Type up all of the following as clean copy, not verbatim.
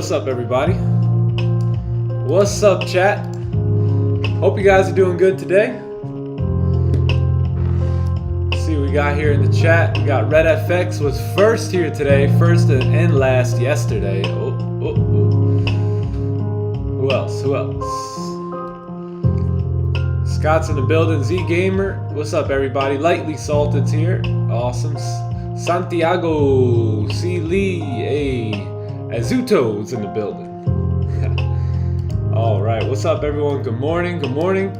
What's up, everybody? What's up, chat? Hope you guys are doing good today. Let's see what we got here in the chat. We got Red FX was first here today, first and last yesterday. Who else? Who else? Scott's in the building. Z Gamer. What's up, everybody? Lightly Salted's here. Awesome. Santiago C. Lee. Hey. Azuto's in the building. All right. What's up, everyone? Good morning. Good morning.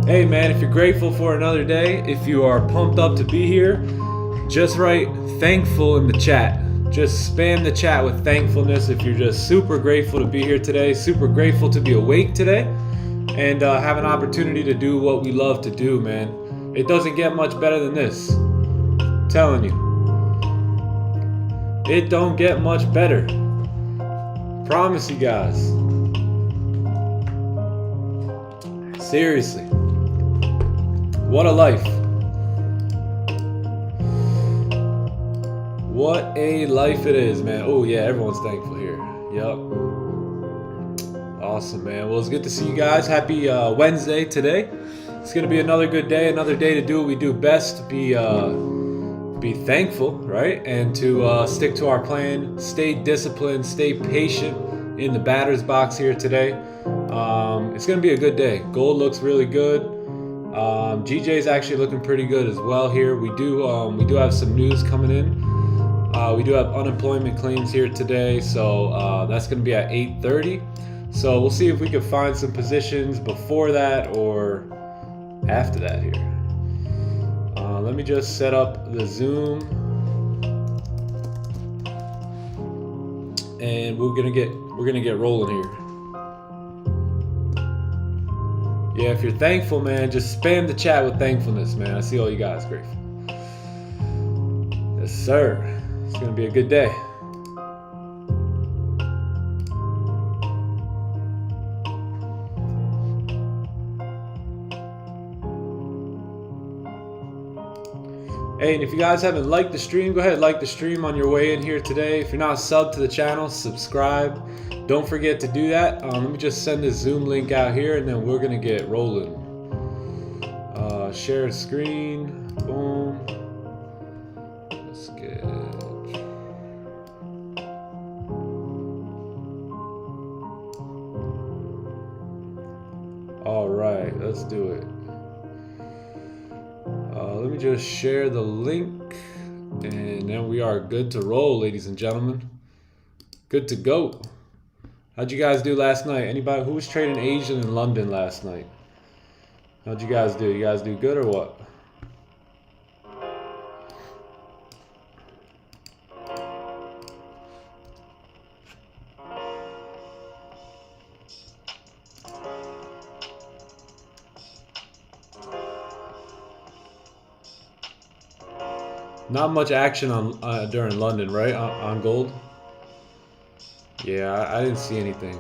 Hey, man, if you're grateful for another day, if you are pumped up to be here, just write thankful in the chat. Just spam the chat with thankfulness if you're just super grateful to be here today, super grateful to be awake today, and have an opportunity to do what we love to do, man. It doesn't get much better than this. I'm telling you. It don't get much better. Promise you guys. Seriously. What a life. What a life it is, man. Oh yeah, everyone's thankful here. Yup. Awesome, man. Well, it's good to see you guys. Happy Wednesday today. It's gonna be another good day, another day to do what we do best, be thankful, right? And to stick to our plan, stay disciplined, stay patient in the batter's box here today. It's gonna be a good day. Gold looks really good. GJ's actually looking pretty good as well here. We do have some news coming in. We do have unemployment claims here today, so that's gonna be at 8:30. So we'll see if we can find some positions before that or after that here. Let me just set up the Zoom, and we're gonna get rolling here. Yeah, if you're thankful, man, just spam the chat with thankfulness, man. I see all you guys grateful. Yes, sir. It's gonna be a good day. Hey, and if you guys haven't liked the stream, go ahead and like the stream on your way in here today. If you're not subbed to the channel, subscribe. Don't forget to do that. Let me just send this Zoom link out here, and then we're gonna get rolling. Share screen. Boom. Let's get. All right, let's do it. Let me just share the link, and then we are good to roll, ladies and gentlemen. Good to go. How'd you guys do last night? Anybody who was trading Asian in London last night? How'd you guys do? You guys do good or what? Not much action on during London, right? On gold. Yeah, I didn't see anything.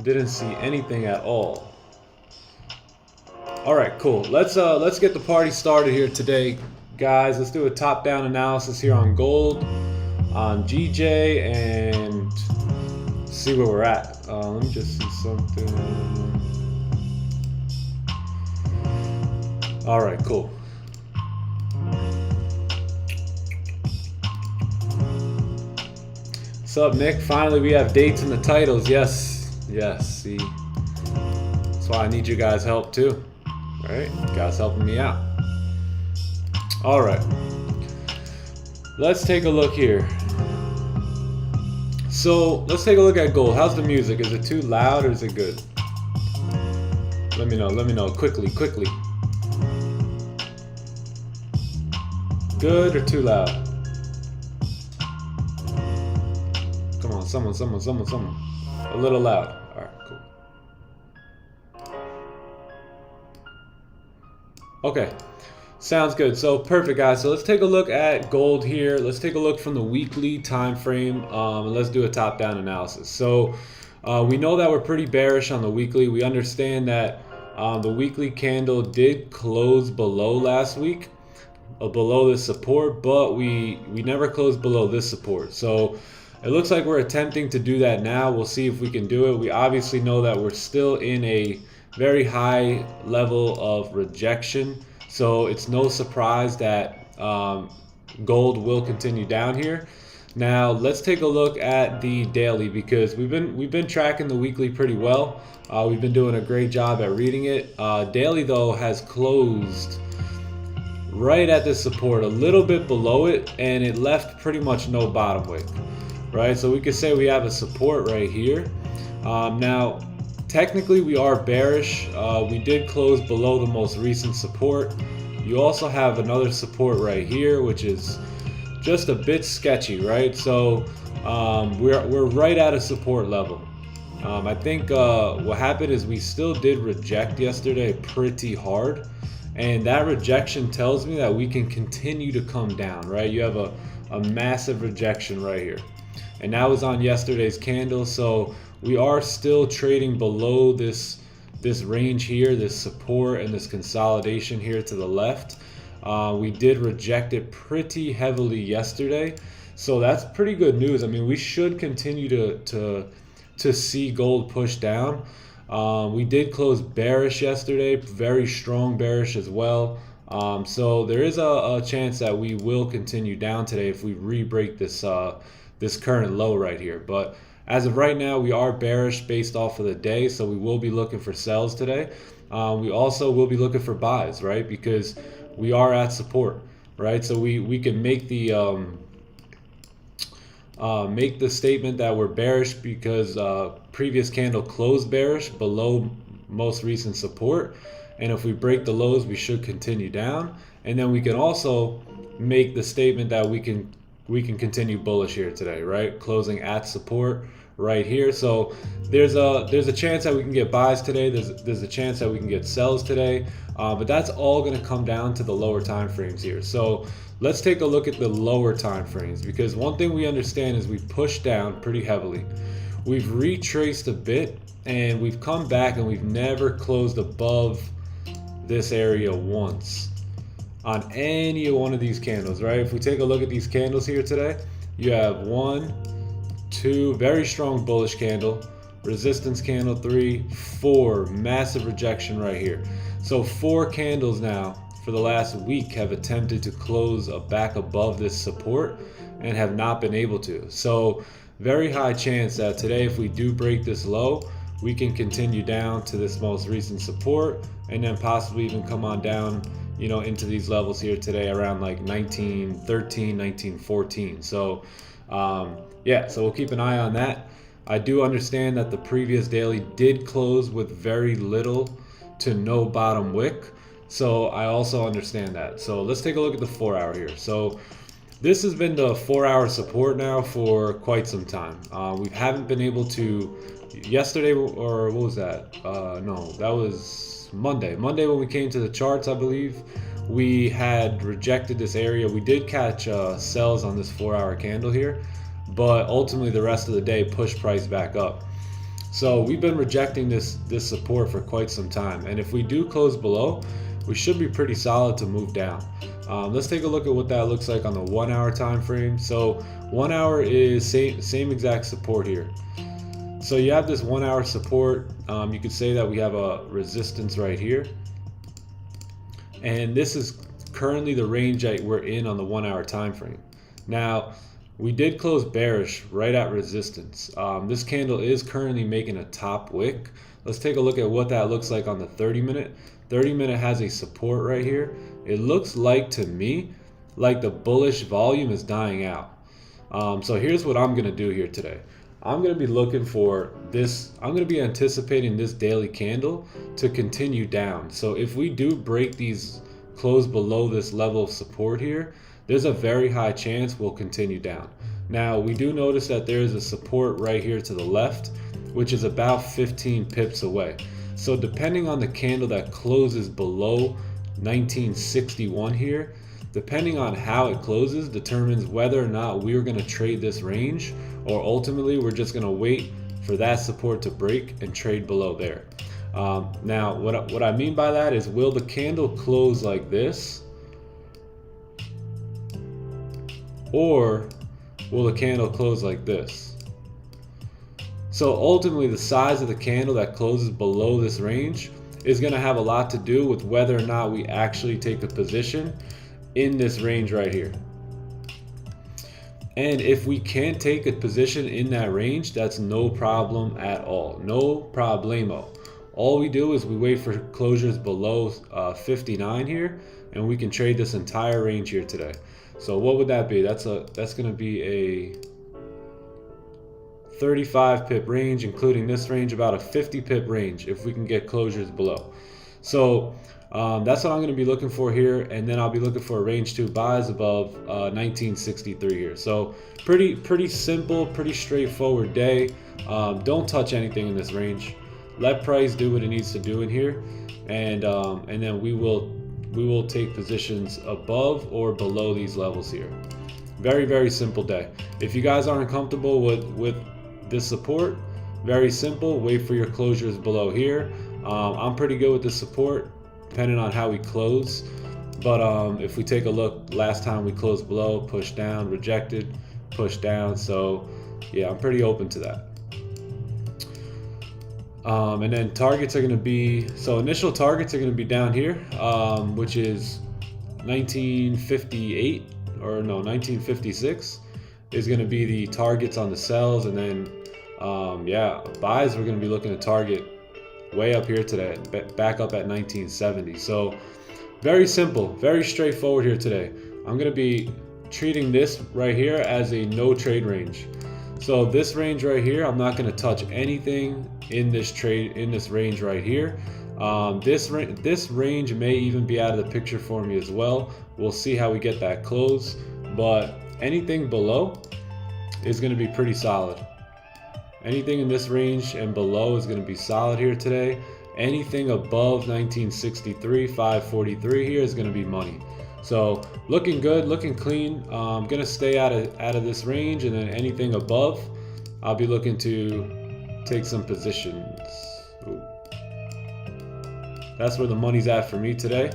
Didn't see anything at all. All right, cool. Let's get the party started here today, guys. Let's do a top-down analysis here on gold, on GJ, and see where we're at. Let me just see something. All right, cool. What's up, Nick? Finally, we have dates in the titles. Yes, yes. See, that's why I need you guys' help too. All right, you guys helping me out. All right, let's take a look here. So let's take a look at gold. How's the music? Is it too loud or is it good? Let me know. Let me know quickly, quickly. Good or too loud? Come on, someone. A little loud. All right, cool. Okay, sounds good. So perfect, guys. So let's take a look at gold here. Let's take a look from the weekly time frame, and let's do a top-down analysis. So we know that we're pretty bearish on the weekly. We understand that the weekly candle did close below last week, below this support, but we never closed below this support. So It looks like we're attempting to do that now. We'll see if we can do it. We obviously know that we're still in a very high level of rejection, so it's no surprise that gold will continue down here. Now let's take a look at the daily, because we've been tracking the weekly pretty well. We've been doing a great job at reading it. Daily though has closed right at this support, a little bit below it, and it left pretty much no bottom wick, right? So we could say we have a support right here. Now technically we are bearish. We did close below the most recent support. You also have another support right here, which is just a bit sketchy, right? So we're right at a support level. I think what happened is we still did reject yesterday pretty hard, and that rejection tells me that we can continue to come down, right? You have a massive rejection right here, and that was on yesterday's candle. So we are still trading below this range here, this support and this consolidation here to the left. We did reject it pretty heavily yesterday, so that's pretty good news. I mean, we should continue to see gold push down. We did close bearish yesterday, very strong bearish as well. So there is a chance that we will continue down today if we re-break this current low right here. But as of right now, we are bearish based off of the day, so we will be looking for sells today. We also will be looking for buys, right? Because we are at support, right? So we can make the statement that we're bearish because previous candle closed bearish below most recent support, and if we break the lows, we should continue down. And then we can also make the statement that we can continue bullish here today, right? Closing at support right here. So there's a chance that we can get buys today. There's a chance that we can get sells today, but that's all going to come down to the lower time frames here. So let's take a look at the lower time frames, because one thing we understand is we pushed down pretty heavily. We've retraced a bit, and we've come back, and we've never closed above this area once on any one of these candles, right? If we take a look at these candles here today, you have 1, 2, very strong bullish candle, resistance candle, 3, 4, massive rejection right here. So 4 candles now for the last week have attempted to close back above this support and have not been able to. So very high chance that today, if we do break this low, we can continue down to this most recent support, and then possibly even come on down, you know, into these levels here today around like 1913, 1914. So yeah, so we'll keep an eye on that. I do understand that the previous daily did close with very little to no bottom wick, so I also understand that. So let's take a look at the 4 hour here. So this has been the 4 hour support now for quite some time. We haven't been able to, yesterday, or what was that? No, that was Monday when we came to the charts, I believe. We had rejected this area. We did catch sells on this 4 hour candle here, but ultimately the rest of the day pushed price back up. So we've been rejecting this support for quite some time, and if we do close below, we should be pretty solid to move down. Let's take a look at what that looks like on the 1 hour time frame. So 1 hour is same exact support here. So you have this 1 hour support. You could say that we have a resistance right here, and this is currently the range that we're in on the 1 hour time frame. Now we did close bearish right at resistance. This candle is currently making a top wick. Let's take a look at what that looks like on the 30 minute. 30 minute has a support right here. It looks like, to me, like the bullish volume is dying out. So here's what I'm gonna do here today. I'm gonna be looking for this. I'm gonna be anticipating this daily candle to continue down. So if we do break these, close below this level of support here, there's a very high chance we'll continue down. Now we do notice that there is a support right here to the left, which is about 15 pips away. So depending on the candle that closes below 1961 here, depending on how it closes, determines whether or not we're going to trade this range, or ultimately we're just going to wait for that support to break and trade below there. Now what I mean by that is, will the candle close like this, or will the candle close like this? So ultimately, the size of the candle that closes below this range is going to have a lot to do with whether or not we actually take a position in this range right here. And if we can't take a position in that range, that's no problem at all. No problemo. All we do is we wait for closures below 59 here, and we can trade this entire range here today. So what would that be? That's going to be a 35 pip range, including this range, about a 50 pip range if we can get closures below. So that's what I'm going to be looking for here, and then I'll be looking for a range 2 buys above 1963 here. So pretty simple, pretty straightforward day. Don't touch anything in this range. Let price do what it needs to do in here, and then we will take positions above or below these levels here. Very simple day. If you guys aren't comfortable with this support, very simple, wait for your closures below here. I'm pretty good with the support depending on how we close, but if we take a look, last time we closed below, pushed down, rejected, pushed down. So yeah, I'm pretty open to that. And then targets are going to be, so initial targets are going to be down here, which is 1958 or no 1956 is going to be the targets on the sells, and then yeah, buys we're going to be looking to target way up here today, back up at 1970. So very simple, very straightforward here today. I'm going to be treating this right here as a no trade range. So this range right here, I'm not going to touch anything in this trade, in this range right here. This range may even be out of the picture for me as well. We'll see how we get that close, but anything below is going to be pretty solid. Anything in this range and below is going to be solid here today. Anything above 1963, 543 here is going to be money. So looking good, looking clean. I'm going to stay out of this range, and then anything above, I'll be looking to take some positions. Ooh. That's where the money's at for me today,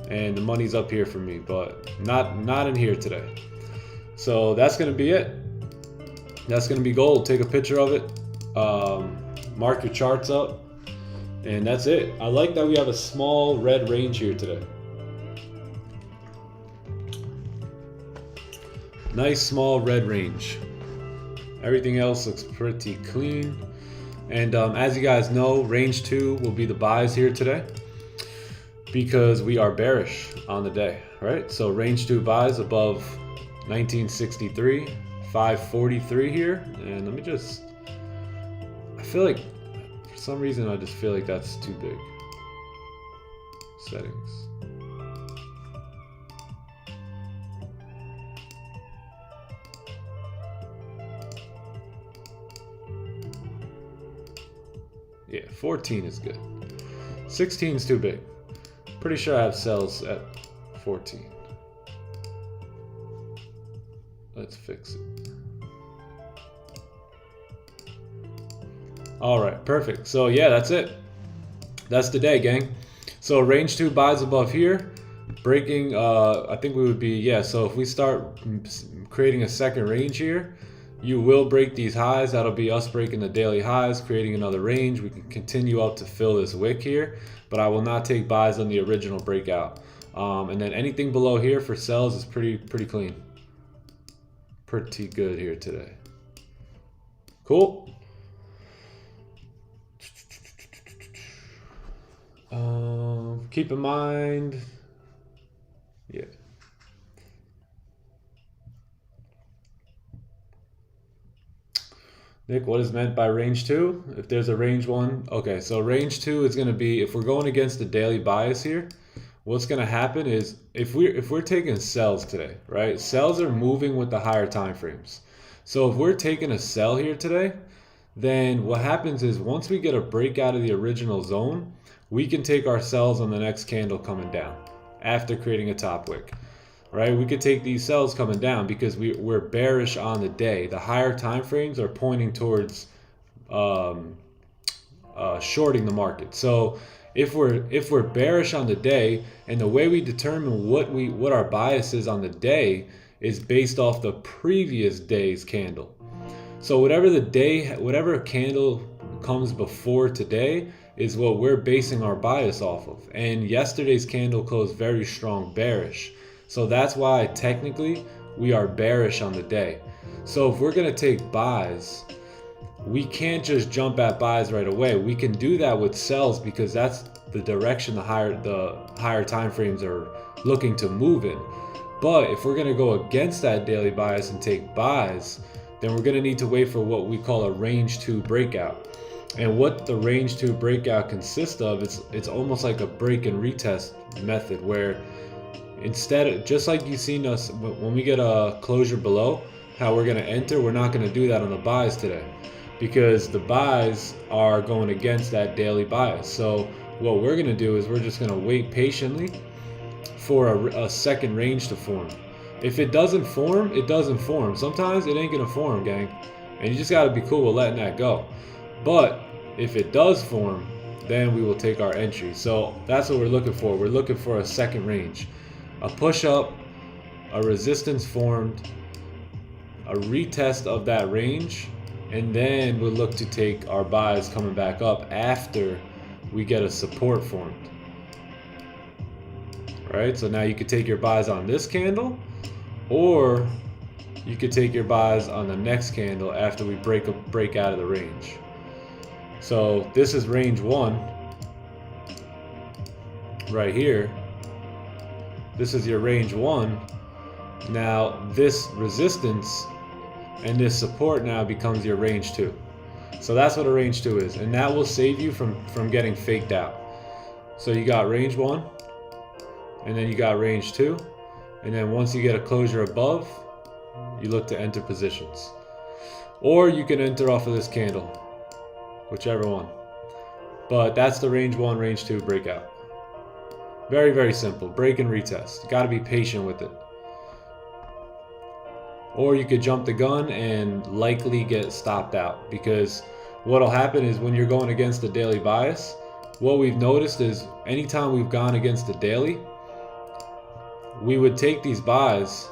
and the money's up here for me, but not in here today. So that's going to be it. That's going to be gold. Take a picture of it, mark your charts up, and that's it. I like that we have a small red range here today. Nice small red range. Everything else looks pretty clean. And as you guys know, range 2 will be the buys here today because we are bearish on the day, right? So range 2 buys above 1963, 543 here. And let me just, I feel like for some reason I just feel like that's too big. Settings. Yeah, 14 is good. 16 is too big. Pretty sure I have sells at 14. Let's fix it. All right, perfect. So yeah, that's it. That's the day, gang. So range 2 buys above here, breaking. I think we would be, yeah. So if we start creating a second range here, you will break these highs. That'll be us breaking the daily highs, creating another range. We can continue up to fill this wick here, but I will not take buys on the original breakout. And then anything below here for sells is pretty clean. Pretty good here today. Cool. Keep in mind, yeah. Nick, what is meant by range 2? If there's a range 1, okay, so range 2 is going to be, if we're going against the daily bias here, what's going to happen is if we're taking sells today, right? Sells are moving with the higher time frames. So if we're taking a sell here today, then what happens is once we get a breakout of the original zone, we can take our sells on the next candle coming down after creating a top wick. Right, we could take these sells coming down because we're bearish on the day. The higher time frames are pointing towards shorting the market. So if we're bearish on the day, and the way we determine what our bias is on the day is based off the previous day's candle. So whatever candle comes before today is what we're basing our bias off of. And yesterday's candle closed very strong bearish. So that's why technically we are bearish on the day. So if we're going to take buys, we can't just jump at buys right away. We can do that with sells because that's the direction the higher time frames are looking to move in. But if we're going to go against that daily bias and take buys, then we're going to need to wait for what we call a range 2 breakout. And what the range 2 breakout consists of, it's almost like a break and retest method, where instead of, just like you've seen us when we get a closure below, how we're going to enter, we're not going to do that on the buys today, because the buys are going against that daily bias. So what we're going to do is we're just going to wait patiently for a second range to form. If it doesn't form, it doesn't form. Sometimes it ain't going to form, gang, and you just got to be cool with letting that go. But if it does form, then we will take our entry. So that's what we're looking for. We're looking for a second range, a push up, a resistance formed, a retest of that range, and then we'll look to take our buys coming back up after we get a support formed. Right? So now you could take your buys on this candle, or you could take your buys on the next candle after we break out of the range. So this is range 1 right here. This is your range 1. Now this resistance and this support now becomes your range 2. So that's what a range 2 is, and that will save you from getting faked out. So you got range 1, and then you got range 2, and then once you get a closure above, you look to enter positions. Or you can enter off of this candle, whichever one. But that's the range 1, range 2 breakout. Very, very simple. Break and retest. You got to be patient with it. Or you could jump the gun and likely get stopped out, because what'll happen is when you're going against the daily bias, what we've noticed is anytime we've gone against the daily, we would take these buys,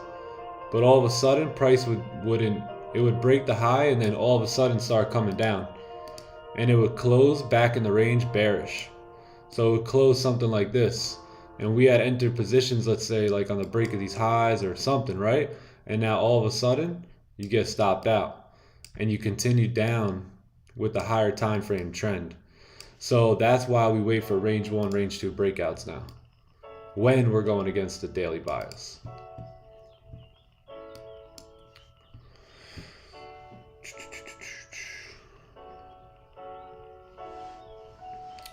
but all of a sudden price would break the high and then all of a sudden start coming down, and it would close back in the range bearish. So it would close something like this, and we had entered positions, let's say like on the break of these highs or something, right? And now all of a sudden you get stopped out and you continue down with the higher time frame trend. So that's why we wait for range 1, range 2 breakouts now when we're going against the daily bias.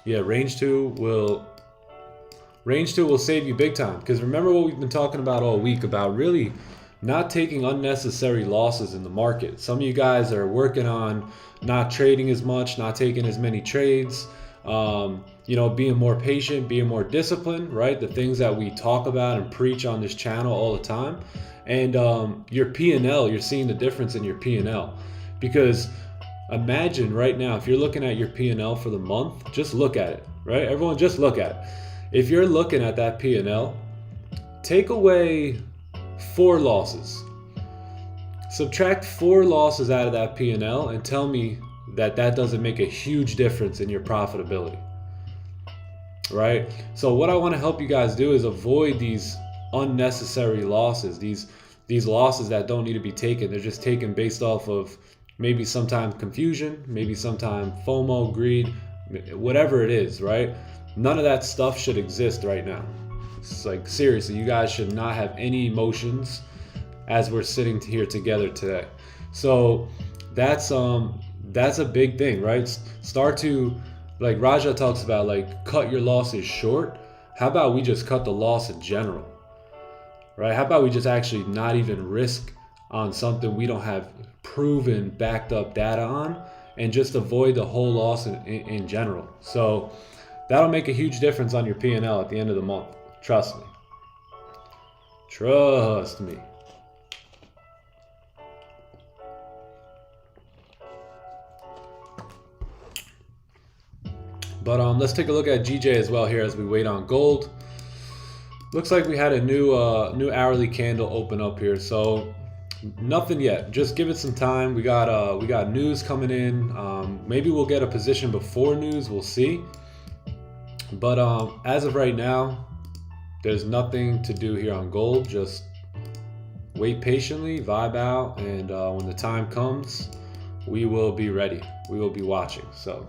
Yeah, range 2 will save you big time, because remember what we've been talking about all week about really not taking unnecessary losses in the market. Some of you guys are working on not trading as much, not taking as many trades, being more patient, being more disciplined, right? The things that we talk about and preach on this channel all the time. And your P&L, you're seeing the difference in your P&L, because imagine right now, if you're looking at your P&L for the month, just look at it, right? Everyone just look at it. If you're looking at that P&L, take away 4 losses. Subtract 4 losses out of that P&L and tell me that doesn't make a huge difference in your profitability, right? So what I want to help you guys do is avoid these unnecessary losses, these losses that don't need to be taken. They're just taken based off of maybe sometimes confusion, maybe sometimes FOMO, greed, whatever it is, right? None of that stuff should exist right now. It's like, seriously, you guys should not have any emotions as we're sitting here together today. So that's a big thing, right? Start to, like Raja talks about, like, cut your losses short. How about we just cut the loss in general, right? How about we just actually not even risk on something we don't have proven backed up data on, and just avoid the whole loss in general. So that'll make a huge difference on your P&L at the end of the month. Trust me. Trust me. But let's take a look at GJ as well here as we wait on gold. Looks like we had a new hourly candle open up here, so nothing yet. Just give it some time. We got news coming in. Maybe we'll get a position before news. We'll see. But as of right now, there's nothing to do here on gold. Just wait patiently, vibe out, and when the time comes, we will be ready. We will be watching. So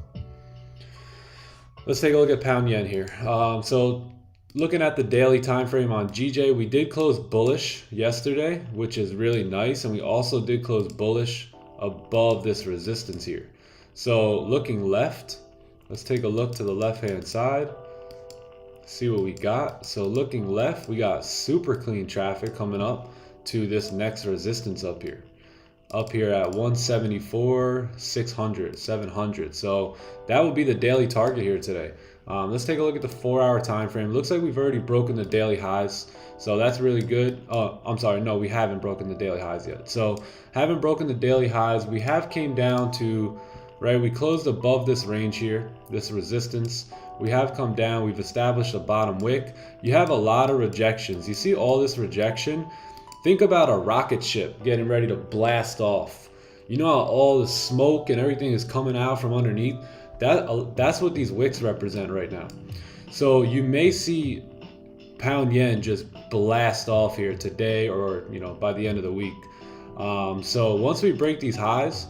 let's take a look at pound yen here. So looking at the daily time frame on GJ, we did close bullish yesterday, which is really nice, and we also did close bullish above this resistance here. So looking left, let's take a look to the left hand side, see what we got. So looking left, we got super clean traffic coming up to this next resistance up here at 174, 600, 700. So that would be the daily target here today. Let's take a look at the 4-hour time frame. Looks like we've already broken the daily highs, so that's really good. I'm sorry, no, we haven't broken the daily highs yet. So haven't broken the daily highs. We have came down to, right, we closed above this range here, this resistance. We have come down, we've established a bottom wick. You have a lot of rejections. You see all this rejection? Think about a rocket ship getting ready to blast off. You know how all the smoke and everything is coming out from underneath? That's what these wicks represent right now. So you may see pound yen just blast off here today, or by the end of the week. So once we break these highs,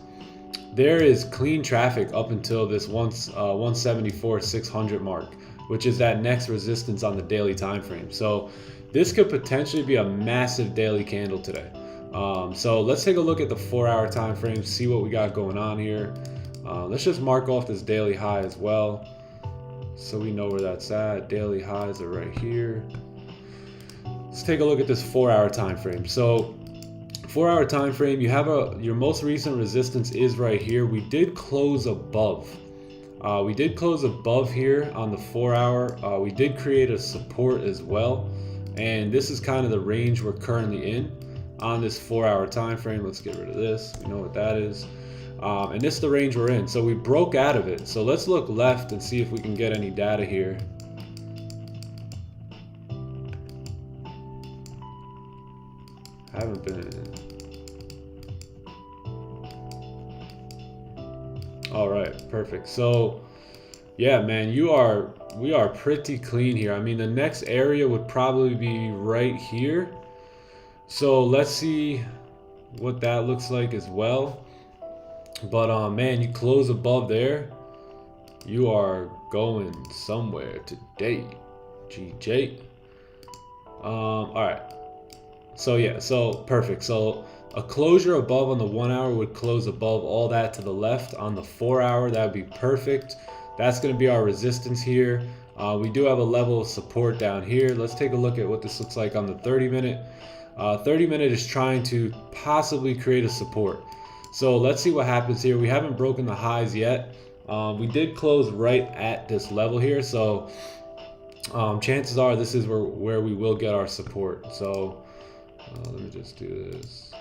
there is clean traffic up until this 174 600 mark, which is that next resistance on the daily time frame. So this could potentially be a massive daily candle today. So let's take a look at the 4-hour time frame, see what we got going on here. Let's just mark off this daily high as well, so we know where that's at. Daily highs are right here. Let's take a look at this 4-hour time frame. So 4-hour time frame, you have your most recent resistance is right here. We did close above. We did close above here on the 4-hour. We did create a support as well, and this is kind of the range we're currently in on this 4-hour time frame. Let's get rid of this. We know what that is. And this is the range we're in. So we broke out of it. So let's look left and see if we can get any data here. Haven't been. All right, perfect. So yeah, man, we are pretty clean here. I mean, the next area would probably be right here. So let's see what that looks like as well. But man, you close above there, you are going somewhere today, GJ. All right. So yeah, so perfect. So a closure above on the 1-hour would close above all that to the left. On the 4-hour, that would be perfect. That's going to be our resistance here. We do have a level of support down here. Let's take a look at what this looks like on the 30-minute. 30-minute is trying to possibly create a support. So let's see what happens here. We haven't broken the highs yet. We did close right at this level here, so chances are this is where we will get our support. So let me just do this.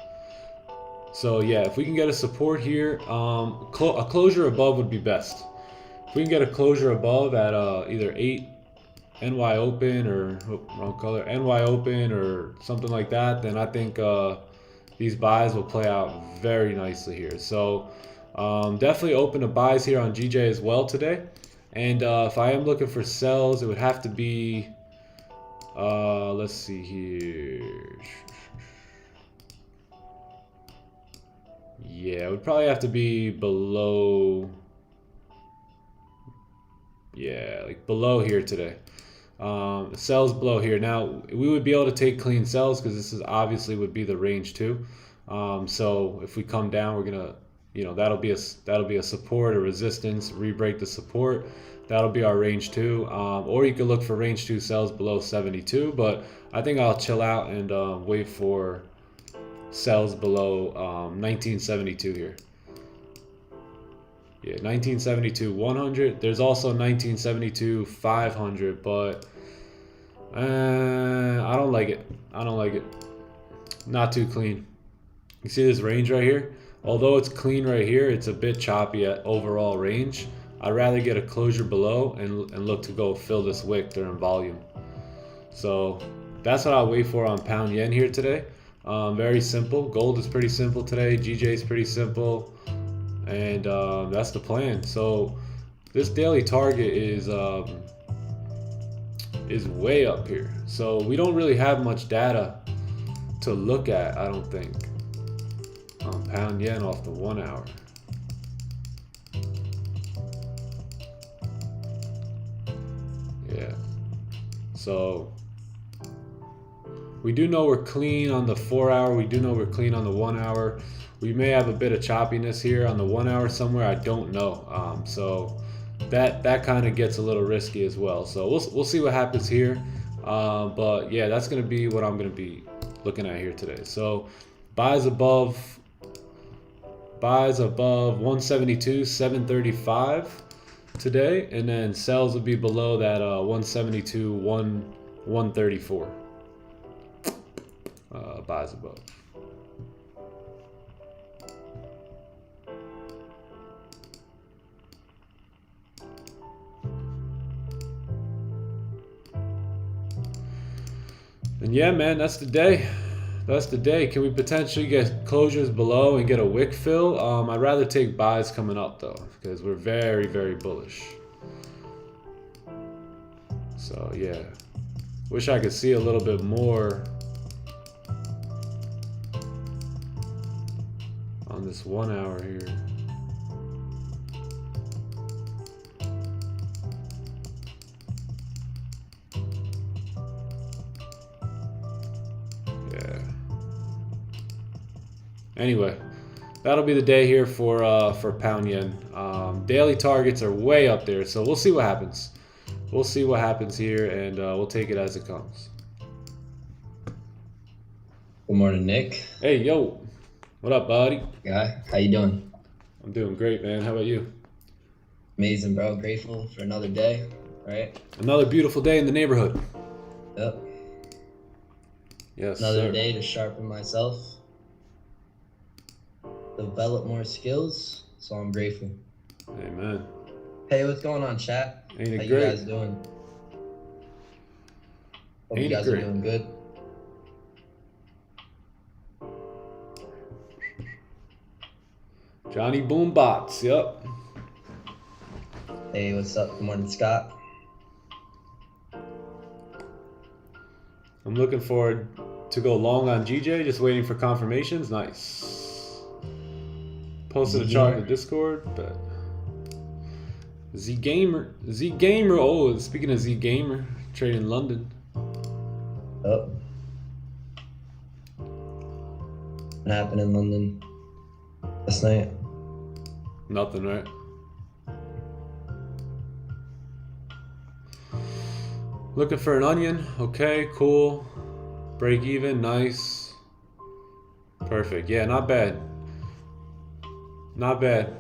So yeah, if we can get a support here, a closure above would be best. If we can get a closure above at either 8 NY open or wrong color, NY open or something like that, then I think these buys will play out very nicely here. So definitely open to buys here on GJ as well today. And if I am looking for sells, it would have to be, let's see here. Yeah, it would probably have to be below, yeah, like below here today. Sells below here. Now we would be able to take clean sells because this is obviously would be the range too. So if we come down, we're gonna, that'll be a support or resistance. Re-break the support. That'll be our range 2. Or you could look for range 2 sells below 72. But I think I'll chill out and wait for sells below 1972 here. Yeah, 1972 100. There's also 1972 500, but I don't like it. I don't like it. Not too clean. You see this range right here? Although it's clean right here, it's a bit choppy at overall range. I'd rather get a closure below and look to go fill this wick during volume. So that's what I'll wait for on pound yen here today. Very simple. Gold is pretty simple today. GJ is pretty simple, and that's the plan. So this daily target is way up here. So we don't really have much data to look at, I don't think, on pound yen off the 1 hour. Yeah. So we do know we're clean on the 4 hour. We do know we're clean on the 1 hour. We may have a bit of choppiness here on the 1 hour somewhere. I don't know. So that kind of gets a little risky as well. So we'll see what happens here. But yeah, that's going to be what I'm going to be looking at here today. So buys above 172.735 today, and then sells will be below that 172.134. Buys above. And yeah, man, that's the day. That's the day. Can we potentially get closures below and get a wick fill? I'd rather take buys coming up though, because we're very, very bullish. So yeah, wish I could see a little bit more on this 1 hour here. Yeah. Anyway, that'll be the day here for pound yen. Daily targets are way up there, so we'll see what happens. We'll see what happens here, and we'll take it as it comes. Good morning, Nick. Hey, yo. What up, buddy? Guy, how you doing? I'm doing great, man. How about you? Amazing, bro. Grateful for another day, right? Another beautiful day in the neighborhood. Yep. Yes, Another sir. day to sharpen myself, develop more skills, so I'm grateful. Amen. Hey, what's going on, chat? Ain't it How great? you guys doing? Hope Ain't you it guys are great? doing good. Johnny Boombots, yep. Hey, what's up? Good morning, Scott. I'm looking forward to go long on GJ, just waiting for confirmations. Nice. Posted a chart in the Discord, but Z Gamer. Oh, speaking of Z Gamer, trading in London. Oh. What happened in London last night? Nothing, right? Looking for an onion. Okay, cool. Break even, nice. Perfect. Yeah, not bad. Not bad.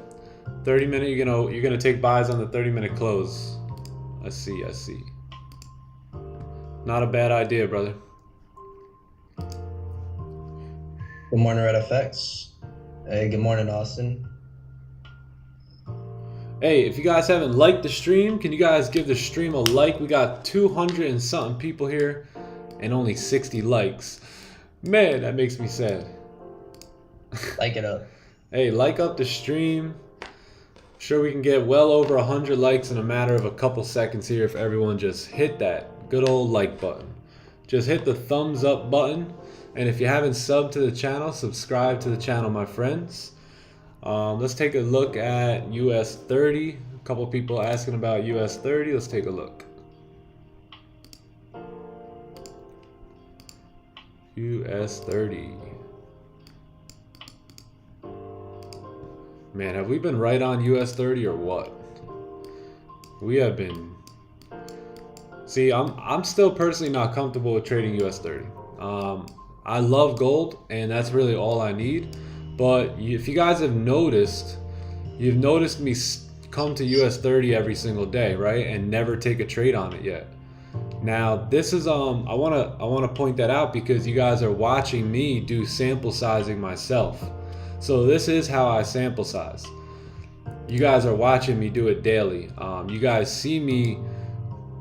30-minute, you're gonna take buys on the 30-minute close. I see. Not a bad idea, brother. Good morning, Red FX. Hey, good morning, Austin. Hey, if you guys haven't liked the stream, can you guys give the stream a like? We got 200 and something people here and only 60 likes. Man, that makes me sad. Like it up. Hey, like up the stream. Sure we can get well over 100 likes in a matter of a couple seconds here if everyone just hit that good old like button. Just hit the thumbs up button. And if you haven't subbed to the channel, subscribe to the channel, my friends. Let's take a look at US 30. A couple people asking about US 30. Let's take a look. US 30. Man, have we been right on US 30 or what? We have been. See, I'm still personally not comfortable with trading US 30. I love gold, and that's really all I need. But if you guys have noticed, you've noticed me come to US 30 every single day, right? And never take a trade on it yet. Now, this is I want to point that out because you guys are watching me do sample sizing myself. So this is how I sample size. You guys are watching me do it daily. You guys see me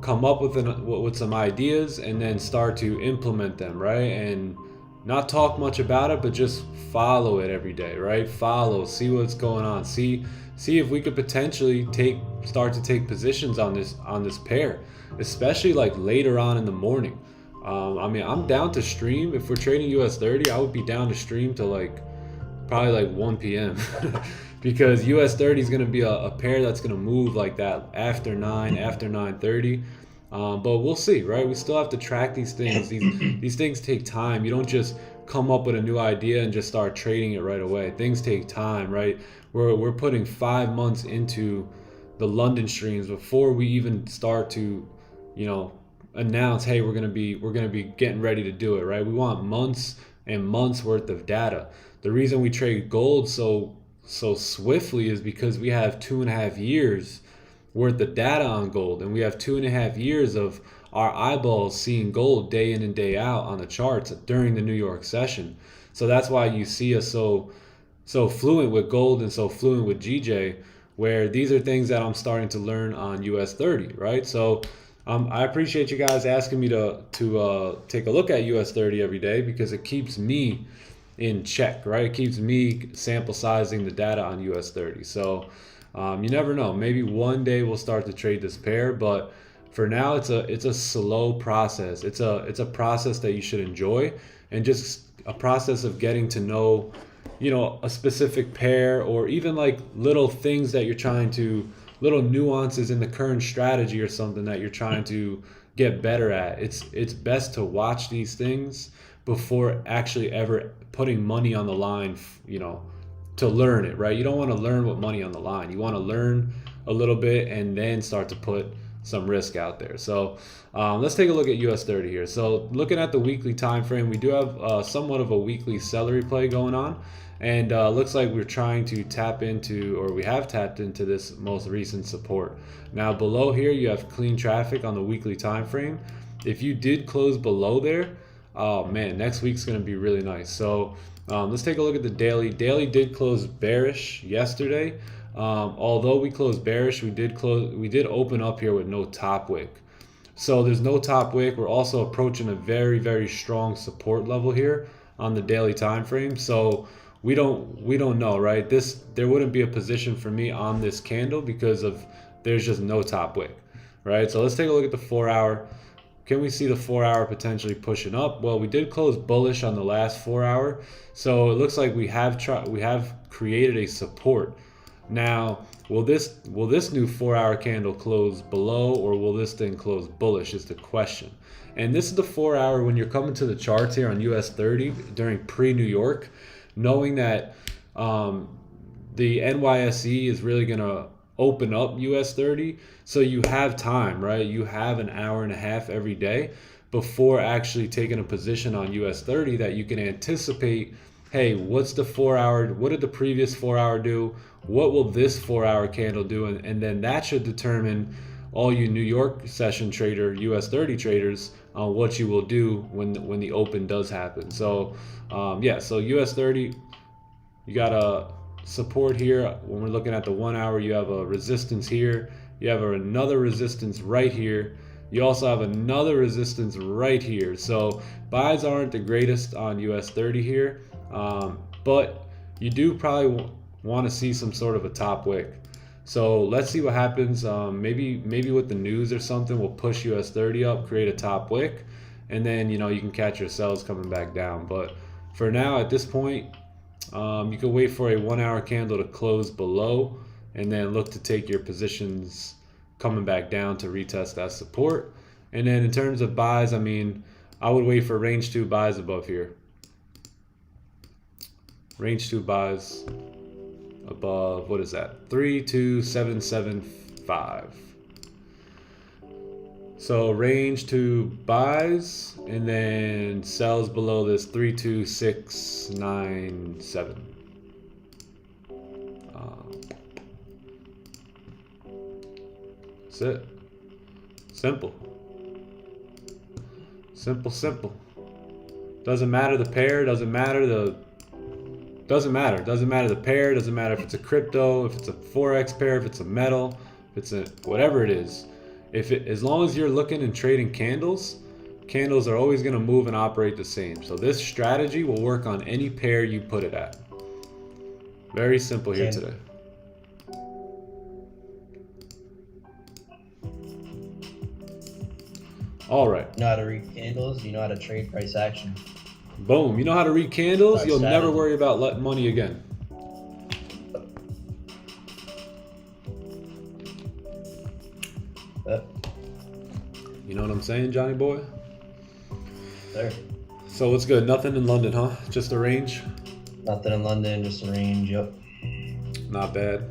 come up with some ideas and then start to implement them, right? And not talk much about it, but just follow it every day, right? Follow, see what's going on, see if we could potentially start to take positions on this pair, especially like later on in the morning. I mean, I'm down to stream. If we're trading US30, I would be down to stream to like probably like 1 p.m. because US30 is going to be a pair that's going to move like that after 9:30. But we'll see, right? We still have to track these things. These things take time. You don't just come up with a new idea and just start trading it right away. Things take time, right? We're putting 5 months into the London streams before we even start to, announce, hey, we're gonna be getting ready to do it, right? We want months and months worth of data. The reason we trade gold so swiftly is because we have 2.5 years worth of data on gold, and we have 2.5 years of our eyeballs seeing gold day in and day out on the charts during the New York session. So that's why you see us so fluent with gold and so fluent with GJ, where these are things that I'm starting to learn on US30, right? So I appreciate you guys asking me to take a look at US30 every day, because it keeps me in check, right? It keeps me sample sizing the data on US30. So you never know. Maybe one day we'll start to trade this pair, but for now it's a slow process. It's a process that you should enjoy, and just a process of getting to know, a specific pair, or even like little things that you're trying to, little nuances in the current strategy or something that you're trying to get better at. It's best to watch these things before actually ever putting money on the line, to learn it, right? You don't want to learn with money on the line. You want to learn a little bit and then start to put some risk out there. So let's take a look at US30 here. So looking at the weekly time frame, we do have somewhat of a weekly celery play going on, and looks like we're trying to tap into, or we have tapped into, this most recent support. Now below here you have clean traffic on the weekly time frame. If you did close below there, oh man, next week's going to be really nice. So let's take a look at the daily. Daily did close bearish yesterday. Although we closed bearish, we did open up here with no top wick. So there's no top wick. We're also approaching a very, very strong support level here on the daily time frame. So we don't know, right? There wouldn't be a position for me on this candle because there's just no top wick, right? So let's take a look at the 4 hour. Can we see the 4 hour potentially pushing up? Well, we did close bullish on the last 4 hour, so it looks like we have created a support. Now, will this new 4 hour candle close below, or will this thing close bullish is the question. And this is the 4 hour when you're coming to the charts here on US30 during pre-New York, knowing that the NYSE is really gonna open up US30, so you have time, right? You have an hour and a half every day before actually taking a position on US30 that you can anticipate, hey, what's the 4 hour, what did the previous 4 hour do, what will this 4 hour candle do, and then that should determine, all you New York session trader, US30 traders, what you will do when the open does happen. So yeah, so US30, you got a support here. When we're looking at the 1 hour, you have a resistance here, you have another resistance right here, you also have another resistance right here. So buys aren't the greatest on US30 here, but you do probably want to see some sort of a top wick. So let's see what happens. Maybe with the news or something, we'll push US30 up, create a top wick, and then you can catch your sells coming back down. But for now, at this point, you can wait for a 1 hour candle to close below, and then look to take your positions coming back down to retest that support. And then in terms of buys, I mean, I would wait for range 2 buys above here. Range 2 buys above, what is that? 32775. So range 2 buys, and then sells below this 32697. That's it. Simple. Simple. Doesn't matter the pair, doesn't matter the pair, doesn't matter if it's a crypto, if it's a Forex pair, if it's a metal, if it's a whatever it is. As long as you're looking and trading candles, candles are always going to move and operate the same. So this strategy will work on any pair you put it at. Very simple here today. All right. You know how to read candles, you know how to trade price action. Boom. You know how to read candles, you'll never worry about letting money again. You know what I'm saying, Johnny boy? Sir. So what's good? Nothing in London, huh? Just a range? Nothing in London, just a range, yep. Not bad.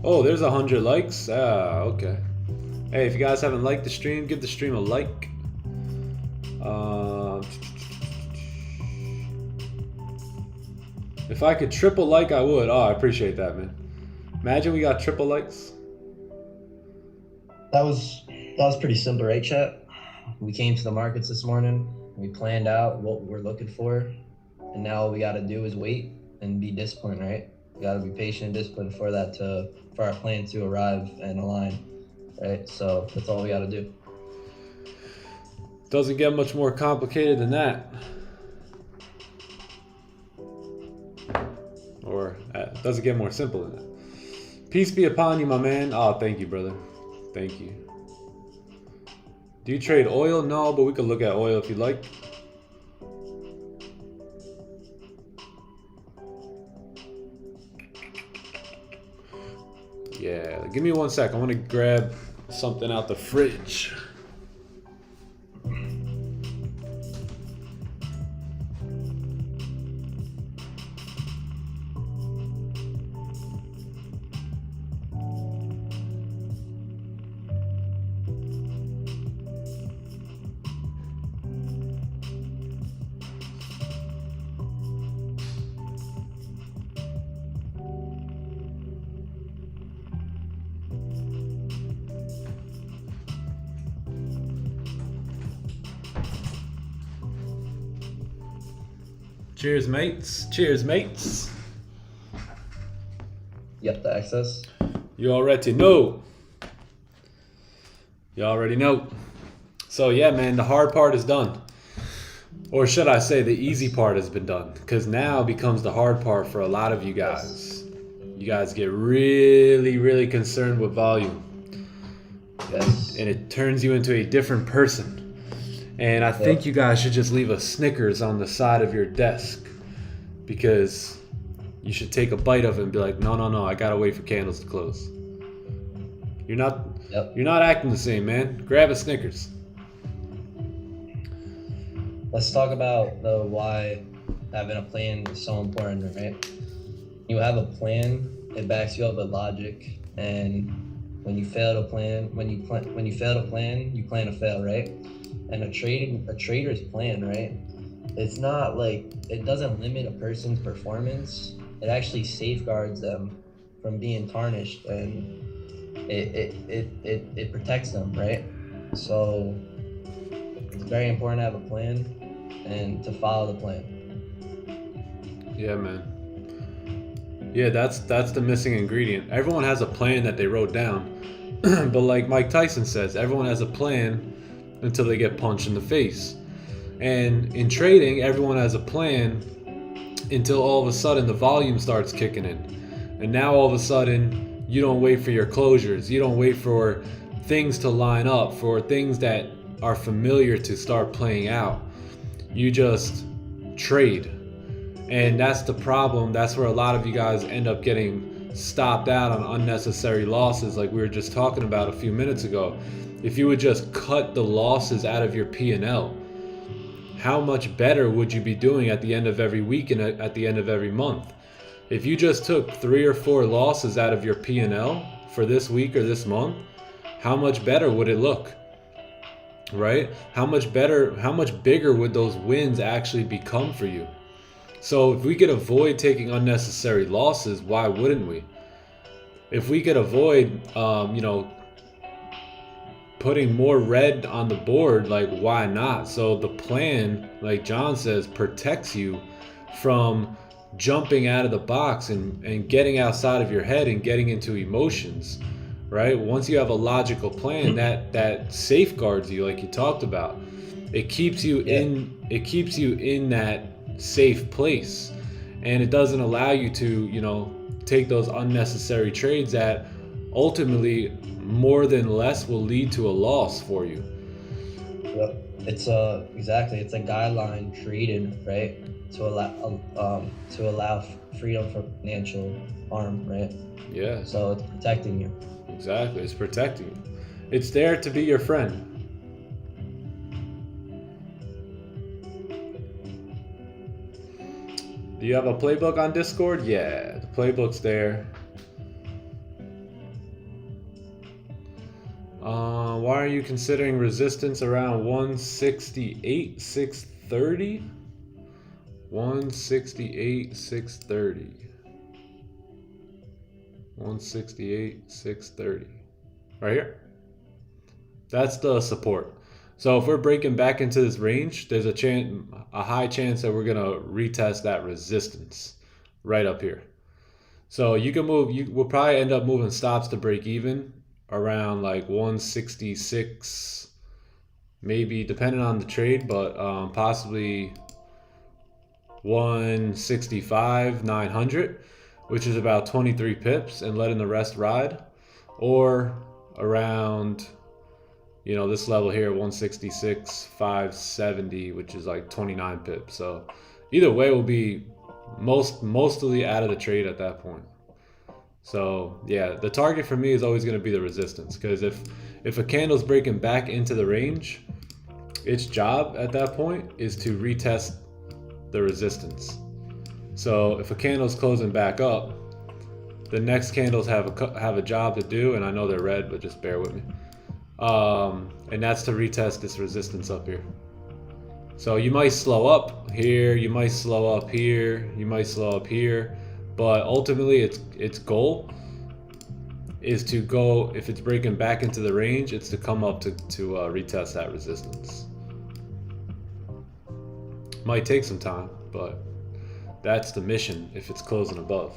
Oh, there's 100 likes. Ah, okay. Hey, if you guys haven't liked the stream, give the stream a like. If I could triple like, I would. Oh, I appreciate that, man. Imagine we got triple likes. That was pretty simple, right, chat? We came to the markets this morning. We planned out what we're looking for, and now all we got to do is wait and be disciplined, right? We got to be patient and disciplined for our plan to arrive and align, right? So that's all we got to do. Doesn't get much more complicated than that. Or doesn't get more simple than that. Peace be upon you, my man. Oh, thank you, brother. Thank you. Do you trade oil? No, but we could look at oil if you like. Yeah, give me 1 sec. I want to grab something out the fridge. Cheers, mates. Cheers, mates. Yep, the excess. You already know. You already know. So yeah, man, the hard part is done. Or should I say the easy part has been done. Because now becomes the hard part for a lot of you guys. You guys get really, really concerned with volume. Yes. And it turns you into a different person. And I think you guys should just leave a Snickers on the side of your desk, because you should take a bite of it and be like, no, I gotta wait for candles to close. You're not acting the same, man. Grab a Snickers. Let's talk about the why having a plan is so important, right? You have a plan, it backs you up with logic, and when you fail to plan, you plan to fail, right? And a trader's plan, right? It's not like, it doesn't limit a person's performance. It actually safeguards them from being tarnished, and it protects them, right? So it's very important to have a plan and to follow the plan. Yeah, man. Yeah, that's the missing ingredient. Everyone has a plan that they wrote down. But like Mike Tyson says, everyone has a plan until they get punched in the face. And in trading, everyone has a plan until all of a sudden the volume starts kicking in. And now all of a sudden, you don't wait for your closures. You don't wait for things to line up, for things that are familiar to start playing out. You just trade. And that's the problem. That's where a lot of you guys end up getting stopped out on unnecessary losses, like we were just talking about a few minutes ago. If you would just cut the losses out of your P&L, how much better would you be doing at the end of every week and at the end of every month? If you just took 3 or 4 losses out of your P&L for this week or this month, how much better would it look? Right? How much bigger would those wins actually become for you? So if we could avoid taking unnecessary losses, why wouldn't we? If we could avoid, putting more red on the board, like why not? So the plan, like John says, protects you from jumping out of the box and getting outside of your head and getting into emotions, right? Once you have a logical plan that safeguards you, like you talked about, it keeps you in that safe place, and it doesn't allow you to take those unnecessary trades that ultimately more than less will lead to a loss for you. Yep. It's exactly, it's a guideline created, right, to allow freedom from financial harm, right? Yeah. So it's protecting you. Exactly. It's protecting you. It's there to be your friend. Do you have a playbook on Discord? Yeah, the playbook's there. Why are you considering resistance around 168,630? 168,630. 168,630. Right here. That's the support. So if we're breaking back into this range, there's a high chance that we're gonna retest that resistance right up here. So you can move. We'll probably end up moving stops to break even around like 166, maybe depending on the trade, but possibly 165,900, which is about 23 pips, and letting the rest ride, or around this level here, 166,570, which is like 29 pips. So either way, we'll be mostly out of the trade at that point. So yeah, the target for me is always going to be the resistance, because if a candle's breaking back into the range, its job at that point is to retest the resistance. So if a candle's closing back up, the next candles have a job to do, and I know they're red, but just bear with me. And that's to retest this resistance up here. So you might slow up here, you might slow up here, you might slow up here, but ultimately its goal is to go, if it's breaking back into the range, it's to come up to retest that resistance. Might take some time, but that's the mission if it's closing above.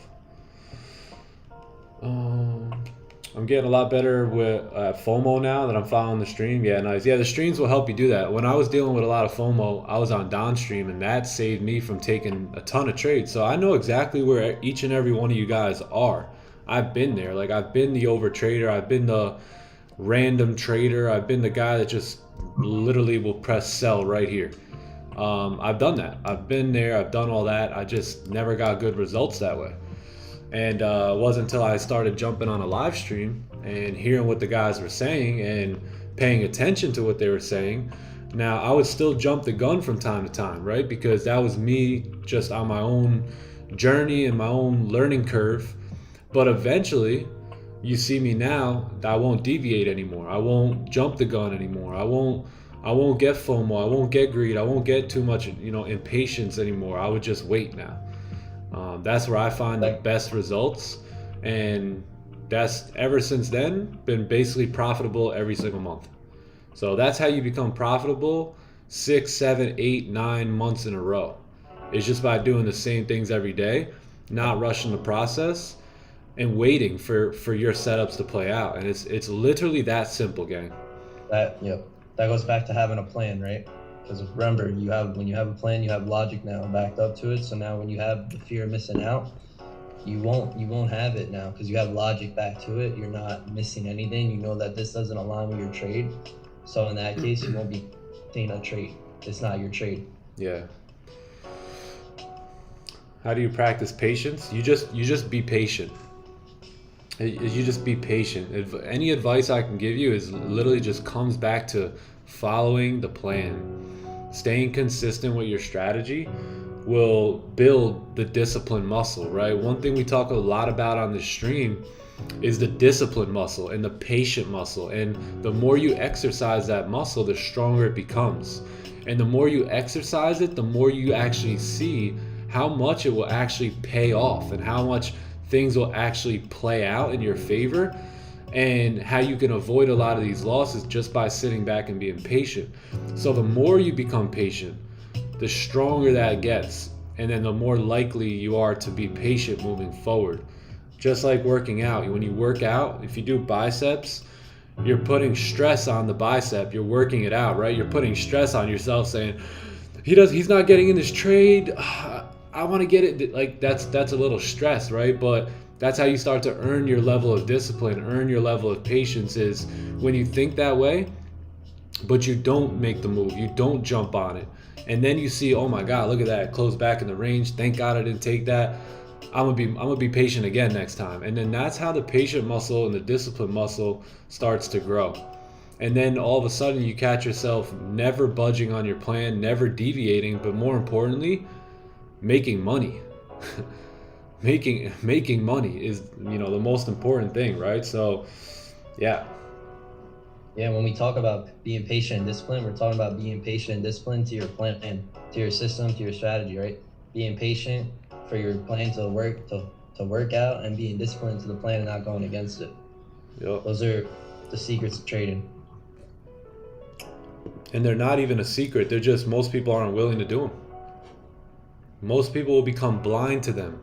I'm getting a lot better with FOMO now that I'm following the stream. Yeah, nice. Yeah, the streams will help you do that. When I was dealing with a lot of FOMO, I was on downstream, and that saved me from taking a ton of trades. So I know exactly where each and every one of you guys are. I've been there. Like, I've been the over trader. I've been the random trader. I've been the guy that just literally will press sell right here. I've done that. I've been there. I've done all that. I just never got good results that way. And it wasn't until I started jumping on a live stream and hearing what the guys were saying and paying attention to what they were saying. Now, I would still jump the gun from time to time, right? Because that was me just on my own journey and my own learning curve. But eventually, you see me now, I won't deviate anymore. I won't jump the gun anymore. I won't get FOMO. I won't get greed. I won't get too much, impatience anymore. I would just wait now. That's where I find the best results, and that's ever since then been basically profitable every single month. So that's how you become profitable 6, 7, 8, 9 months in a row. It's just by doing the same things every day, not rushing the process, and waiting for your setups to play out. And it's literally that simple, gang. That goes back to having a plan, right? Because remember, when you have a plan, you have logic now backed up to it. So now when you have the fear of missing out, you won't have it now, because you have logic back to it. You're not missing anything. You know that this doesn't align with your trade. So in that case, you won't be taking a trade. It's not your trade. Yeah. How do you practice patience? You just be patient. You just be patient. If any advice I can give you is literally just comes back to following the plan. Staying consistent with your strategy will build the discipline muscle, right? One thing we talk a lot about on this stream is the discipline muscle and the patient muscle. And the more you exercise that muscle, the stronger it becomes. And the more you exercise it, the more you actually see how much it will actually pay off and how much things will actually play out in your favor, and how you can avoid a lot of these losses just by sitting back and being patient. So the more you become patient, the stronger that gets. and then the more likely you are to be patient moving forward. Just like working out, when you work out, if you do biceps, you're putting stress on the bicep. You're working it out, right? You're putting stress on yourself, saying he's not getting in this trade. I want to get it. Like that's a little stress, right? But that's how you start to earn your level of discipline, earn your level of patience, is when you think that way, but you don't make the move, you don't jump on it, and then you see, oh my God, look at that, close back in the range. Thank God I didn't take that. I'm gonna be patient again next time. And then that's how the patient muscle and the discipline muscle starts to grow. And then all of a sudden you catch yourself never budging on your plan, never deviating, but more importantly, making money. making money is, the most important thing, right? So yeah. When we talk about being patient and disciplined, we're talking about being patient and disciplined to your plan, to your system, to your strategy, right? Being patient for your plan to work out, and being disciplined to the plan and not going against it. Yep. Those are the secrets of trading. And they're not even a secret. They're just, most people aren't willing to do them. Most people will become blind to them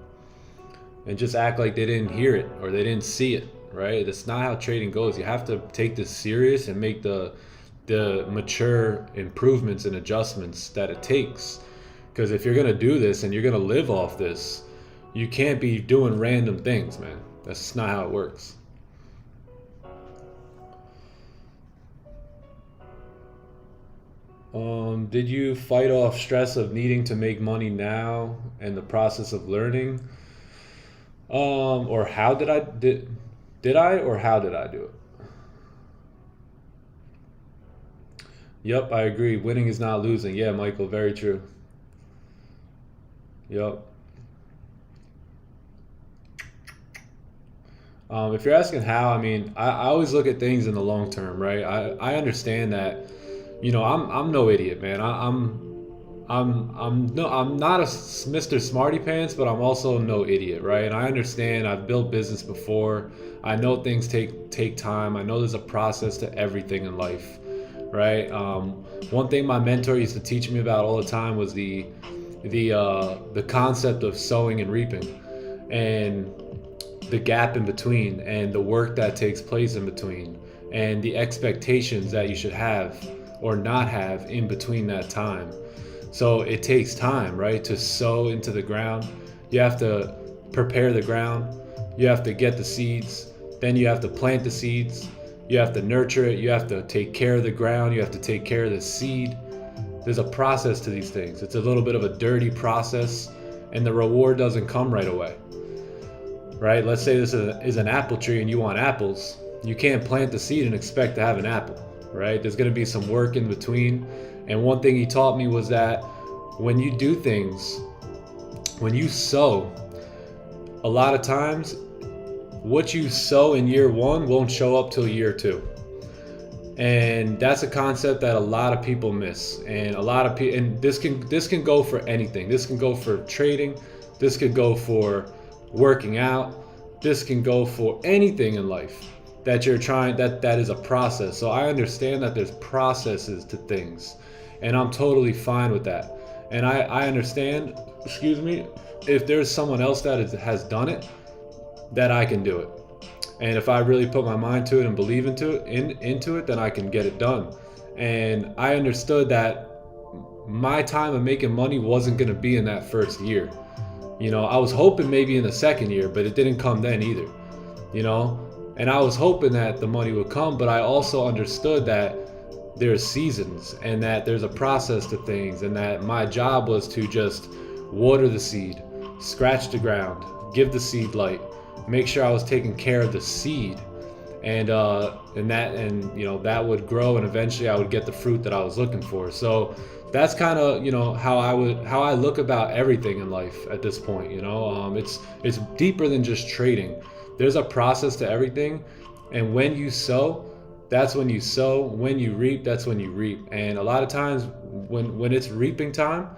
and just act like they didn't hear it or they didn't see it, right? That's not how trading goes. You have to take this serious and make the mature improvements and adjustments that it takes. Because if you're going to do this and you're going to live off this, you can't be doing random things, man. That's just not how it works. Did you fight off stress of needing to make money now and the process of learning? Or how did I or how did I do it? Yep, I agree. Winning is not losing. Yeah, Michael, very true. Yep. If you're asking how, I mean, I always look at things in the long term, right? I understand that, I'm no idiot, man. I'm not a Mr. Smarty Pants, but I'm also no idiot, right? And I understand. I've built business before. I know things take time. I know there's a process to everything in life, right? One thing my mentor used to teach me about all the time was the concept of sowing and reaping, and the gap in between, and the work that takes place in between, and the expectations that you should have or not have in between that time. So it takes time, right, to sow into the ground. You have to prepare the ground. You have to get the seeds. Then you have to plant the seeds. You have to nurture it. You have to take care of the ground. You have to take care of the seed. There's a process to these things. It's a little bit of a dirty process, and the reward doesn't come right away, right? Let's say this is an apple tree and you want apples. You can't plant the seed and expect to have an apple, right? There's going to be some work in between. And one thing he taught me was that when you do things, when you sow, a lot of times what you sow in year one won't show up till year two. And that's a concept that a lot of people miss. And a lot of people, and this can go for anything. This can go for trading. This could go for working out. This can go for anything in life that you're trying, that is a process. So I understand that there's processes to things, and I'm totally fine with that. And I understand, if there's someone else that has done it, that I can do it. And if I really put my mind to it and believe into it, then I can get it done. And I understood that my time of making money wasn't going to be in that first year. I was hoping maybe in the second year, but it didn't come then either. And I was hoping that the money would come, but I also understood that there's seasons and that there's a process to things, and that my job was to just water the seed, scratch the ground, give the seed light, make sure I was taking care of the seed, and that would grow, and eventually I would get the fruit that I was looking for. So that's kind of how I look about everything in life at this point. It's deeper than just trading. There's a process to everything, and when you sow, that's when you sow. When you reap, that's when you reap. And a lot of times when it's reaping time,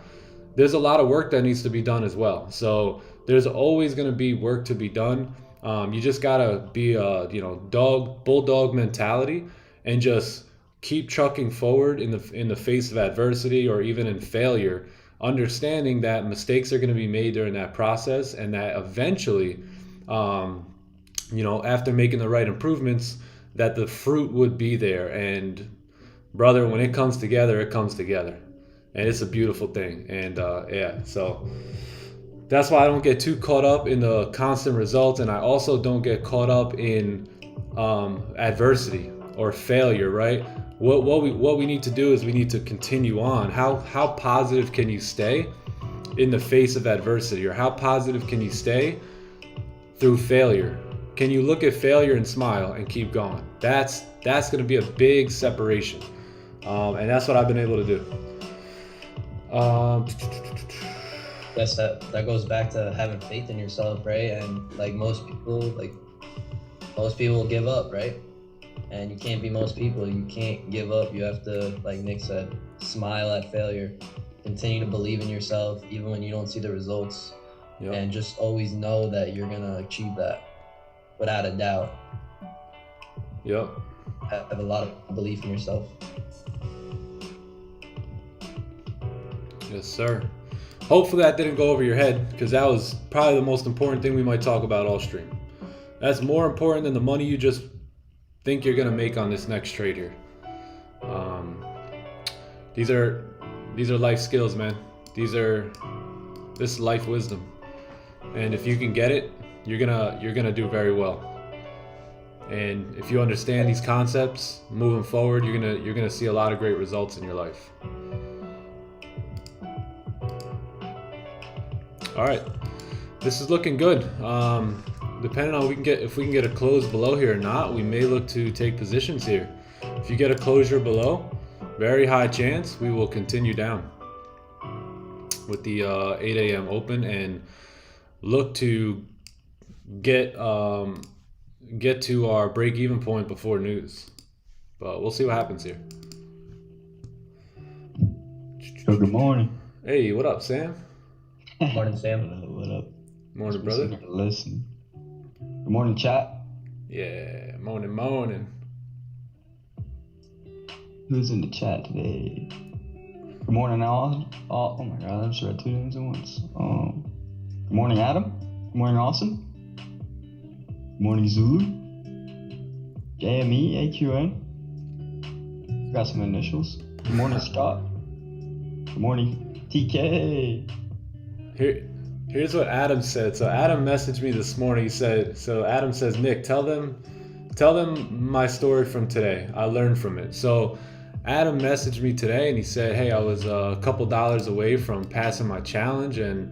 there's a lot of work that needs to be done as well. So there's always going to be work to be done. You just gotta be a bulldog mentality, and just keep trucking forward in the face of adversity or even in failure. understanding that mistakes are going to be made during that process, and that eventually, after making the right improvements, that the fruit would be there. And brother, when it comes together, it comes together, and it's a beautiful thing. And so that's why I don't get too caught up in the constant results, and I also don't get caught up in adversity or failure, right? What we need to do is we need to continue on. How positive can you stay in the face of adversity, or how positive can you stay through failure? Can you look at failure and smile and keep going? That's going to be a big separation, and that's what I've been able to do. Yes, that goes back to having faith in yourself, right? And like most people will give up, right? And you can't be most people. You can't give up. You have to, like Nick said, smile at failure. Continue to believe in yourself even when you don't see the results. Yep. And just always know that you're gonna achieve that without a doubt. Yep. Have a lot of belief in yourself. Yes, sir. Hopefully that didn't go over your head, because that was probably the most important thing we might talk about all stream. That's more important than the money you just think you're gonna make on this next trade here. These are life skills, man. This is life wisdom, and if you can get it, you're gonna do very well. And if you understand these concepts moving forward, you're gonna see a lot of great results in your life. All right, this is looking good. Depending on if we can get a close below here or not, we may look to take positions here. If you get a closure below, very high chance we will continue down with the 8 a.m. open and look to get to our break-even point before news. But we'll see what happens here. So good morning. Hey, what up, Sam? Morning, Sam. What up? Morning, brother. Listen. Good morning, chat. Yeah, morning. Who's in the chat today? Good morning, Alan. Oh my God, I just read two names at once. Good morning, Adam. Good morning, Austin. Good morning, Zulu. JME, AQN. Got some initials. Good morning, Scott. Good morning, TK. Here's what Adam said. So Adam messaged me this morning. He said, so Adam says, Nick, tell them my story from today. I learned from it. So Adam messaged me today and he said, hey, I was a couple dollars away from passing my challenge, and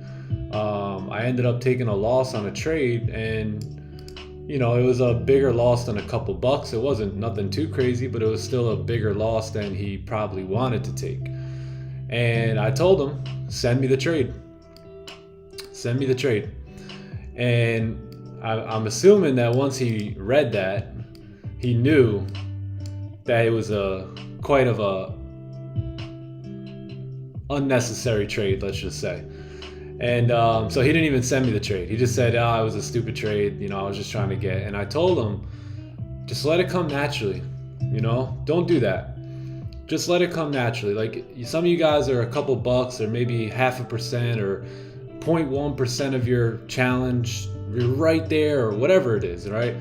I ended up taking a loss on a trade, and it was a bigger loss than a couple bucks. It wasn't nothing too crazy, but it was still a bigger loss than he probably wanted to take. And I told him, send me the trade. And I'm assuming that once he read that, he knew that it was quite of a unnecessary trade, let's just say. And so he didn't even send me the trade. He just said, it was a stupid trade. I was just trying to get. And I told him, just let it come naturally. Don't do that. Just let it come naturally. Like, some of you guys are a couple bucks, or maybe 0.5% or 0.1% of your challenge. You're right there, or whatever it is, right?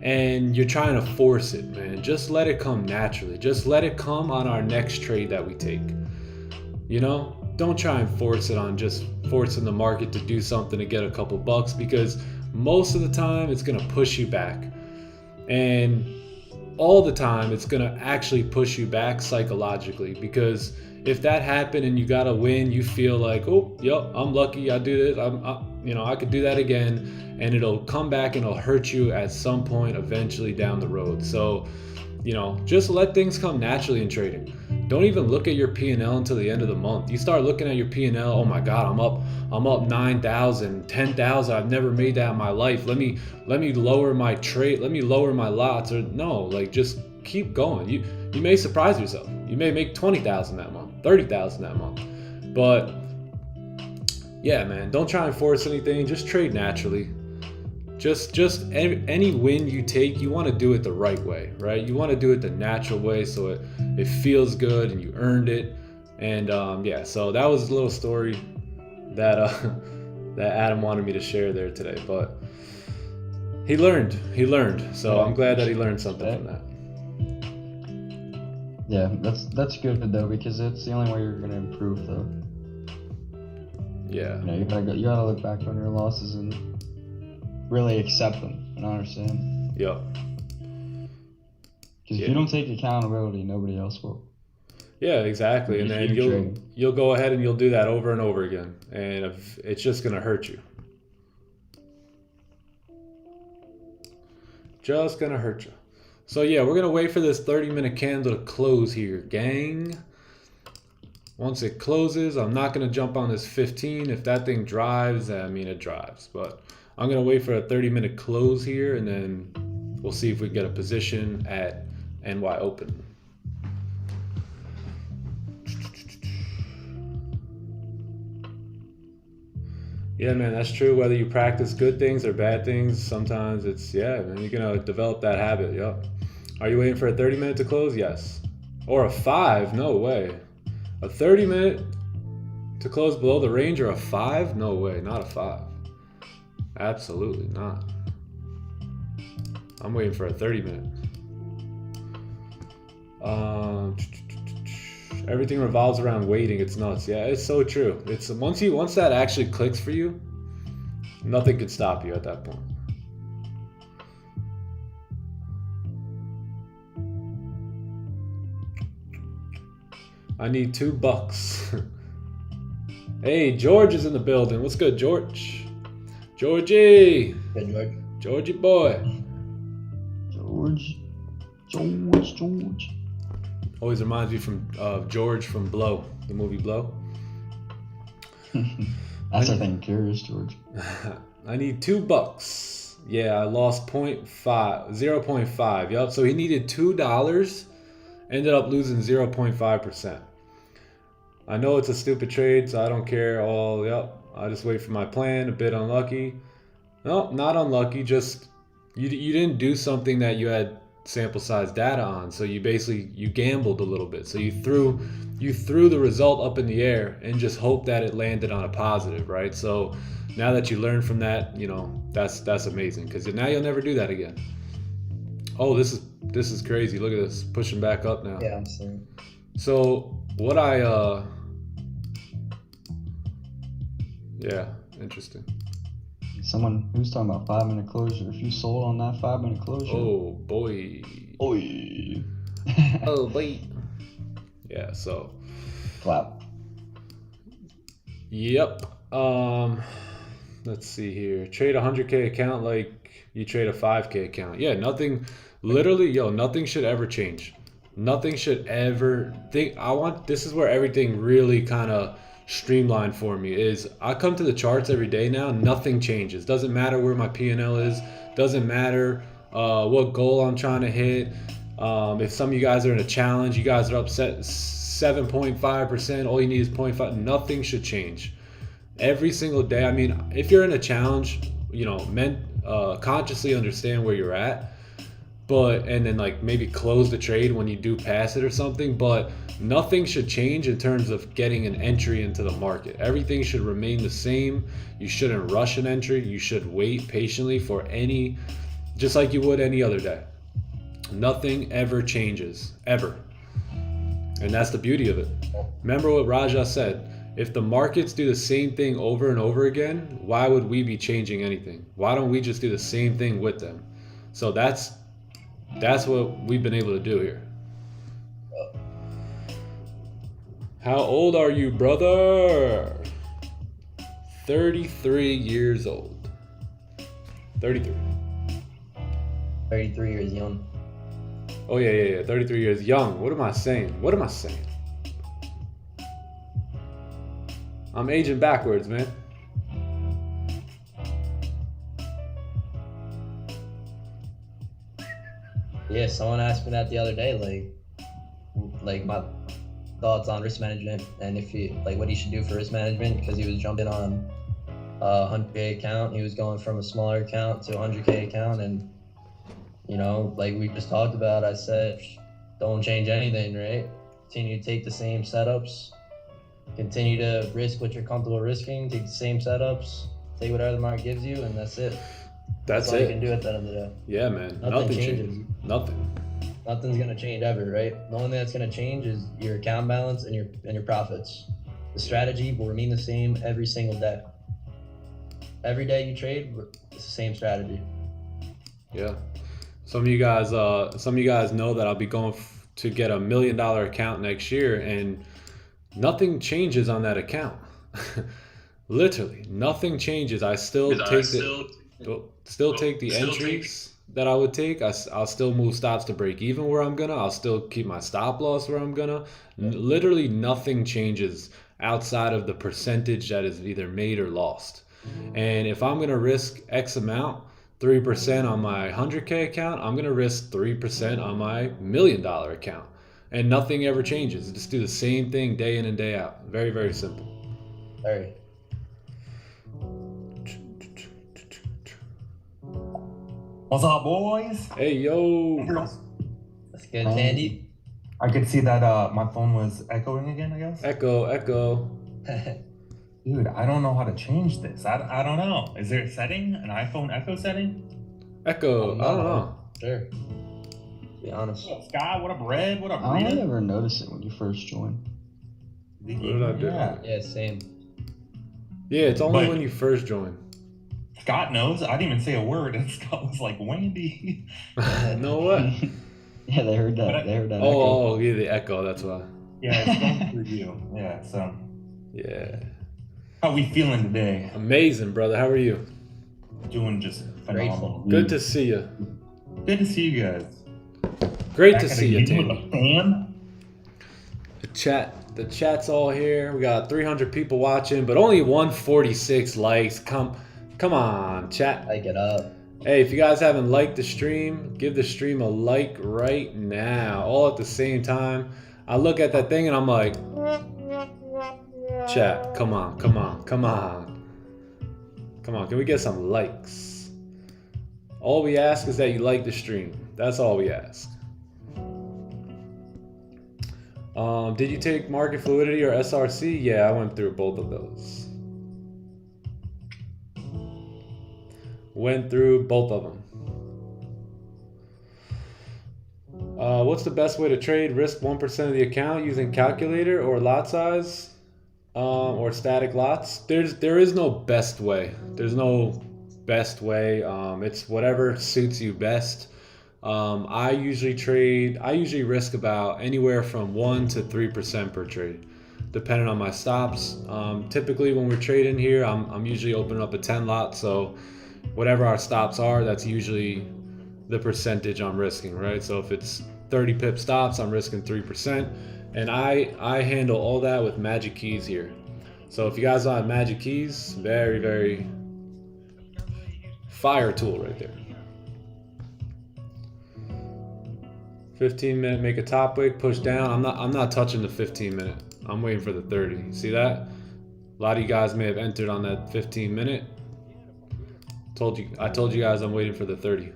And you're trying to force it, man. Just let it come naturally. Just let it come on our next trade that we take. Don't try and force it on just forcing the market to do something to get a couple bucks, because most of the time it's going to push you back. And all the time it's going to actually push you back psychologically, because if that happened and you got to win, you feel like, oh, yep, I'm lucky, I do this, I could do that again, and it'll come back and it'll hurt you at some point eventually down the road. So, just let things come naturally in trading. Don't even look at your P&L until the end of the month. You start looking at your P&L, oh my God, I'm up 9,000, 10,000. I've never made that in my life. Let me lower my trade. Let me lower my lots. Or no, like, just keep going. You may surprise yourself. You may make 20,000 that month, 30,000 that month. But yeah, man, don't try and force anything. Just trade naturally. Just any win you take, you want to do it the right way, right? You want to do it the natural way, so it feels good and you earned it. And yeah, so that was a little story that that Adam wanted me to share there today. But he learned. So Yeah, I'm glad that he learned something from that. Yeah, that's good though, because it's the only way you're gonna improve though. Yeah. You know, you gotta look back on your losses and really accept them and understand. Yep. Because if you don't take accountability, nobody else will. Yeah, exactly. And If then you're trading. you'll go ahead and you'll do that over and over again, and if, it's just gonna hurt you. Just gonna hurt you. So yeah, we're gonna wait for this 30-minute candle to close here, gang. Once it closes, I'm not gonna jump on this 15. If that thing drives, I mean it drives. But I'm gonna wait for a 30-minute close here, and then we'll see if we get a position at NY Open. Yeah, man, that's true. Whether you practice good things or bad things, sometimes it's, yeah, man, you're gonna develop that habit. Yep. Are you waiting for a 30-minute to close? Yes. Or a 5? No way. A 30-minute to close below the range, or a 5? No way, not a 5. Absolutely not. I'm waiting for a 30-minute. Everything revolves around waiting. It's nuts. Yeah, it's so true. It's once that actually clicks for you, nothing can stop you at that point. I need $2. Hey, George is in the building. What's good, George? Georgie. Good, George. Georgie boy. George. Always reminds me of George from Blow, the movie Blow. That's I think curious, George. I need $2. Yeah, I lost 0.5. Yep. So he needed $2. Ended up losing 0.5%. I know it's a stupid trade, so I don't care. Yep. I just wait for my plan. A bit unlucky. No, not unlucky. Just you didn't do something that you had sample size data on, so you gambled a little bit. So you threw the result up in the air and just hope that it landed on a positive, right? So now that you learn from that, you know, that's amazing, because now you'll never do that again. Oh, this is crazy. Look at this, pushing back up now. Yeah, I'm seeing. So what yeah, interesting. Someone who's talking about 5-minute closure. If you sold on that 5-minute closure. Oh boy. Oy. Oh boy. Yeah, so. Clap. Yep. Let's see here. Trade a 100K account like you trade a 5K account. Yeah, nothing. Literally, nothing should ever change. Nothing should ever think. This is where everything really kind of streamlined for me. Is I come to the charts every day now. Nothing changes. Doesn't matter where my P&L is. Doesn't matter what goal I'm trying to hit. If some of you guys are in a challenge, you guys are upset 7.5%. All you need is 0.5. Nothing should change. Every single day. I mean, if you're in a challenge, consciously understand where you're at. And then like maybe close the trade when you do pass it or something, but nothing should change in terms of getting an entry into the market. Everything should remain the same. You shouldn't rush an entry. You should wait patiently for just like you would any other day. Nothing ever changes, ever. And that's the beauty of it. Remember what Raja said, if the markets do the same thing over and over again, why would we be changing anything? Why don't we just do the same thing with them? So that's what we've been able to do here. How old are you, brother? 33 years old. 33. 33 years young. Oh, yeah. 33 years young. What am I saying? I'm aging backwards, man. Yeah, someone asked me that the other day, like my thoughts on risk management, and if what he should do for risk management, because he was jumping on a 100K account. He was going from a smaller account to a 100K account, and like we just talked about, I said, don't change anything, right? Continue to take the same setups, continue to risk what you're comfortable risking, take the same setups, take whatever the market gives you, and that's it. That's all it. you can do at the end of the day. Yeah, man. Nothing changes. changes. Nothing. Nothing's gonna change ever, right? The only thing that's gonna change is your account balance and your profits. The strategy will remain the same every single day. Every day you trade, it's the same strategy. Yeah. Some of you guys know that I'll be going to get $1 million account next year, and nothing changes on that account. Literally, nothing changes. I still take the entries that I would take. I'll still move stops to break even where I'm gonna. I'll still keep my stop loss where I'm gonna. Literally nothing changes outside of the percentage that is either made or lost. And if I'm gonna risk X amount, 3% on my 100K account, I'm gonna risk 3% on my $1 million account. And nothing ever changes. Just do the same thing day in and day out. Very, very simple. Very. What's up, boys? Hey, yo. That's good, Tandy. I could see that my phone was echoing again, I guess. Echo. Dude, I don't know how to change this. I don't know. Is there a setting? An iPhone echo setting? Echo. I don't know. Sure. Be honest. What up, Sky? What up, Red? What up, I Rita? never noticed it when you first joined. What did I do? Yeah, same. Yeah, it's only But- when you first join. Scott knows. I didn't even say a word, and Scott was like, Wendy. No way. Yeah, they heard that. They heard that. echo. Oh, yeah, the echo. That's why. Yeah, it's going through you. Yeah, so. Yeah. How we feeling today? Amazing, brother. How are you? Doing just phenomenal. Good to see you. Good to see you guys. Great Back to at see it you, again Tandy. with a fan. The chat's all here. We got 300 people watching, but only 146 likes. Come on, chat. Like it up. Hey, if you guys haven't liked the stream, give the stream a like right now, all at the same time. I look at that thing and I'm like, chat, come on. Can we get some likes? All we ask is that you like the stream. That's all we ask. Did you take market fluidity or SRC? Yeah, I went through both of those. Went through both of them. What's the best way to trade? Risk 1% of the account using calculator or lot size, or static lots? There is no best way. There's no best way. It's whatever suits you best. I usually risk about anywhere from 1 to 3% per trade, depending on my stops. Typically when we're trading here, I'm usually opening up a 10 lot, so whatever our stops are, that's usually the percentage I'm risking, right? So if it's 30 pip stops, I'm risking 3%, and I handle all that with magic keys here. So if you guys don't have magic keys, very, very fire tool right there. 15-minute, make a top wick, push down. I'm not touching the 15-minute. I'm waiting for the 30. See that? A lot of you guys may have entered on that 15-minute. I told you guys I'm waiting for the 30.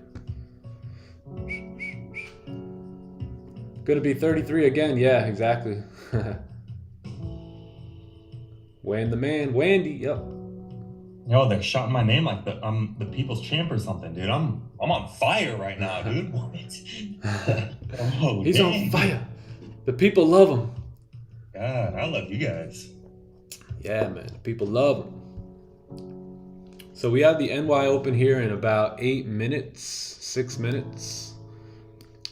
Gonna be 33 again. Yeah, exactly. Wayne the man, Wandy. Yep. Yo, they're shouting my name like I'm the people's champ or something, dude. I'm on fire right now, dude. What? Oh, He's dang. on fire. The people love him. God, I love you guys. Yeah, man. The people love him. So we have the NY open here in about 8 minutes, 6 minutes.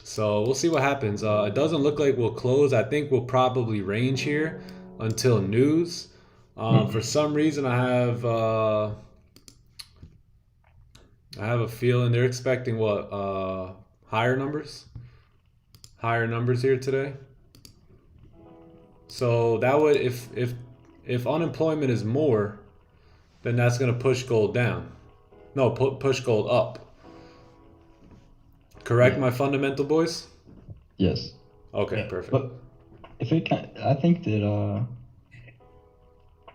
So we'll see what happens. It doesn't look like we'll close. I think we'll probably range here until news. For some reason, I have a feeling they're expecting what, higher numbers here today. So that would, if unemployment is more, then that's going to push gold down. No, push gold up. Correct, my fundamental boys? Yes. Okay, perfect. But if it can, I think that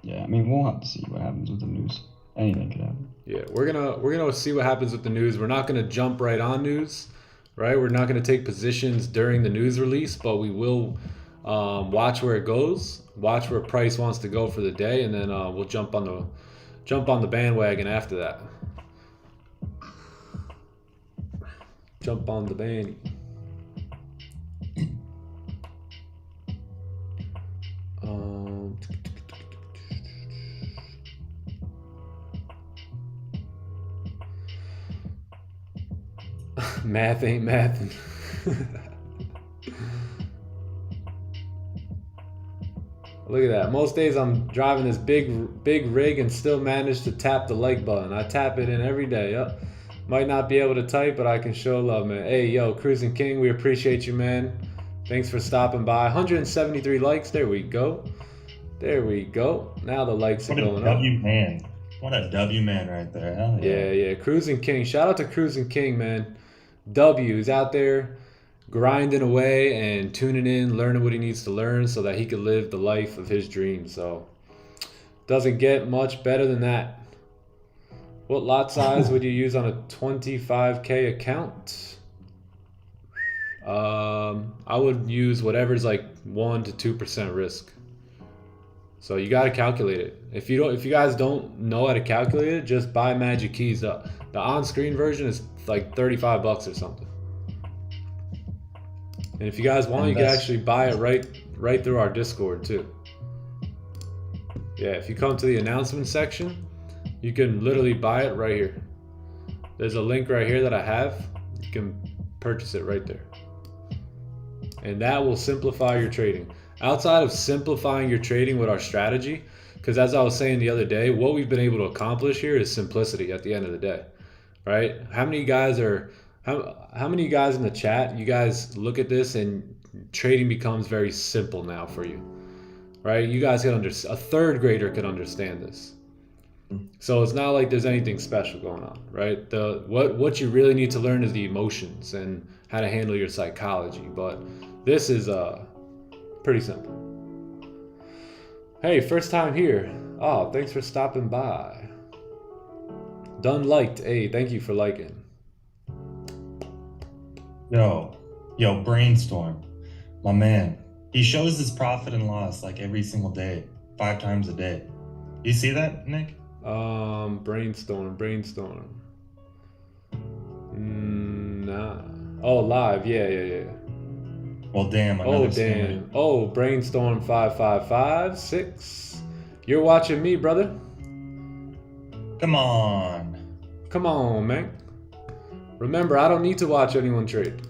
yeah, I mean, we'll have to see what happens with the news. Anything could happen. Yeah, we're gonna see what happens with the news. We're not gonna jump right on news, right? We're not gonna take positions during the news release, but we will Watch where it goes. Watch where price wants to go for the day, and then we'll jump on the bandwagon after that. Jump on the band. Math ain't mathing. Look at that. Most days I'm driving this big rig and still manage to tap the like button. I tap it in every day. Yep. Might not be able to type, but I can show love, man. Hey, yo, Cruising King, we appreciate you, man. Thanks for stopping by. 173 likes. There we go. There we go. Now the likes are going up. W man. What a W man right there. Hell yeah. Yeah. Cruising King. Shout out to Cruising King, man. W is out there grinding away and tuning in, learning what he needs to learn so that he could live the life of his dreams. So doesn't get much better than that. What lot size would you use on a 25K account? I would use whatever's like 1 to 2% risk. So you got to calculate it. If you guys don't know how to calculate it, just buy Magic Keys. The on-screen version is like 35 bucks or something. And if you guys want, you can actually buy it right through our Discord too. Yeah, if you come to the announcement section, you can literally buy it right here. There's a link right here that I have. You can purchase it right there. And that will simplify your trading. Outside of simplifying your trading with our strategy, because as I was saying the other day, what we've been able to accomplish here is simplicity at the end of the day, right? How many guys in the chat, you guys look at this and trading becomes very simple now for you, right? You guys can understand, a third grader could understand this. So it's not like there's anything special going on, right? What you really need to learn is the emotions and how to handle your psychology. But this is pretty simple. Hey, first time here. Oh, thanks for stopping by. Done liked. Hey, thank you for liking. Yo, Brainstorm, my man. He shows his profit and loss like every single day, 5 times a day. You see that, Nick? Brainstorm. Nah. Oh, live. Yeah. Well, damn. Oh, Brainstorm 5556. You're watching me, brother. Come on, man. Remember, I don't need to watch anyone trade.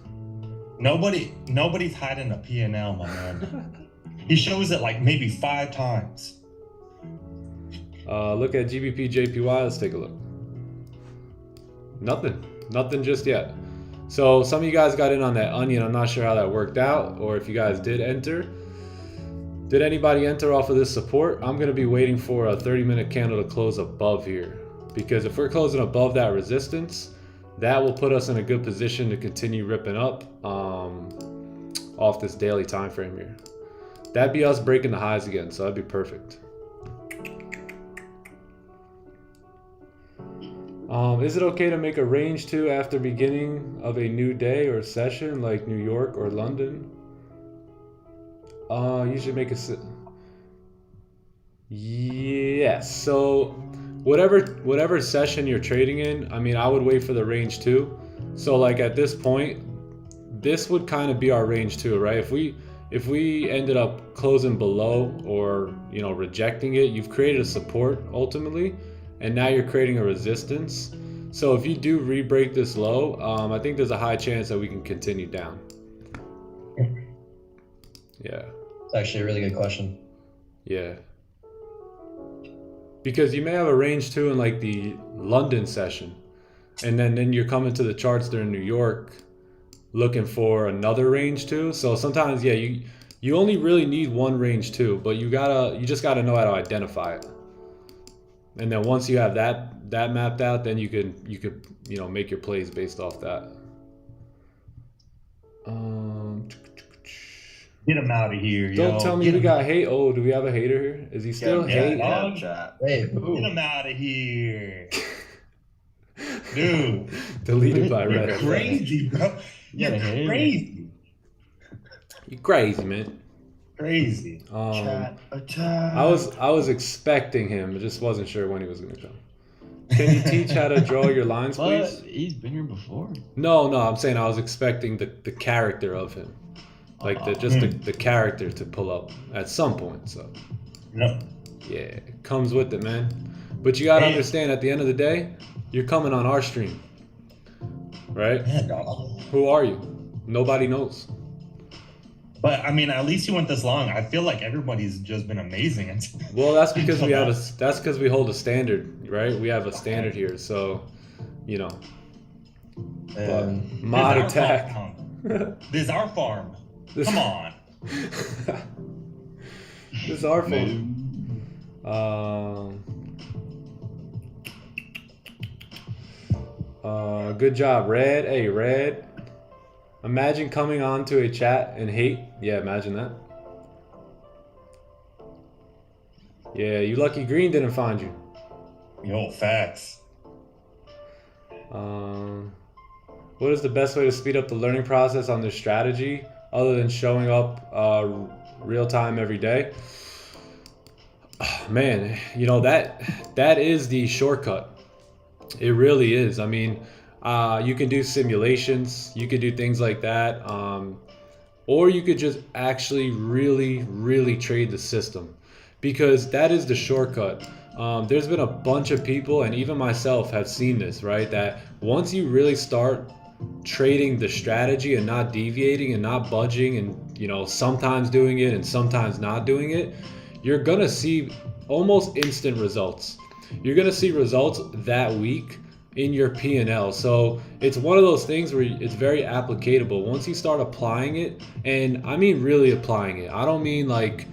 Nobody's hiding a P&L, my man. He shows it like maybe 5 times. Look at GBPJPY. Let's take a look. Nothing just yet. So some of you guys got in on that onion. I'm not sure how that worked out, or if you guys did enter. Did anybody enter off of this support? I'm going to be waiting for a 30-minute candle to close above here, because if we're closing above that resistance, that will put us in a good position to continue ripping up off this daily time frame here. That'd be us breaking the highs again, so that'd be perfect. Is it okay to make a range 2 after beginning of a new day or session like New York or London? You should make a... Yes, so whatever session you're trading in, I mean, I would wait for the range 2. So like at this point, this would kind of be our range 2, right? If we ended up closing below or, rejecting it, you've created a support ultimately, and now you're creating a resistance. So if you do re-break this low, I think there's a high chance that we can continue down. Yeah. It's actually a really good question. Yeah. Because you may have a range 2 in like the London session, and then you're coming to the charts during New York looking for another range 2. So sometimes, yeah, you only really need one range 2, but you just gotta know how to identify it. And then once you have that mapped out, then you could make your plays based off that. Get him out of here, yo. Don't tell me we got hate. Oh, do we have a hater here? Is he still hate? Hey, Get him out of here. Dude. Deleted by You're Reddit. crazy, bro. You're crazy. You crazy, man. Crazy. Chat attack. I was expecting him, I just wasn't sure when he was gonna come. Can you teach how to draw your lines, But please? he's been here before. No, I'm saying I was expecting the character of him, like the character to pull up at some point. So Yep. yeah, it comes with it, man. But you gotta Hey. understand, at the end of the day, you're coming on our stream, right? Yeah, dog. Who are you? Nobody knows. But I mean, at least you went this long. I feel like everybody's just been amazing. Well, that's because we have that's because we hold a standard, right? We have a standard here, so you know. And Mod This is our attack. farm. This is our farm. This- Come on. This is our fault. Man. Good job, Red. Hey, Red. Imagine coming onto a chat and hate. Yeah, imagine that. Yeah, you lucky Green didn't find you. Yo, facts. What is the best way to speed up the learning process on this strategy other than showing up real time every day? Man, you know, that is the shortcut. It really is. I mean, you can do simulations, you could do things like that, or you could just actually really trade the system, because that is the shortcut. There's been a bunch of people, and even myself have seen this, right? That once you really start trading the strategy and not deviating and not budging, and you know, sometimes doing it and sometimes not doing it, you're gonna see almost instant results. You're gonna see results that week in your P&L. So it's one of those things where it's very applicable once you start applying it. And I mean really applying it. I don't mean like,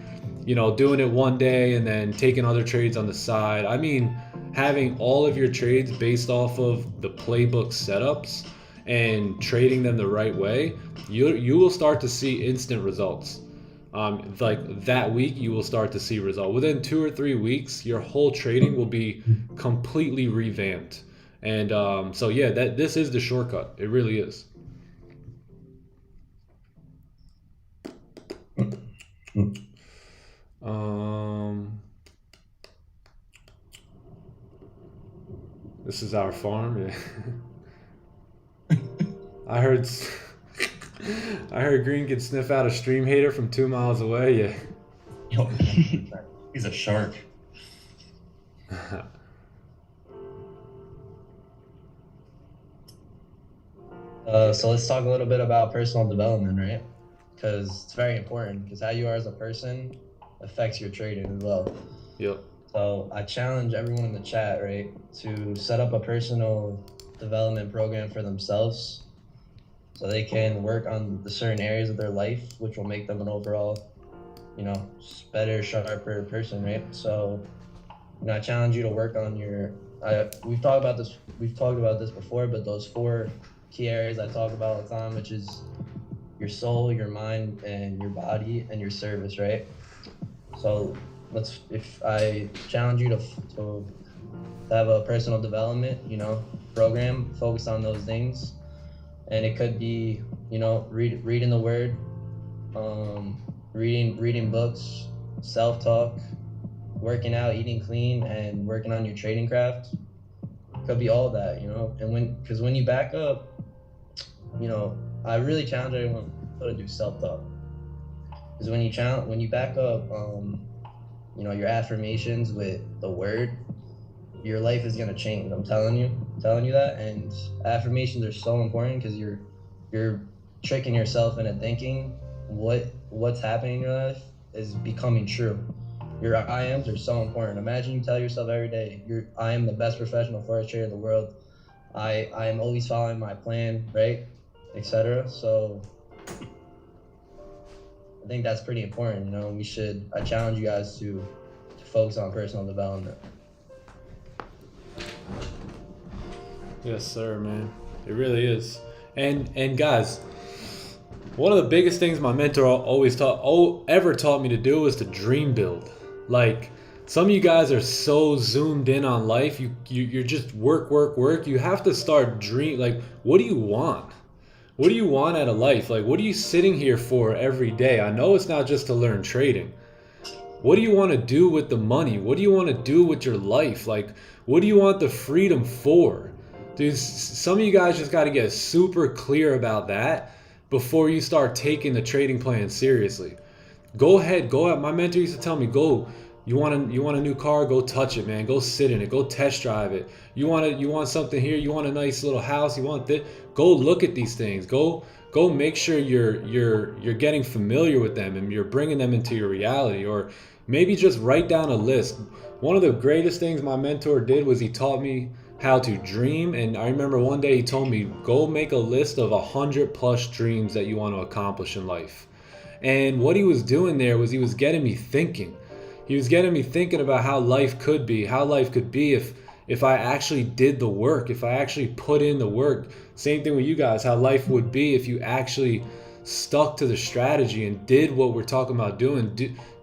you know, doing it one day and then taking other trades on the side. I mean having all of your trades based off of the playbook setups and trading them the right way. You will start to see instant results. Like that week, you will start to see results. Within 2 or 3 weeks, your whole trading will be completely revamped. And so yeah, this is the shortcut. It really is. This is our farm. Yeah. I heard Green can sniff out a stream hater from 2 miles away. Yeah. Yo, he's a shark. So let's talk a little bit about personal development, right? Because it's very important, because how you are as a person affects your trading as well. Yep. So I challenge everyone in the chat, right, to set up a personal development program for themselves so they can work on the certain areas of their life, which will make them an overall, you know, better, sharper person, right? So, you know, I challenge you to work on your, we've talked about this before, but those 4 key areas I talk about all the time, which is your soul, your mind, and your body, and your service, right? So if I challenge you to have a personal development, you know, program, focus on those things. And it could be, you know, reading the word, reading books, self-talk, working out, eating clean, and working on your trading craft. Could be all that, you know. And because when you back up, you know, I really challenge everyone to do self-talk. Because when you back up, you know, your affirmations with the word, your life is gonna change. I'm telling you that. And affirmations are so important because you're tricking yourself into thinking what's happening in your life is becoming true. Your I ams are so important. Imagine you tell yourself every day, I am the best professional forex trader in the world. I am always following my plan, right, etc. So I think that's pretty important. You know, I challenge you guys to focus on personal development. Yes, sir, man. It really is. And guys, one of the biggest things my mentor ever taught me to do was to dream build. Like, some of you guys are so zoomed in on life. You're just work. You have to start like, what do you want? What do you want out of life? Like, what are you sitting here for every day? I know it's not just to learn trading. What do you want to do with the money? What do you want to do with your life? Like, what do you want the freedom for? Dude, some of you guys just got to get super clear about that before you start taking the trading plan seriously. Go ahead, go out. My mentor used to tell me, go. You want a new car? Go touch it, man. Go sit in it. Go test drive it. You want something here? You want a nice little house? You want this? Go look at these things. Go make sure you're getting familiar with them and you're bringing them into your reality. Or maybe just write down a list. One of the greatest things my mentor did was he taught me how to dream. And I remember one day he told me, go make a list of 100+ dreams that you want to accomplish in life. And what he was doing there was he was getting me thinking. He was getting me thinking about how life could be if I actually did the work, if I actually put in the work. Same thing with you guys, how life would be if you actually stuck to the strategy and did what we're talking about doing,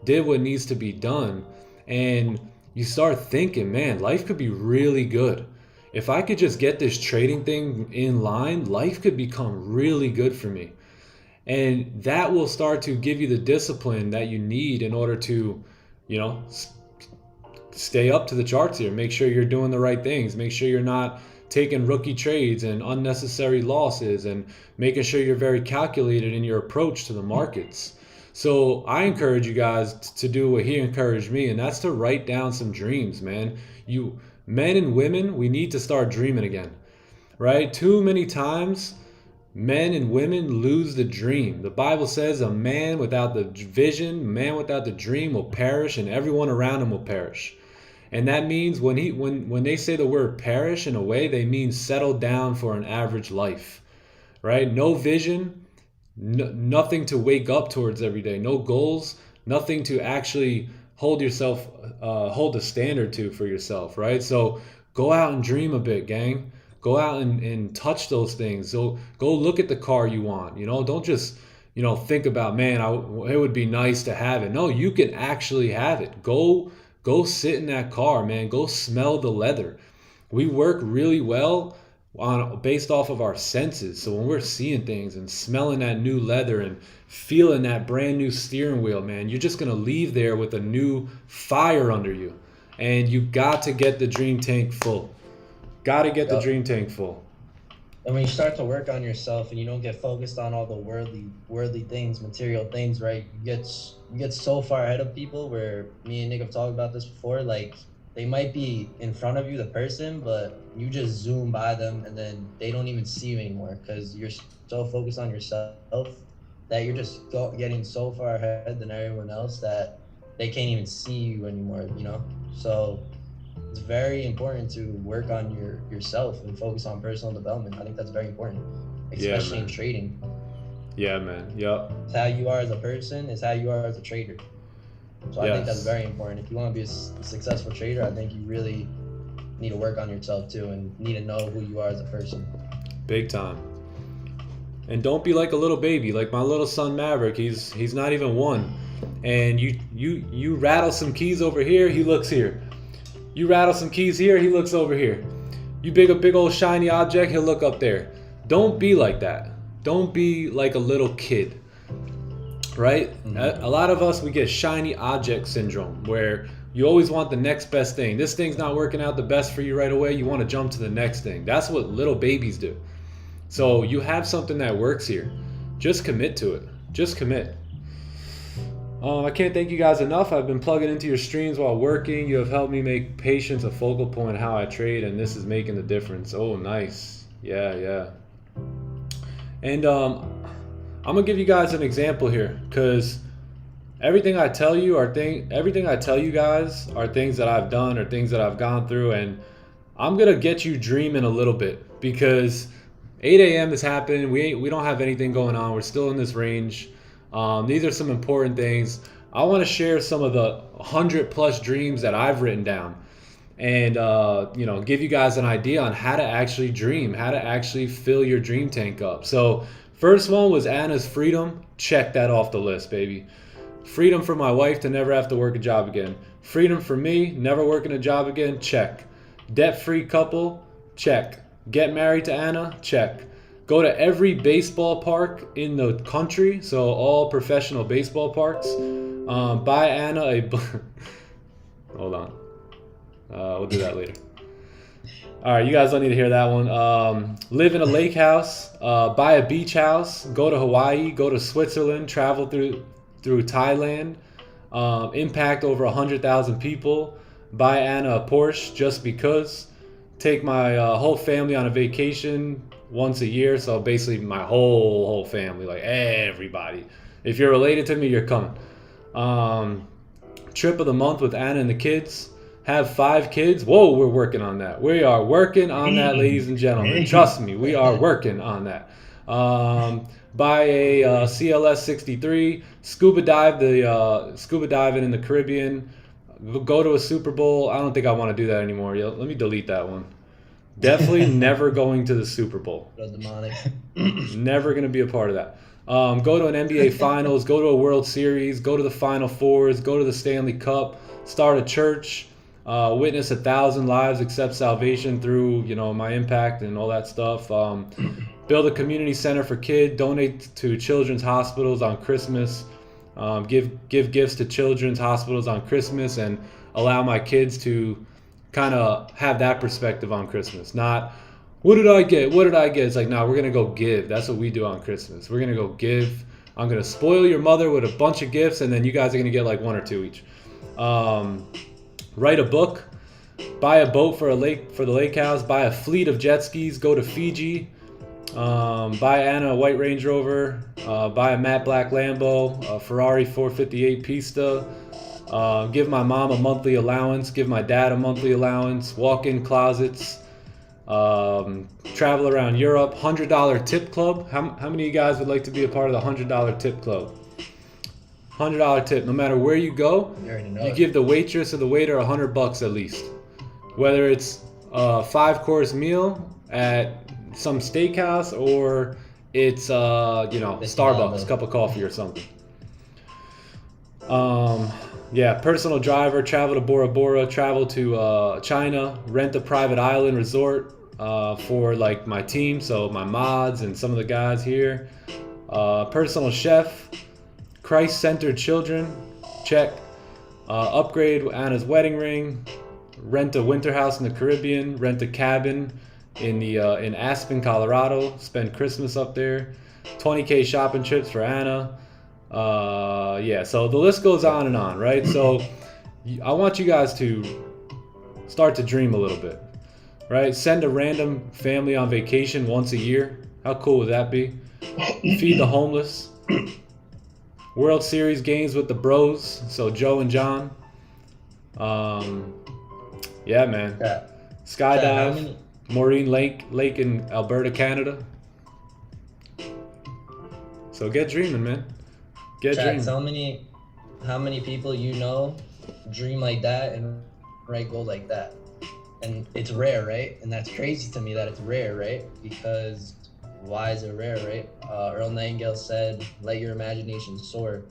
did what needs to be done. And you start thinking, man, life could be really good. If I could just get this trading thing in line, life could become really good for me. And that will start to give you the discipline that you need in order to, stay up to the charts here. Make sure you're doing the right things. Make sure you're not taking rookie trades and unnecessary losses, and making sure you're very calculated in your approach to the markets. So I encourage you guys to do what he encouraged me, and that's to write down some dreams, man. You men and women, we need to start dreaming again, right? Too many times men and women lose the dream. The Bible says a man without the vision, a man without the dream will perish, and everyone around him will perish. And that means when they say the word perish, in a way, they mean settle down for an average life, right? No vision, nothing to wake up towards every day, no goals, nothing to actually hold a standard to for yourself, right? So go out and dream a bit, gang. Go out and touch those things. So go look at the car you want. Don't just, think about, man, it would be nice to have it. No, you can actually have it. Go sit in that car, man. Go smell the leather. We work really well based off of our senses. So when we're seeing things and smelling that new leather and feeling that brand new steering wheel, man, you're just gonna leave there with a new fire under you. And you got to get the dream tank full. Got to get the dream tank full. And when you start to work on yourself and you don't get focused on all the worldly things, material things, right? You get so far ahead of people, where me and Nick have talked about this before. Like, they might be in front of you, the person, but you just zoom by them and then they don't even see you anymore because you're so focused on yourself that you're just getting so far ahead than everyone else that they can't even see you anymore, So it's very important to work on yourself and focus on personal development. I think that's very important, especially in trading. Yeah, man. Yep. It's how you are as a person. It's how you are as a trader. So I think that's very important. If you want to be a successful trader, I think you really need to work on yourself too, and need to know who you are as a person. Big time. And don't be like a little baby, like my little son Maverick. He's not even one. And you rattle some keys over here, he looks here. You rattle some keys here, he looks over here. You a big old shiny object, he'll look up there. Don't be like that. Don't be like a little kid, right? Mm-hmm. A lot of us, we get shiny object syndrome, where you always want the next best thing. This thing's not working out the best for you right away, you want to jump to the next thing. That's what little babies do. So you have something that works here. Just commit to it. Just commit. I can't thank you guys enough. I've been plugging into your streams while working. You have helped me make patience a focal point how I trade, and this is making the difference. Oh, nice. Yeah. And I'm gonna give you guys an example here, because everything I tell you guys are things that I've done or things that I've gone through, and I'm gonna get you dreaming a little bit, because 8 a.m. is happening. We don't have anything going on. We're still in this range. These are some important things. I want to share some of the 100+ dreams that I've written down, and give you guys an idea on how to actually dream, how to actually fill your dream tank up. So first one was Anna's freedom. Check that off the list, baby. Freedom for my wife to never have to work a job again. Freedom for me, never working a job again. Check. Debt-free couple. Check. Get married to Anna. Check. Go to every baseball park in the country, so all professional baseball parks. Buy Anna a... Hold on. We'll do that later. All right, you guys don't need to hear that one. Live in a lake house. Buy a beach house. Go to Hawaii. Go to Switzerland. Travel through Thailand. Impact over 100,000 people. Buy Anna a Porsche just because. Take my whole family on a vacation once a year. So basically my whole family, like everybody. If you're related to me, you're coming. Trip of the month with Anna and the kids. Have 5 kids. Whoa, we're working on that. We are working on that, ladies and gentlemen. Trust me, we are working on that. Buy a CLS 63. Scuba diving in the Caribbean. Go to a Super Bowl. I don't think I want to do that anymore. Let me delete that one. Definitely never going to the Super Bowl. Demonic. Never going to be a part of that. Go to an NBA Finals. Go to a World Series. Go to the Final Fours. Go to the Stanley Cup. Start a church. Witness 1,000 lives, accept salvation through, my impact and all that stuff. Build a community center for kids. Donate to children's hospitals on Christmas. Give gifts to children's hospitals on Christmas, and allow my kids to kind of have that perspective on Christmas. Not, what did I get? What did I get? It's like, no, we're going to go give. That's what we do on Christmas. We're going to go give. I'm going to spoil your mother with a bunch of gifts, and then you guys are going to get like 1 or 2 each. Write a book. Buy a boat for the lake house. Buy a fleet of jet skis. Go to Fiji. Buy Anna a white Range Rover. Buy a matte black Lambo. A Ferrari 458 Pista. Give my mom a monthly allowance. Give my dad a monthly allowance. Walk-in closets. Travel around Europe. $100 tip club. How many of you guys would like to be a part of the $100 tip club? $100 tip. No matter where you go, you give the waitress or the waiter $100 at least. Whether it's a 5-course meal at some steakhouse or it's Starbucks, cup of coffee or something. Personal driver. Travel to Bora Bora. Travel to China. Rent a private island resort for like my team, so my mods and some of the guys here. Personal chef. Christ-centered children, check. Upgrade Anna's wedding ring. Rent a winter house in the Caribbean. Rent a cabin in Aspen, Colorado. Spend Christmas up there. 20K shopping trips for Anna. So the list goes on and on, right? So I want you guys to start to dream a little bit, right? Send a random family on vacation once a year. How cool would that be? Feed the homeless. World Series games with the bros, so Joe and John. Man. Skydive, Maureen Lake in Alberta, Canada. So get dreaming, man. Get dreaming. How many people dream like that and write goals like that? And it's rare, right? And that's crazy to me that it's rare, right? Because why is it rare, right? Earl Nightingale said, "Let your imagination soar."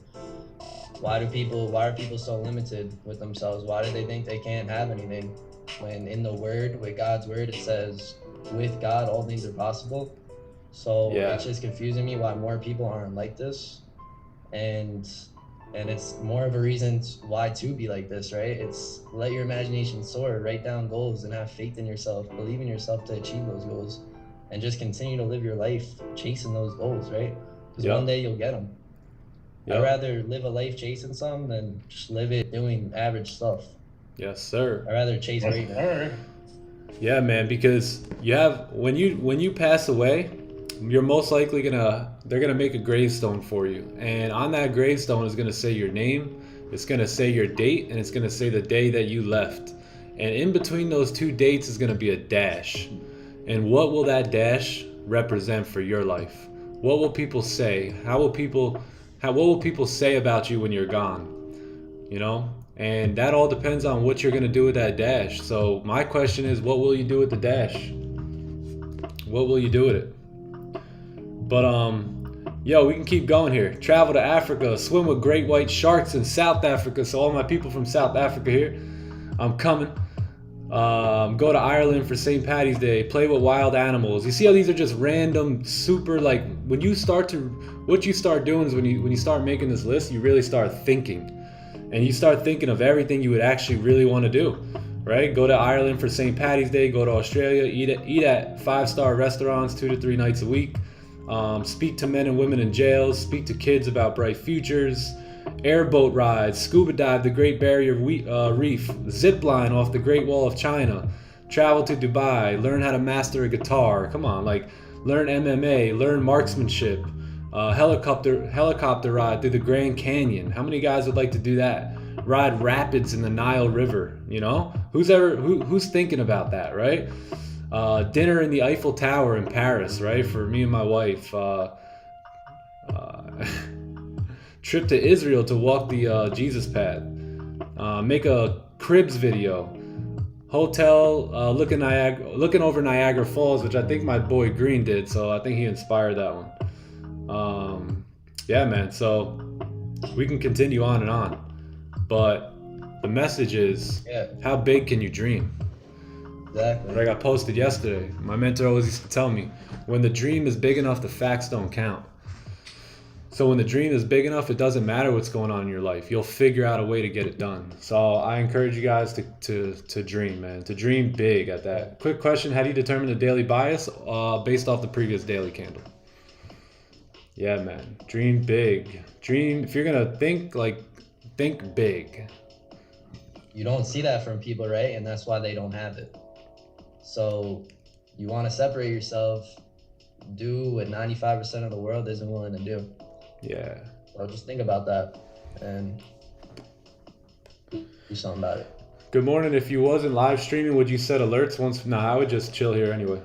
Why are people so limited with themselves? Why do they think they can't have anything? When in the Word, with God's Word, it says, "With God, all things are possible." So it's just confusing me why more people aren't like this, and it's more of a reason why to be like this, right? It's let your imagination soar, write down goals, and have faith in yourself, believe in yourself to achieve those goals. And just continue to live your life chasing those goals, right? Because one day you'll get them. I'd rather live a life chasing some than just live it doing average stuff. Yes, sir. I'd rather chase greatness. Yeah, man, because when you pass away, you're most likely they're gonna make a gravestone for you, and on that gravestone is gonna say your name, it's gonna say your date, and it's gonna say the day that you left. And in between those 2 dates is gonna be a dash. And what will that dash represent for your life? What will people say? What will people say about you when you're gone? And that all depends on what you're going to do with that dash. So my question is, what will you do with the dash? What will you do with it? But we can keep going here. Travel to Africa, swim with great white sharks in South Africa. So all my people from South Africa here, I'm coming. Go to Ireland for St. Patty's Day. Play with wild animals. You see how these are just random, super like when you start to, what you start doing is when you start making this list, you really start thinking, and you start thinking of everything you would actually really want to do, right? Go to Ireland for St. Patty's Day. Go to Australia. Eat at 5-star restaurants 2 to 3 nights a week. Speak to men and women in jails. Speak to kids about bright futures. Airboat rides, scuba dive the Great Barrier Reef, zip line off the Great Wall of China, travel to Dubai, learn how to master a guitar. Come on, like learn MMA, learn marksmanship, helicopter ride through the Grand Canyon. How many guys would like to do that? Ride rapids in the Nile River. You know, who's thinking about that, right? Dinner in the Eiffel Tower in Paris, right? For me and my wife. Trip to Israel to walk the Jesus path. Make a cribs video. Hotel looking over Niagara Falls, which I think my boy Green did, so I think he inspired that one. Yeah, man, so we can continue on and on. But the message is, how big can you dream? Exactly. What I got posted yesterday. My mentor always used to tell me, when the dream is big enough, the facts don't count. So when the dream is big enough, it doesn't matter what's going on in your life. You'll figure out a way to get it done. So I encourage you guys to dream, man. To dream big at that. Quick question, how do you determine the daily bias? Based off the previous daily candle. Yeah, man. Dream big. Dream, if you're going to think big. You don't see that from people, right? And that's why they don't have it. So you want to separate yourself, do what 95% of the world isn't willing to do. Yeah. So just think about that and do something about it. Good morning. If you wasn't live streaming, would you set alerts once? No, I would just chill here anyway.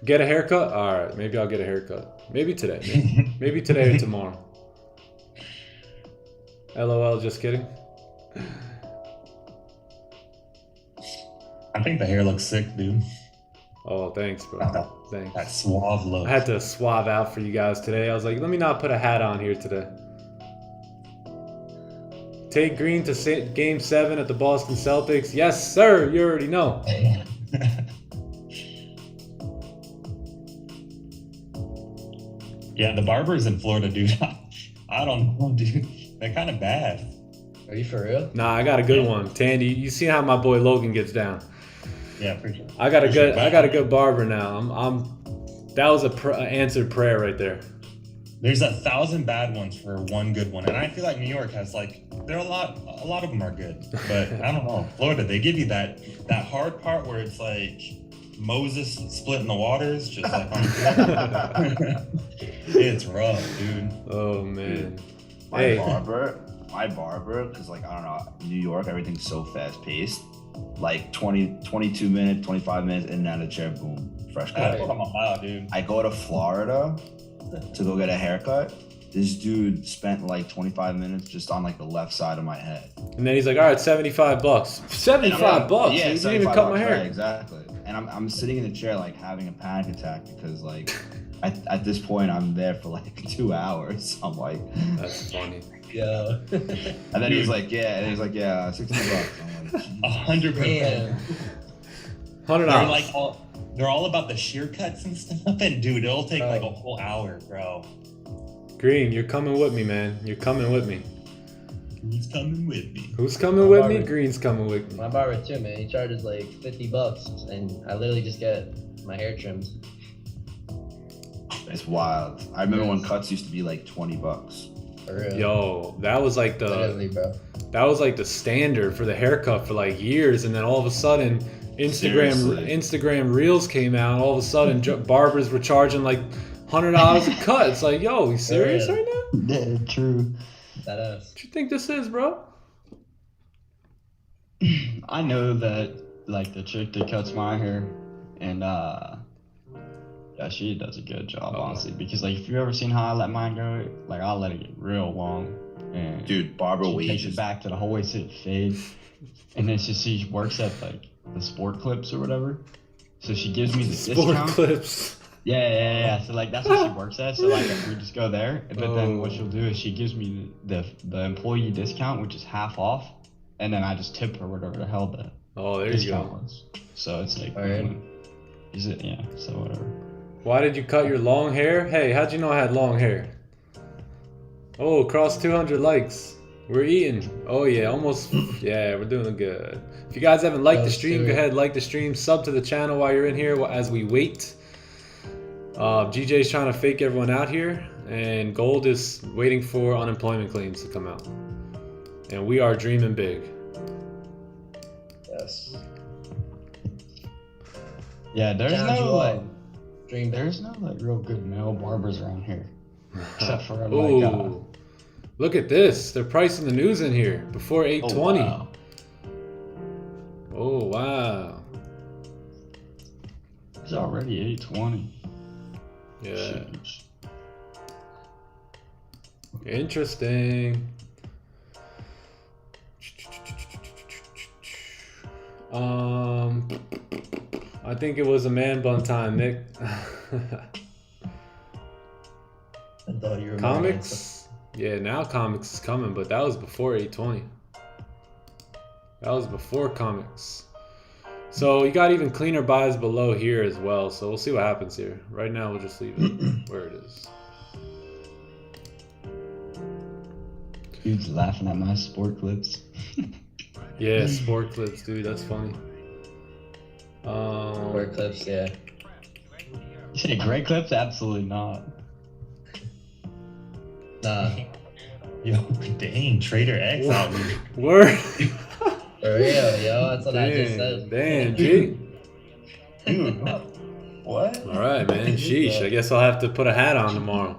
Get a haircut? All right, maybe I'll get a haircut. Maybe today. Maybe today or tomorrow. LOL, just kidding. I think the hair looks sick, dude. Oh, thanks, bro. Thanks. That suave look. I had to suave out for you guys today. I was like, let me not put a hat on here today. Take Green to Game 7 at the Boston Celtics. Yes, sir. You already know. Yeah, the barbers in Florida, dude. I don't know, dude. They're kind of bad. Are you for real? Nah, I got a good one. Tandy, you see how my boy Logan gets down. Yeah, for sure. I got a good barber now. That was a answered prayer right there. There's 1,000 bad ones for one good one, and I feel like New York has a lot of them are good, but I don't know. Florida, they give you that hard part where it's like Moses splitting the waters, just like on it's rough, dude. Oh man. My barber, because like I don't know, New York, everything's so fast paced. Like 22 minutes, 25 minutes in and out of the chair, boom, fresh cut. That's what I'm about, dude. I go to Florida to go get a haircut. This dude spent like 25 minutes just on like the left side of my head. And then he's like, all right, $75. $75? Yeah, you didn't even cut my hair. Right, exactly. And I'm sitting in the chair like having a panic attack because like at this point I'm there for like 2 hours. I'm like, that's funny. Yeah. And then he's like, yeah, $60. I'm like, 100%. $100. They're all about the shear cuts and stuff, and dude, it'll take like a whole hour, bro. Green, you're coming with me, man. You're coming with me. Who's coming with me? Who's coming with me? Green's coming with me. My barber too, man. He charges like $50, and I literally just get my hair trimmed. it's wild. I remember when cuts used to be like $20. For real. Yo, that was like Literally, bro. that was like the standard for the haircut for like years, and then all of a sudden Instagram Reels came out, and all of a sudden barbers were charging like $100 a cut. It's like, yo, you serious right now? Yeah, true. Badass. What you think this is, bro? I know that like the chick that cuts my hair, and yeah, she does a good job, honestly. Because like, if you've ever seen how I let mine go, like I'll let it get real long, and Dude, barber she wages. takes it back to the whole way to it fade, and then she works at like the sport clips or whatever. So she gives me the Sport discount. clips. Yeah. So like that's what she works at. So like we just go there, but then what she'll do is she gives me the employee discount, which is half off, and then I just tip her whatever the hell Oh, there you go. Discount. So it's like, Alright. is it? Yeah. So whatever. Why did you cut your long hair? Hey, how'd you know I had long hair? Oh, cross 200 likes. We're eating. Oh yeah, almost. Yeah, we're doing good. If you guys haven't liked the stream, go ahead, like the stream, sub to the channel while you're in here as we wait. GJ's trying to fake everyone out here, and Gold is waiting for unemployment claims to come out. And we are dreaming big. Yes. Yeah, there's Challenge no you like, all. Dream big. there's no like real good male barbers around here, except for like. Ooh, look at this. They're pricing the news in here before 8:20. wow. Oh wow. It's already 8:20. Yeah. Sheesh. Interesting. I think it was a man bun time, Nick. I thought you were Comics? Yeah, now comics is coming, but that was before 8:20. That was before comics. So you got even cleaner buys below here as well. So we'll see what happens here. Right now we'll just leave it where it is. Dude's laughing at my sport clips. Yeah, sport clips, dude. That's funny. Sport clips, yeah. You say great clips? Absolutely not. Nah. Yo, dang, Trader X out here. Word. For real, yo. That's what I just said. Damn, G. Dude, what? All right, man. Sheesh. I guess I'll have to put a hat on tomorrow.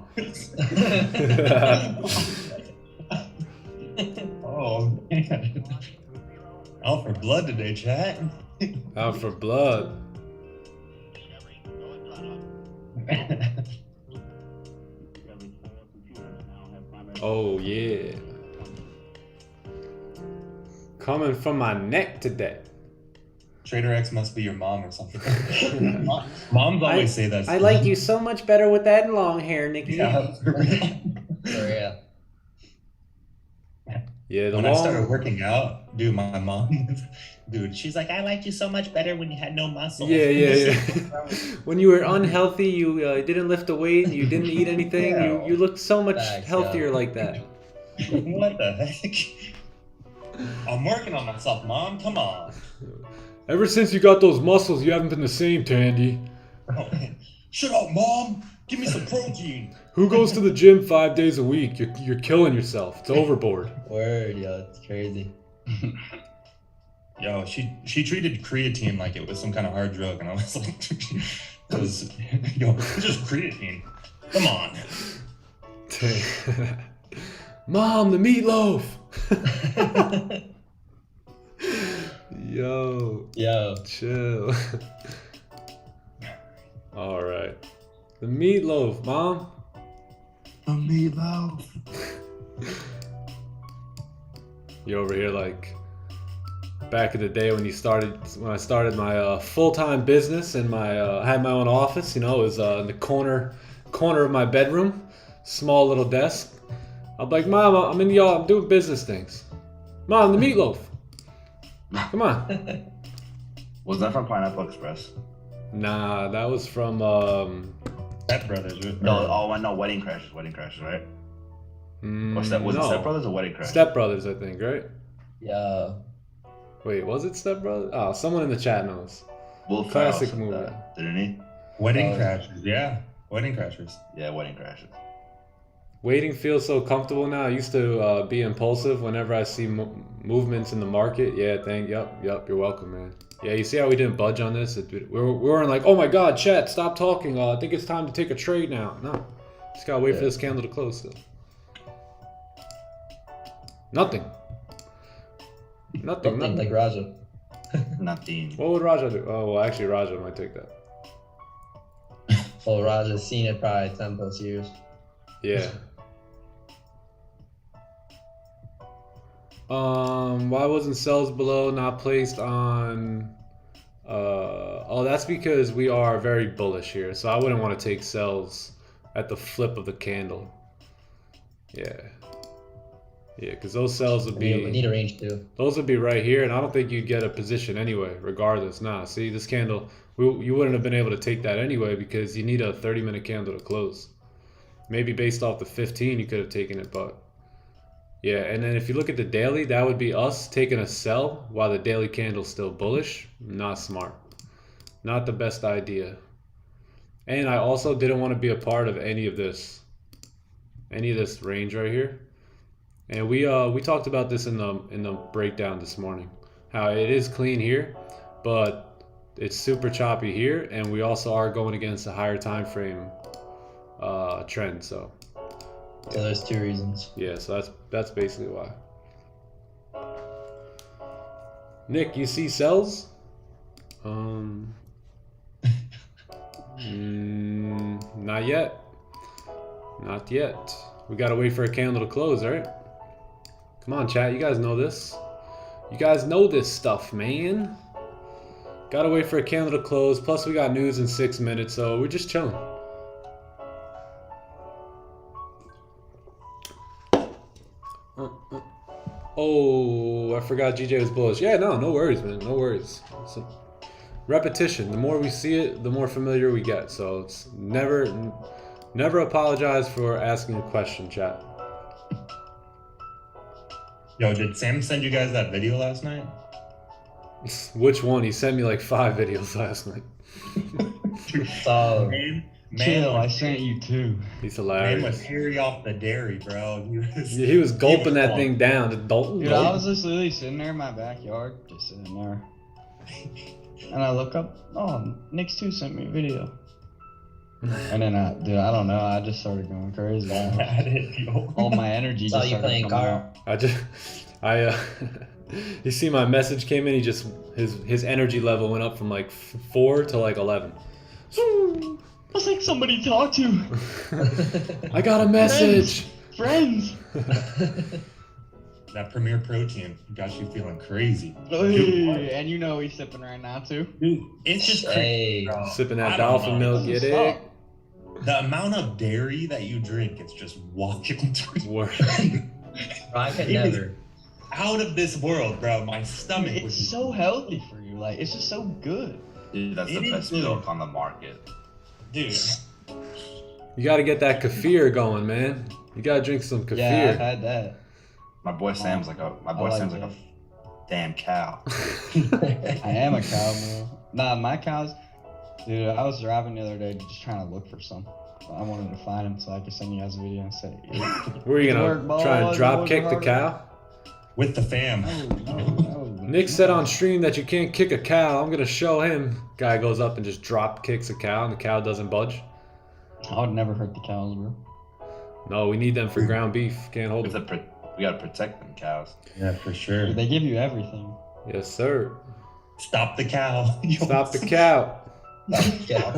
Oh, man. Out for blood today, chat. Out for blood. Oh, yeah. Coming from my neck today. Trader X must be your mom or something. Moms always say that. I like you so much better with that long hair, Nikki. Yeah, for real. For real. Yeah, the When long... I started working out, dude, my mom, dude, she's like, I liked you so much better when you had no muscle. Yeah. When you were unhealthy, you didn't lift a weight, you didn't eat anything, Yeah. you looked so much Facts, healthier yeah. like that. What the heck? I'm working on myself, Mom. Come on. Ever since you got those muscles, you haven't been the same, Tandy. Shut up, Mom. Give me some protein. Who goes to the gym 5 days a week? You're killing yourself. It's overboard. Word, yo. It's crazy. Yo, she treated creatine like it was some kind of hard drug, and I was like, yo, it's just creatine. Come on. Mom, the meatloaf. Yo, chill. All right. The meatloaf, Mom. The meatloaf. You over here like back in the day when I started my full-time business and I had my own office. You know, it was in the corner of my bedroom, small little desk. I'm like, Mom, I'm doing business things. Mom, the meatloaf. Come on. Was that from Pineapple Express? Nah, that was from Step Brothers. No, Wedding Crashers, right? Or was it Step Brothers or Wedding Crashers? Step Brothers, I think, right? Yeah. Wait, was it Step Brothers? Oh, someone in the chat knows. Will Ferrell Classic said movie. that, didn't he? Wedding Crashers, yeah. Wedding Crashers. Yeah, Wedding Crashers. Waiting feels so comfortable now. I used to be impulsive whenever I see movements in the market. Yeah, you're welcome, man. Yeah, you see how we didn't budge on this? We weren't like, oh my god, chat, stop talking. I think it's time to take a trade now. No, just gotta wait for this candle to close still. Nothing. Like Raja. Nothing. What would Raja do? Oh, well, actually, Raja might take that. Well, Raja's seen it probably 10+ years. Yeah. Why wasn't sells below not placed on? Oh, that's because we are very bullish here, so I wouldn't want to take sells at the flip of the candle. Yeah. Yeah, because those sells would We be need a range too. those would be right here, and I don't think you'd get a position anyway, regardless. Nah, see this candle, you wouldn't have been able to take that anyway because you need a 30-minute candle to close. Maybe based off the 15, you could have taken it, but yeah. And then if you look at the daily, that would be us taking a sell while the daily candle's still bullish. Not smart. Not the best idea. And I also didn't want to be a part of any of this range right here. And we talked about this in the breakdown this morning. How it is clean here, but it's super choppy here, and we also are going against a higher time frame trend. So there's 2 reasons. yeah, so that's basically why. Nick, you see sells? Not yet. Not yet. We gotta wait for a candle to close, right? Come on, chat. You guys know this. You guys know this stuff, man. Gotta wait for a candle to close. Plus, we got news in 6 minutes, so we're just chilling. Oh, I forgot GJ was bullish. Yeah, no worries, man. No worries. So, repetition. The more we see it, the more familiar we get. So it's never apologize for asking a question, chat. Yo, did Sam send you guys that video last night? Which one? He sent me like 5 videos last night. So Chill, I was- sent you 2. He's Man hilarious. was hairy off the dairy, bro. He was gulping that thing down. Just gulp, Dude, gulp. I was just literally sitting there in my backyard, just sitting there. And I look up, oh, Nick's 2 sent me a video. And then I don't know, I just started going crazy. All my energy Saw just you started playing coming Carl. out. You see my message came in. He just his energy level went up from like 4 to like 11. I was like, somebody talk to. I got a message. Friends. That Premier Protein got you feeling crazy. Hey, and you know he's sipping right now too. Dude, it's just crazy. Hey, bro. Sipping I that don't dolphin know. milk, get Doesn't it? stop. The amount of dairy that you drink, it's just walking through. Word. I could It is never. out of this world, bro. My Dude, stomach it's was so healthy for you. Like, it's just so good. Dude, that's It the is best good. milk on the market. dude. You got to get that kefir going, man. You got to drink some kefir. Yeah, I've had that. My boy Sam's like a that. damn cow. I am a cow, man. Nah, my cows. Dude, I was driving the other day just trying to look for some. I wanted to find them so I could send you guys a video and say, Where are you Work, gonna try and boys, drop boys, kick the harder. cow? With the fam. no. Nick said on stream that you can't kick a cow. I'm gonna show him. Guy goes up and just drop kicks a cow, and the cow doesn't budge. I would never hurt the cows, bro. No, we need them for ground beef. Can't hold We them. gotta protect them cows. Yeah, for sure. They give you everything. Yes, sir. Stop the cow. Stop the cow. Stop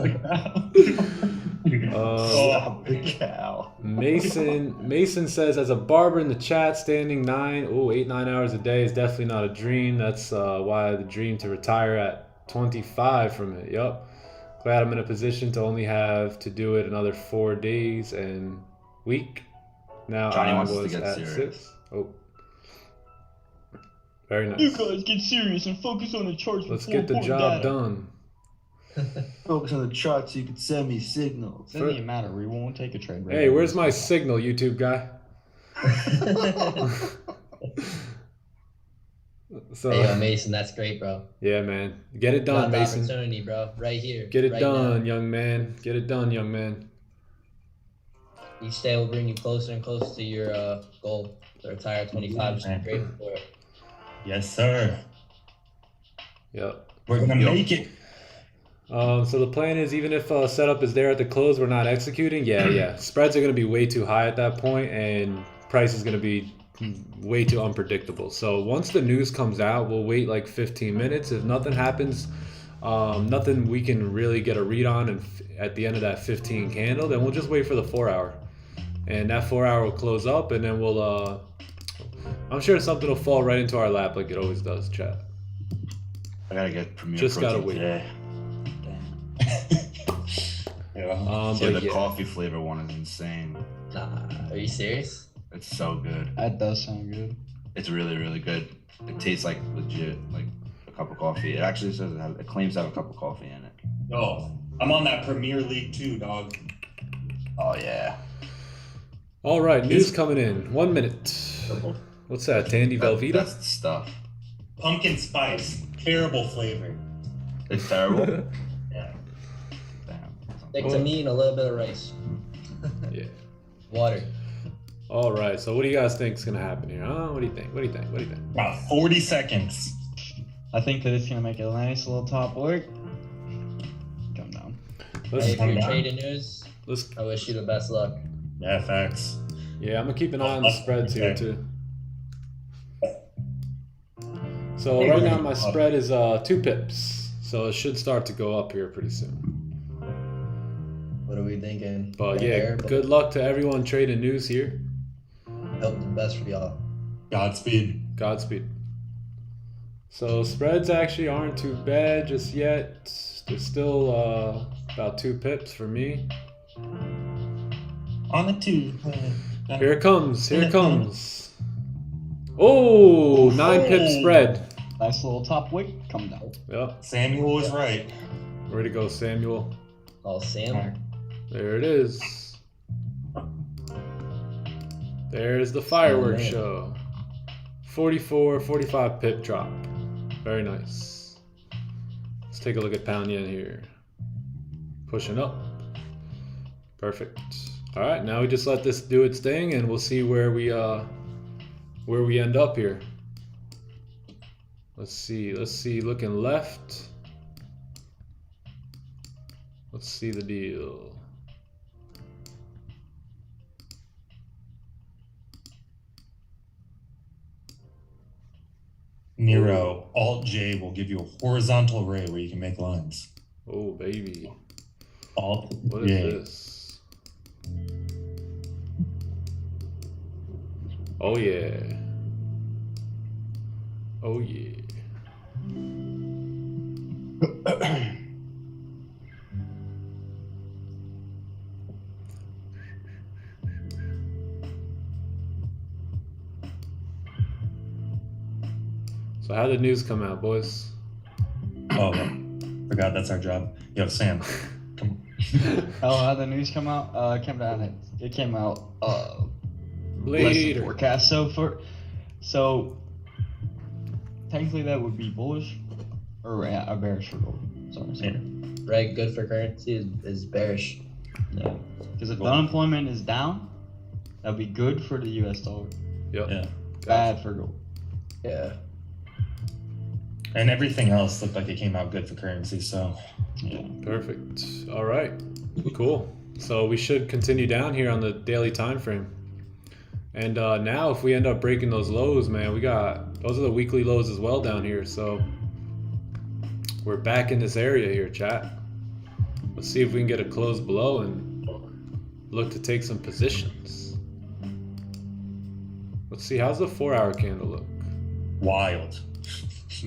the cow. Mason says, as a barber in the chat, standing 8-9 hours a day is definitely not a dream. That's why the dream to retire at 25 from it. Yup. Glad I'm in a position to only have to do it another 4 days and week. Now Johnny I wants us to was get at serious. 6. Oh. Very nice. You guys get serious and focus on the charts. Let's before get the pouring job data. done. Focus on the chart so you can send me signals. Doesn't even matter. We won't take a trade. Hey, where's my signal, YouTube guy? So, Hey, yo, Mason, that's great, bro. yeah, man. Get it done, Got the Mason. opportunity, bro. Right here. Get it right done, now. young man. Get it done, young man. Each day will bring you closer and closer to your goal to retire at 25. Just be grateful for it. Yes, sir. Yep. We're gonna make it. So the plan is, even if setup is there at the close, we're not executing. Yeah. Spreads are going to be way too high at that point, and price is going to be way too unpredictable. So once the news comes out, we'll wait like 15 minutes. If nothing happens, nothing we can really get a read on, and at the end of that 15 candle, then we'll just wait for the 4 hour, and that 4 hour will close up, and then we'll. I'm sure something will fall right into our lap like it always does, chat. I gotta get Premier Just gotta Protein wait. today. Yeah. Yeah, But the yeah. coffee flavor one is insane. Nah, are you serious? It's so good. That does sound good. It's really, really good. It tastes like legit, like a cup of coffee. It actually says it claims to have a cup of coffee in it. Oh, I'm on that Premier League too, dog. Oh yeah. All right, news coming in. 1 minute. What's that? Tandy Velveeta? That's the stuff. Pumpkin spice, terrible flavor. It's terrible. Yeah. Damn. Stick to meat and a little bit of rice. Yeah. Water. All right. So what do you guys think is gonna happen here? Huh? What do you think? What do you think? What do you think? About 40 seconds. I think that it's gonna make a nice little top work. Come down. Let's, Hey, if calm you're down. trading news, let's. I wish you the best luck. Yeah, facts. Yeah, I'm gonna keep an eye on the spreads here too. So right now my spread is 2 pips, so it should start to go up here pretty soon. What are we thinking? But Right yeah, there, but good luck to everyone trading news here. Hope the best for y'all. Godspeed. Godspeed. So spreads actually aren't too bad just yet. They're still about 2 pips for me. On the 2. Here it comes. Here it comes. Oh, 9 pip spread. Nice little top wick. Come down. Yep. Samuel was right. Way to go, Samuel. Oh, Sam. There it is. There's the fireworks man. show. 44, 45 pip drop. Very nice. Let's take a look at pound yen here. Pushing up. Perfect. All right, now we just let this do its thing, and we'll see where we end up here. Let's see. Let's see. Looking left. Let's see the deal. Nero, Alt J will give you a horizontal ray where you can make lines. Oh, baby. Alt What is J. this? Oh, yeah. Oh, yeah. So how did news come out, boys? Oh, forgot that's our job. Yo, Sam, come Oh, how the news come out? It came out less than Later. forecast. So technically that would be bullish or a bearish for gold. Sorry. Right, good for currency is bearish. Yeah. Because if the unemployment is down, that'd be good for the US dollar. Yep. Yeah. Bad for gold. Yeah. And everything else looked like it came out good for currency, so Yeah. Perfect. All right. Cool. So we should continue down here on the daily time frame. And now if we end up breaking those lows, man, those are the weekly lows as well down here. So we're back in this area here, chat. Let's see if we can get a close below and look to take some positions. Let's see, how's the 4-hour candle look? wild.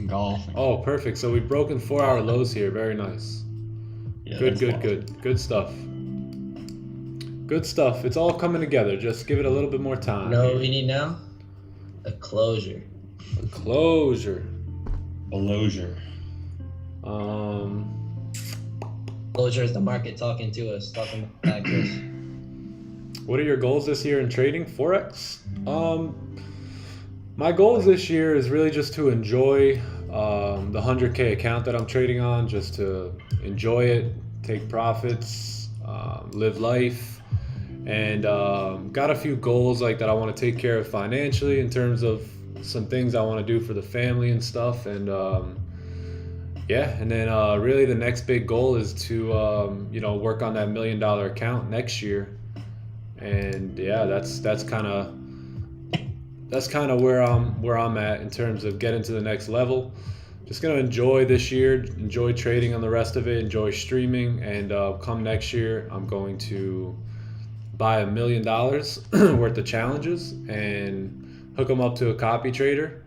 Golfing. Oh, perfect. So we've broken 4-hour lows here. Very nice. Yeah, Good, that's good, wild. good. Good stuff. Good stuff. It's all coming together. Just give it a little bit more time. You know what we need now? A closure. A closure. Closure. Closure is the market talking to us, talking back to us. What are your goals this year in trading Forex? My goals this year is really just to enjoy the 100K account that I'm trading on, just to enjoy it, take profits, live life, and got a few goals like that I want to take care of financially in terms of some things I want to do for the family and stuff, and yeah, and then really the next big goal is to work on that $1 million account next year, and yeah, that's kind of where I'm at in terms of getting to the next level. Just gonna enjoy this year, enjoy trading on the rest of it, enjoy streaming, and come next year I'm going to buy $1 million worth of challenges and hook them up to a copy trader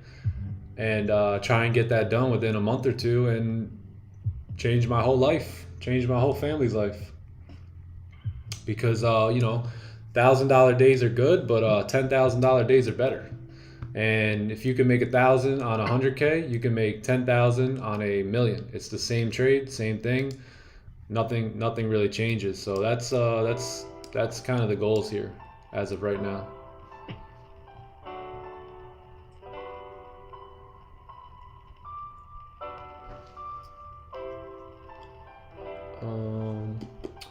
and try and get that done within a month or two and change my whole life, change my whole family's life. Because $1,000 days are good, but $10,000 days are better. And if you can make 1,000 on 100K, you can make 10,000 on a million. It's the same trade, same thing. Nothing really changes. So that's kind of the goals here as of right now.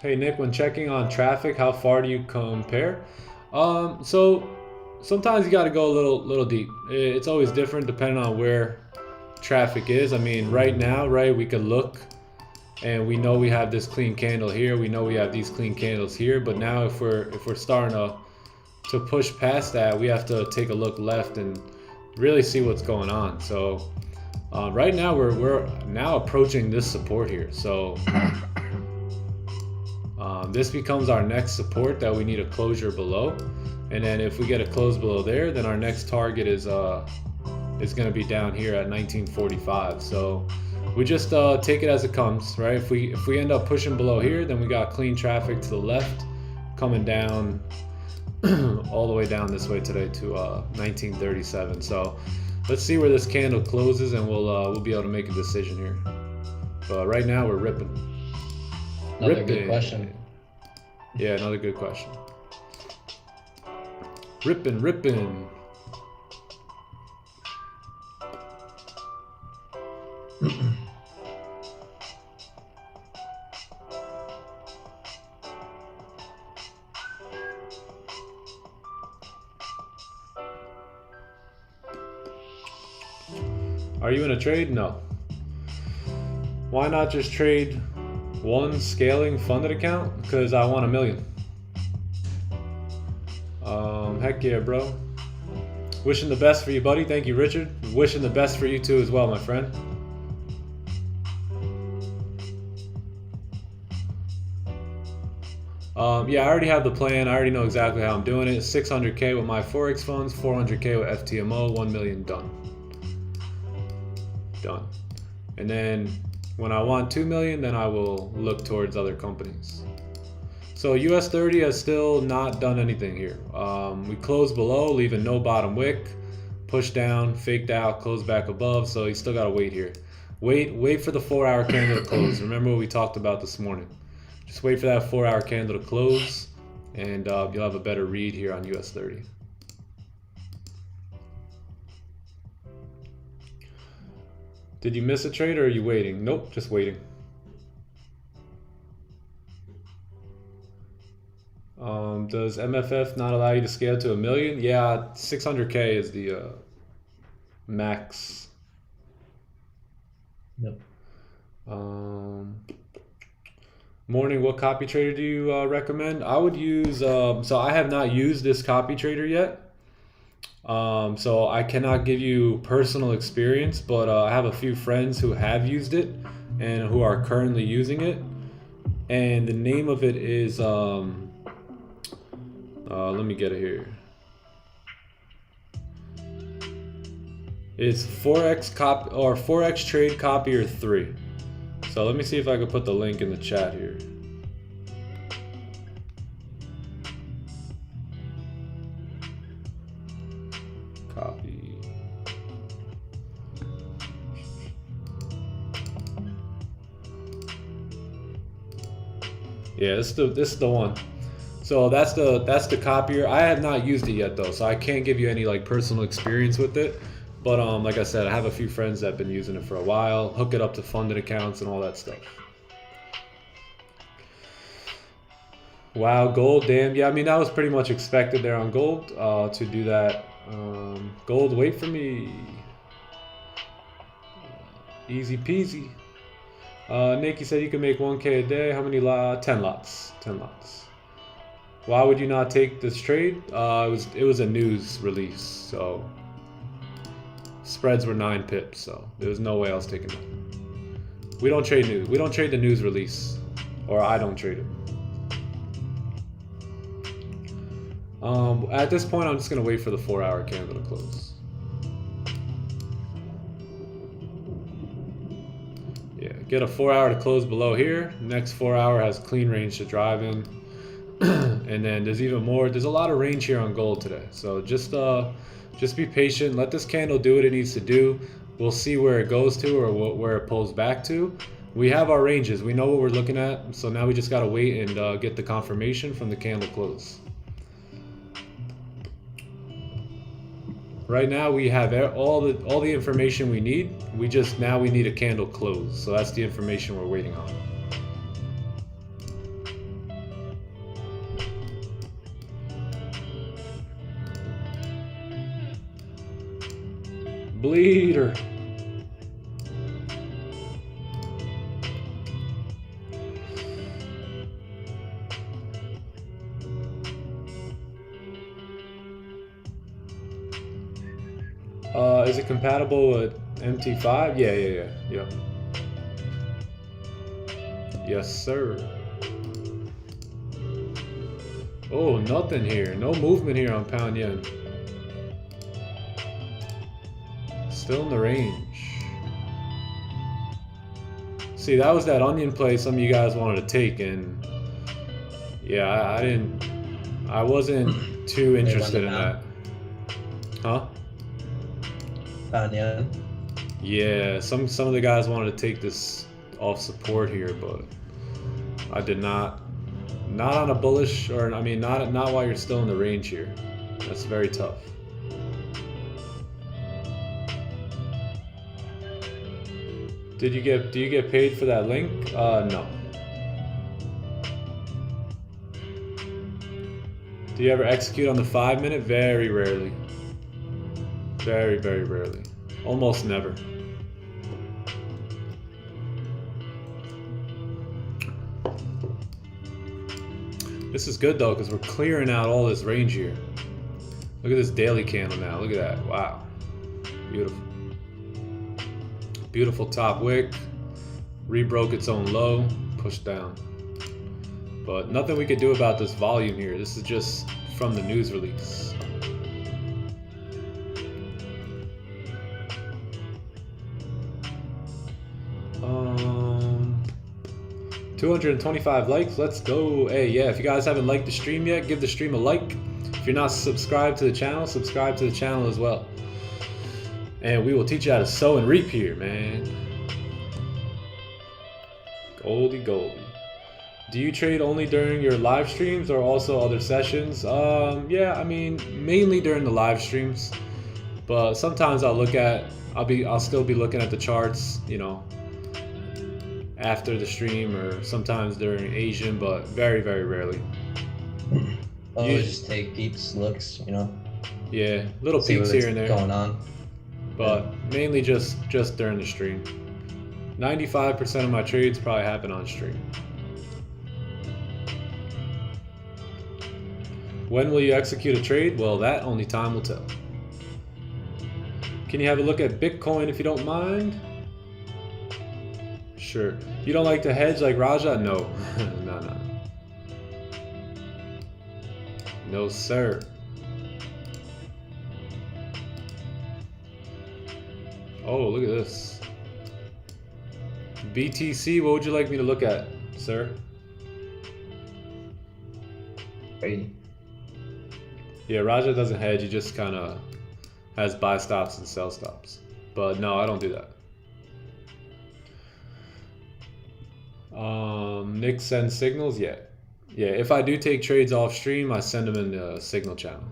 Hey Nick, when checking on traffic, how far do you compare? So sometimes you got to go a little deep. It's always different depending on where traffic is. I mean, right now, right, we could look and we know we have this clean candle here. We know we have these clean candles here. But now if we're starting to push past that, we have to take a look left and really see what's going on. So right now we're now approaching this support here. So this becomes our next support that we need a closure below. And then if we get a close below there, then our next target is going to be down here at 1945. So we just take it as it comes, right? If we end up pushing below here, then we got clean traffic to the left coming down all the way down this way today to 1937. So let's see where this candle closes, and we'll be able to make a decision here. But right now we're ripping. Another good question. Yeah, another good question. Ripping. Are you in a trade? No. Why not just trade one scaling funded account? Because I want $1 million. Heck yeah, bro. Wishing the best for you, buddy. Thank you, Richard. Wishing the best for you too as well, my friend. Yeah, I already have the plan. I already know exactly how I'm doing it. 600K with my Forex funds, 400K with FTMO, 1 million done. Done. And then when I want 2 million, then I will look towards other companies. So US 30 has still not done anything here. We closed below, leaving no bottom wick, pushed down, faked out, closed back above. So you still gotta wait here. Wait for the 4-hour candle to close. Remember what we talked about this morning. Just wait for that 4-hour candle to close, and you'll have a better read here on US 30. Did you miss a trade, or are you waiting? Nope, just waiting. Does MFF not allow you to scale to $1 million? Yeah, 600K is the max. Yep. Morning, what copy trader do you recommend? I would use, so I have not used this copy trader yet. So I cannot give you personal experience, but I have a few friends who have used it and who are currently using it. And the name of it is, let me get it here. It's Forex Trade Copier 3. So let me see if I can put the link in the chat here. Copy. Yeah, this is the one. So that's the copier. I have not used it yet though, so I can't give you any like personal experience with it. But like I said, I have a few friends that have been using it for a while. Hook it up to funded accounts and all that stuff. Wow, gold, damn. Yeah, I mean, that was pretty much expected there on gold to do that. Gold, wait for me. Easy peasy. Nick, you said you can make 1K a day. How many lots? 10 lots. 10 lots. Why would you not take this trade? It was a news release, so spreads were 9 pips, so there was no way I was taking that. We don't trade news. We don't trade the news release, or I don't trade it. At this point, I'm just gonna wait for the 4-hour candle to close. Yeah, get a 4-hour to close below here. Next 4-hour has clean range to drive in. And then there's even more. There's a lot of range here on gold today. So just be patient. Let this candle do what it needs to do. We'll see where it goes to or where it pulls back to. We have our ranges. We know what we're looking at. So now we just got to wait and get the confirmation from the candle close. Right now we have all the information we need. We need a candle close. So that's the information we're waiting on. Bleeder. Is it compatible with MT5? Yeah. Yes, sir. Oh, nothing here. No movement here on pound yen. Still in the range. See, that was that onion play some of you guys wanted to take, and yeah, I wasn't too interested in that. Huh? Yeah. Yeah, some of the guys wanted to take this off support here, but I did not. Not on a bullish, or I mean, not while you're still in the range here. That's very tough. Do you get paid for that link? No. Do you ever execute on the 5-minute? Very rarely. Very, very rarely. Almost never. This is good though, because we're clearing out all this range here. Look at this daily candle now. Look at that. Wow. Beautiful. Beautiful top wick. Rebroke its own low. Pushed down. But nothing we could do about this volume here. This is just from the news release. Um, 225 likes. Let's go. Hey, yeah, if you guys haven't liked the stream yet, give the stream a like. If you're not subscribed to the channel, subscribe to the channel as well. And we will teach you how to sow and reap here, man. Goldie goldie. Do you trade only during your live streams or also other sessions? Yeah, I mean, mainly during the live streams. But sometimes I'll still be looking at the charts, you know, after the stream, or sometimes during Asian, but very, very rarely. Just take peeps, looks, you know. Yeah, little See peeks what's here and there. going on. But mainly just during the stream. 95% of my trades probably happen on stream. When will you execute a trade? Well, that only time will tell. Can you have a look at Bitcoin if you don't mind? Sure. You don't like to hedge like Raja? No. No. No, sir. Oh, look at this. BTC, what would you like me to look at, sir? Crazy. Yeah, Raja doesn't hedge. He just kind of has buy stops and sell stops. But no, I don't do that. Nick sends signals? Yeah. Yeah, if I do take trades off stream, I send them in the signal channel.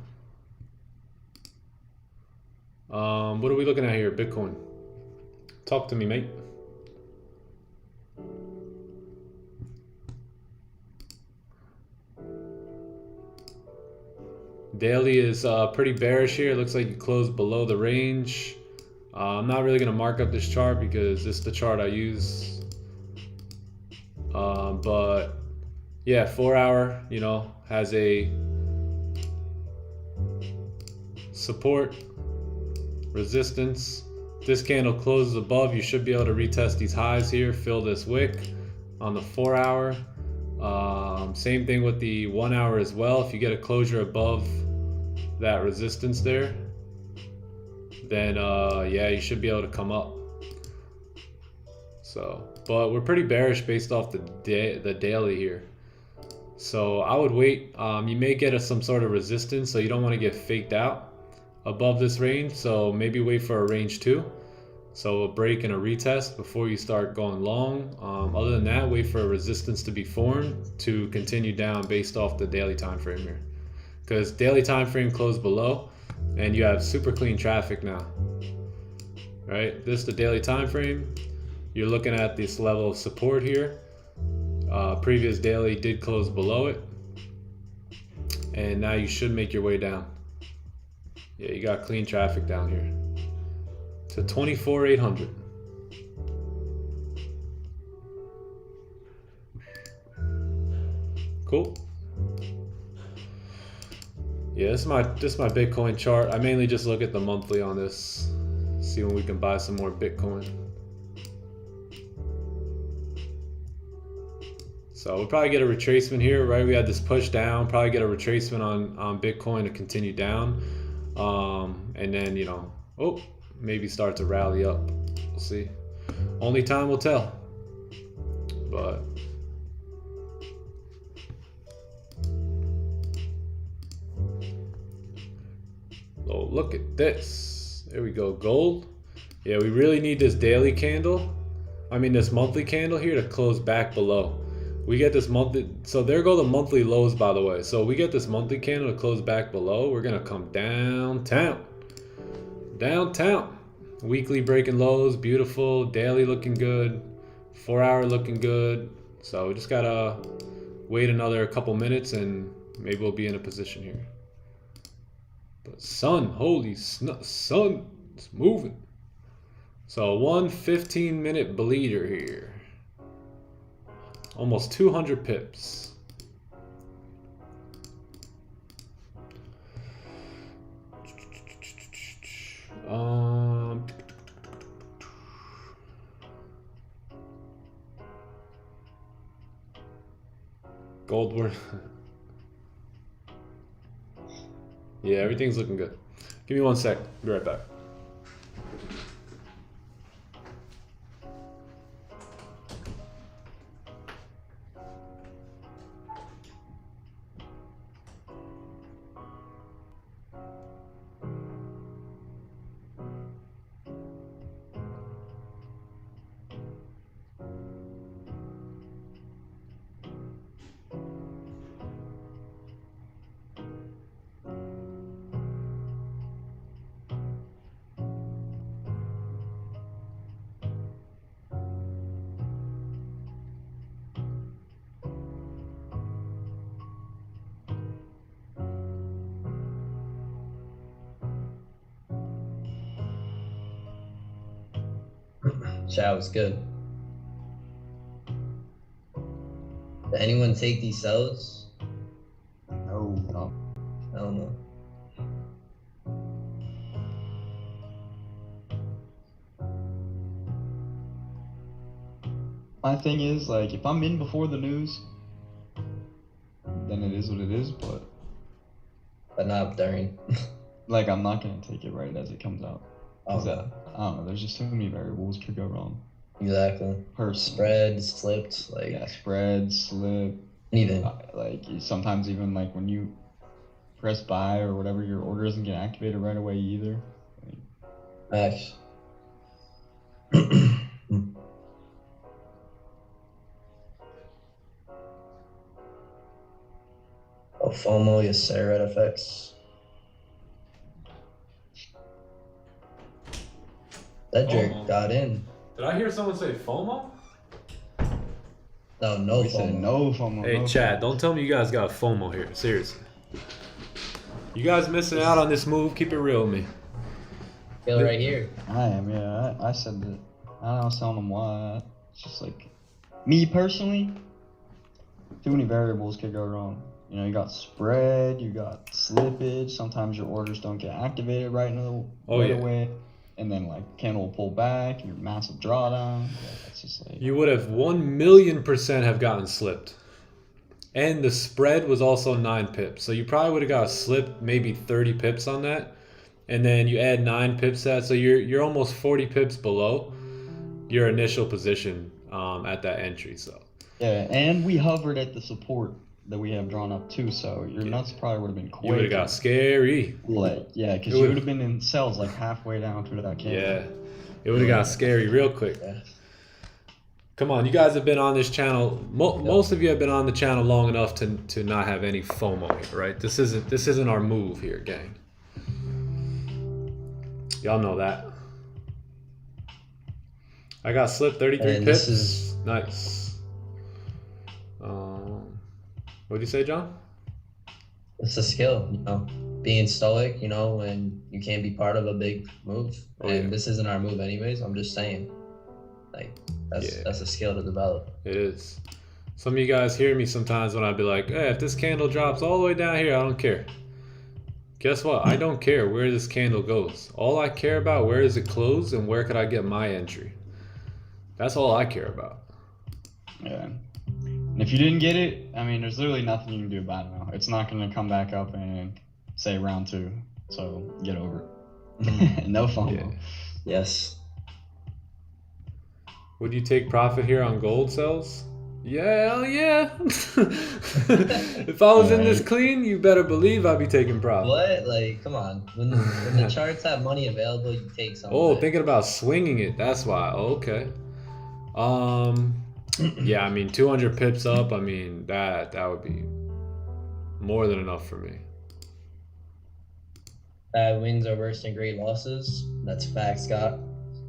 What are we looking at here? Bitcoin. Talk to me, mate. Daily is pretty bearish here. It looks like you closed below the range. I'm not really going to mark up this chart because this is the chart I use. But yeah, 4 hour, you know, has a support, resistance. This candle closes above. You should be able to retest these highs here, fill this wick on the 4 hour. Same thing with the 1 hour as well. If you get a closure above that resistance there, then yeah, you should be able to come up. So, but we're pretty bearish based off the daily here. So I would wait. You may get some sort of resistance, so you don't want to get faked out above this range. So maybe wait for a range 2. So a break and a retest before you start going long. Other than that, wait for a resistance to be formed to continue down based off the daily time frame here. Because daily time frame closed below and you have super clean traffic now. Right? This is the daily time frame. You're looking at this level of support here. Previous daily did close below it. And now you should make your way down. Yeah, you got clean traffic down here to 24,800. Cool. Yeah, this is my Bitcoin chart. I mainly just look at the monthly on this. See when we can buy some more Bitcoin. So we'll probably get a retracement here, right? We had this push down, probably get a retracement on Bitcoin to continue down. And then, you know, oh, maybe start to rally up. We'll see. Only time will tell. But oh, look at this. There we go. Gold. Yeah, we really need this daily candle. I mean, this monthly candle here to close back below. We get this monthly. So there go the monthly lows, by the way. So we get this monthly candle to close back below. We're going to come downtown. Downtown. Weekly breaking lows. Beautiful. Daily looking good. 4 hour looking good. So we just got to wait another couple minutes and maybe we'll be in a position here. But sun, holy sun, it's moving. So 1 15-minute bleeder here. Almost 200 pips. Gold worth. Yeah, everything's looking good. Give me 1 sec. Be right back. Chat was good. Did anyone take these sells? No. I don't know. My thing is, like, if I'm in before the news, then it is what it is, But not during. like, I'm not gonna take it right as it comes out. Oh, I don't know, there's just too many variables could go wrong. exactly. Personally. Spread, slipped, like Yeah, spread, slip, anything. like sometimes even like when you press buy or whatever, your order doesn't get activated right away either. Max. Oh, FOMO, yes sir, at FX. That jerk FOMO. got in. Did I hear someone say FOMO? No We said FOMO. no FOMO. Hey, no Chad, FOMO. don't tell me you guys got FOMO here. Seriously. You guys missing out on this move. Keep it real with me. Feel right here. I am, yeah. I said that. I was telling them why. It's just like, me personally, too many variables could go wrong. You know, you got spread, you got slippage. Sometimes your orders don't get activated right away. And then, like, candle will pull back, and your massive drawdown. Yeah, it's just like... You would have 1,000,000% have gotten slipped. And the spread was also 9 pips. So you probably would have got slipped maybe 30 pips on that. And then you add 9 pips to that. So you're almost 40 pips below your initial position at that entry. So Yeah, and we hovered at the support that we have drawn up too. So your nuts probably would have been quick. You would have got scary. Like, yeah, because It you would've- would have been in cells like halfway down through that candle. Yeah, it would have got scary real quick. Yeah. Come on, you guys have been on this channel. Most of you have been on the channel long enough to not have any FOMO here, right? This isn't our move here, gang. Y'all know that. I got slipped 33 And pips. this is- Nice. What'd you say, John? It's a skill, you know, being stoic, you know, when you can't be part of a big move. Oh, And yeah. this isn't our move anyways. I'm just saying, like, that's a skill to develop. It is. Some of you guys hear me sometimes when I be like, hey, if this candle drops all the way down here, I don't care. Guess what? I don't care where this candle goes. All I care about, where is it closed and where could I get my entry? That's all I care about. Yeah. And if you didn't get it, I mean, there's literally nothing you can do about it now. It's not going to come back up and say round 2. So get over it. No FOMO. Yeah. Yes. Would you take profit here on gold sales? Yeah, hell yeah. If I was in this clean, you better believe I'd be taking profit. What? Like, come on. When the charts have money available, you take some. Oh, of it. thinking about swinging it. That's why. Okay. Yeah, I mean, 200 pips up. I mean, that would be more than enough for me. Bad wins are worse than great losses. That's facts, Scott.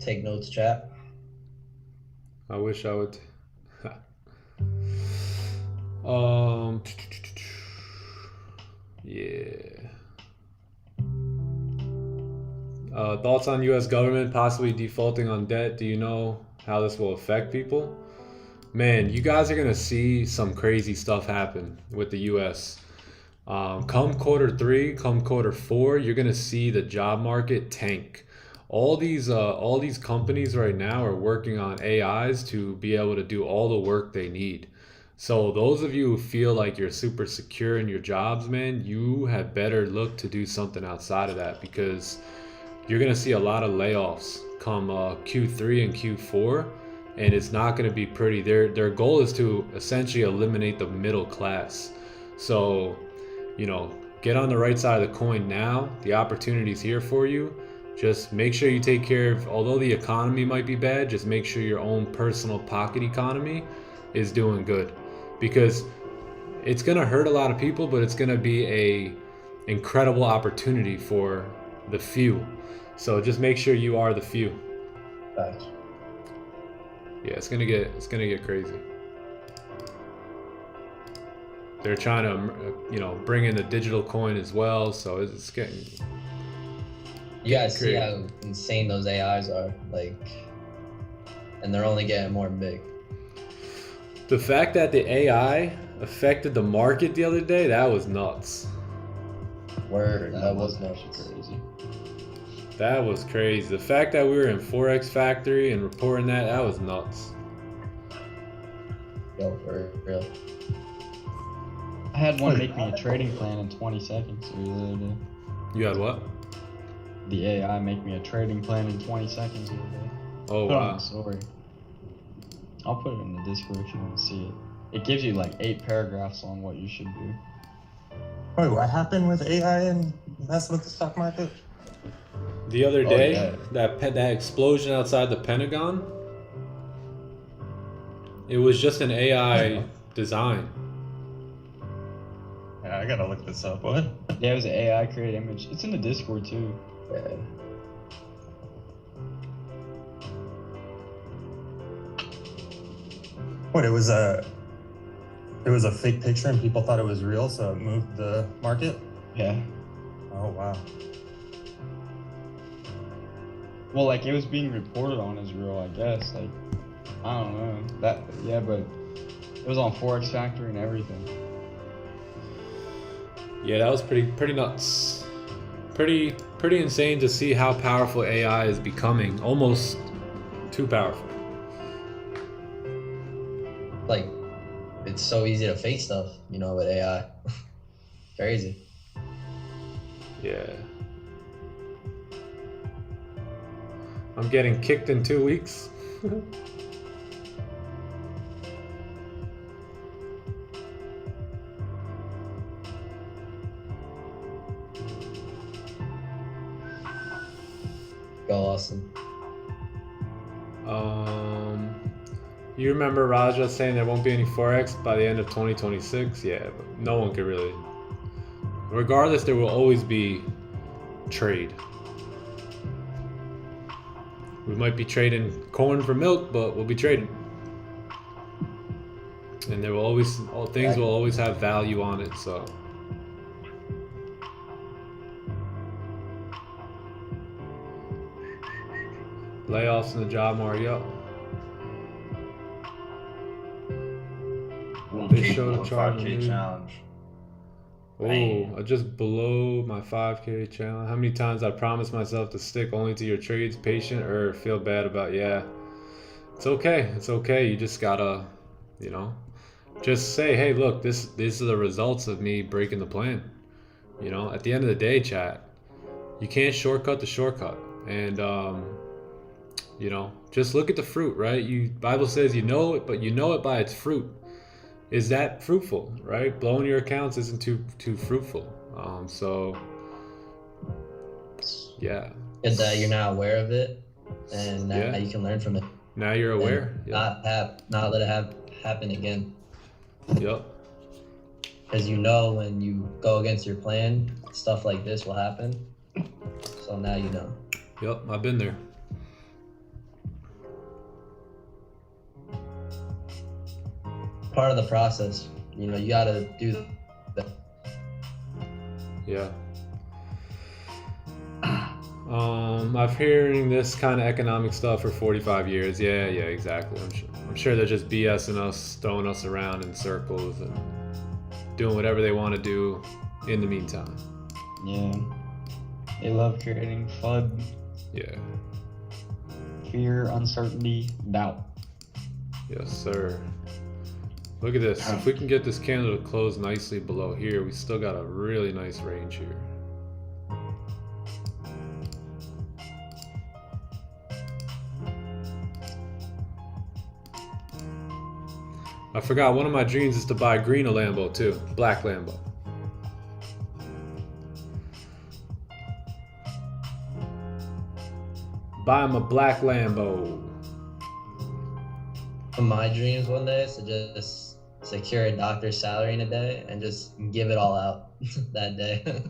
Take notes, chat. I wish I would. Yeah. Thoughts on U.S. government possibly defaulting on debt? Do you know how this will affect people? Man, you guys are gonna see some crazy stuff happen with the U.S. Come quarter 3, come quarter 4, you're gonna see the job market tank. All these companies right now are working on AIs to be able to do all the work they need. So those of you who feel like you're super secure in your jobs, man, you had better look to do something outside of that, because you're gonna see a lot of layoffs come Q3 and Q4, and it's not gonna be pretty. Their goal is to essentially eliminate the middle class. So, you know, get on the right side of the coin now. The opportunity's here for you. Just make sure you take care of, although the economy might be bad, just make sure your own personal pocket economy is doing good, because it's gonna hurt a lot of people, but it's gonna be a incredible opportunity for the few. So just make sure you are the few. Facts. Yeah, it's gonna get crazy. They're trying to, you know, bring in the digital coin as well, so it's getting. You guys see Great. how insane those AIs are, like, and they're only getting more big. The fact that the AI affected the market the other day, that was nuts. Word, that was actually nuts. crazy. That was crazy. The fact that we were in Forex Factory and reporting that was nuts. Yo, for real. I had one make me a trading plan in 20 seconds the other day. You had what? The AI make me a trading plan in 20 seconds the other day. Oh, Put it on wow. the story. I'll put it in the Discord if you want to see it. It gives you like 8 paragraphs on what you should do. Wait, what happened with AI and messing with the stock market? The other Oh, day, yeah. that explosion outside the Pentagon, it was just an AI design. Yeah, I gotta look this up. What? Yeah, it was an AI created image. It's in the Discord too. Yeah. What? It was a fake picture and people thought it was real, so it moved the market. Yeah. Oh wow. Well, like it was being reported on as real, I guess. Like, I don't know. But it was on Forex Factory and everything. Yeah, that was pretty nuts. Pretty insane to see how powerful AI is becoming. Almost too powerful. Like, it's so easy to fake stuff, you know, with AI. Crazy. Yeah. I'm getting kicked in 2 weeks. Go Austin. You remember Raja saying there won't be any Forex by the end of 2026? Yeah, but no one could really. Regardless, there will always be trade. We might be trading corn for milk, but we'll be trading. And there will always, things will always have value on it, so. Layoffs in the job market, yup. They showed a chart. 5K challenge. Oh, I just below my 5K challenge. How many times I promised myself to stick only to your trades, patient or feel bad about? Yeah, it's okay. It's okay. You just gotta, you know, just say, hey, look, these are the results of me breaking the plan. You know, at the end of the day, chat, you can't shortcut the shortcut, and you know, just look at the fruit, right? Bible says you know it, but you know it by its fruit. Is that fruitful, right? Blowing your accounts isn't too fruitful. So yeah. Good that you're now aware of it, and now you can learn from it. Now you're aware. Not let it happen again. Yep. Because you know when you go against your plan, stuff like this will happen. So now you know. Yep, I've been there. Part of the process, you know, you gotta do that. Yeah. I've hearing this kind of economic stuff for 45 years. Yeah, exactly. I'm sure they're just BSing us, throwing us around in circles and doing whatever they want to do in the meantime. Yeah. They love creating FUD. Yeah. Fear, uncertainty, doubt. Yes, sir. Look at this. If we can get this candle to close nicely below here, we still got a really nice range here. I forgot, one of my dreams is to buy green a Lambo too. Black Lambo. Buy him a black Lambo. My dreams one day is to just secure a doctor's salary in a day and just give it all out that day.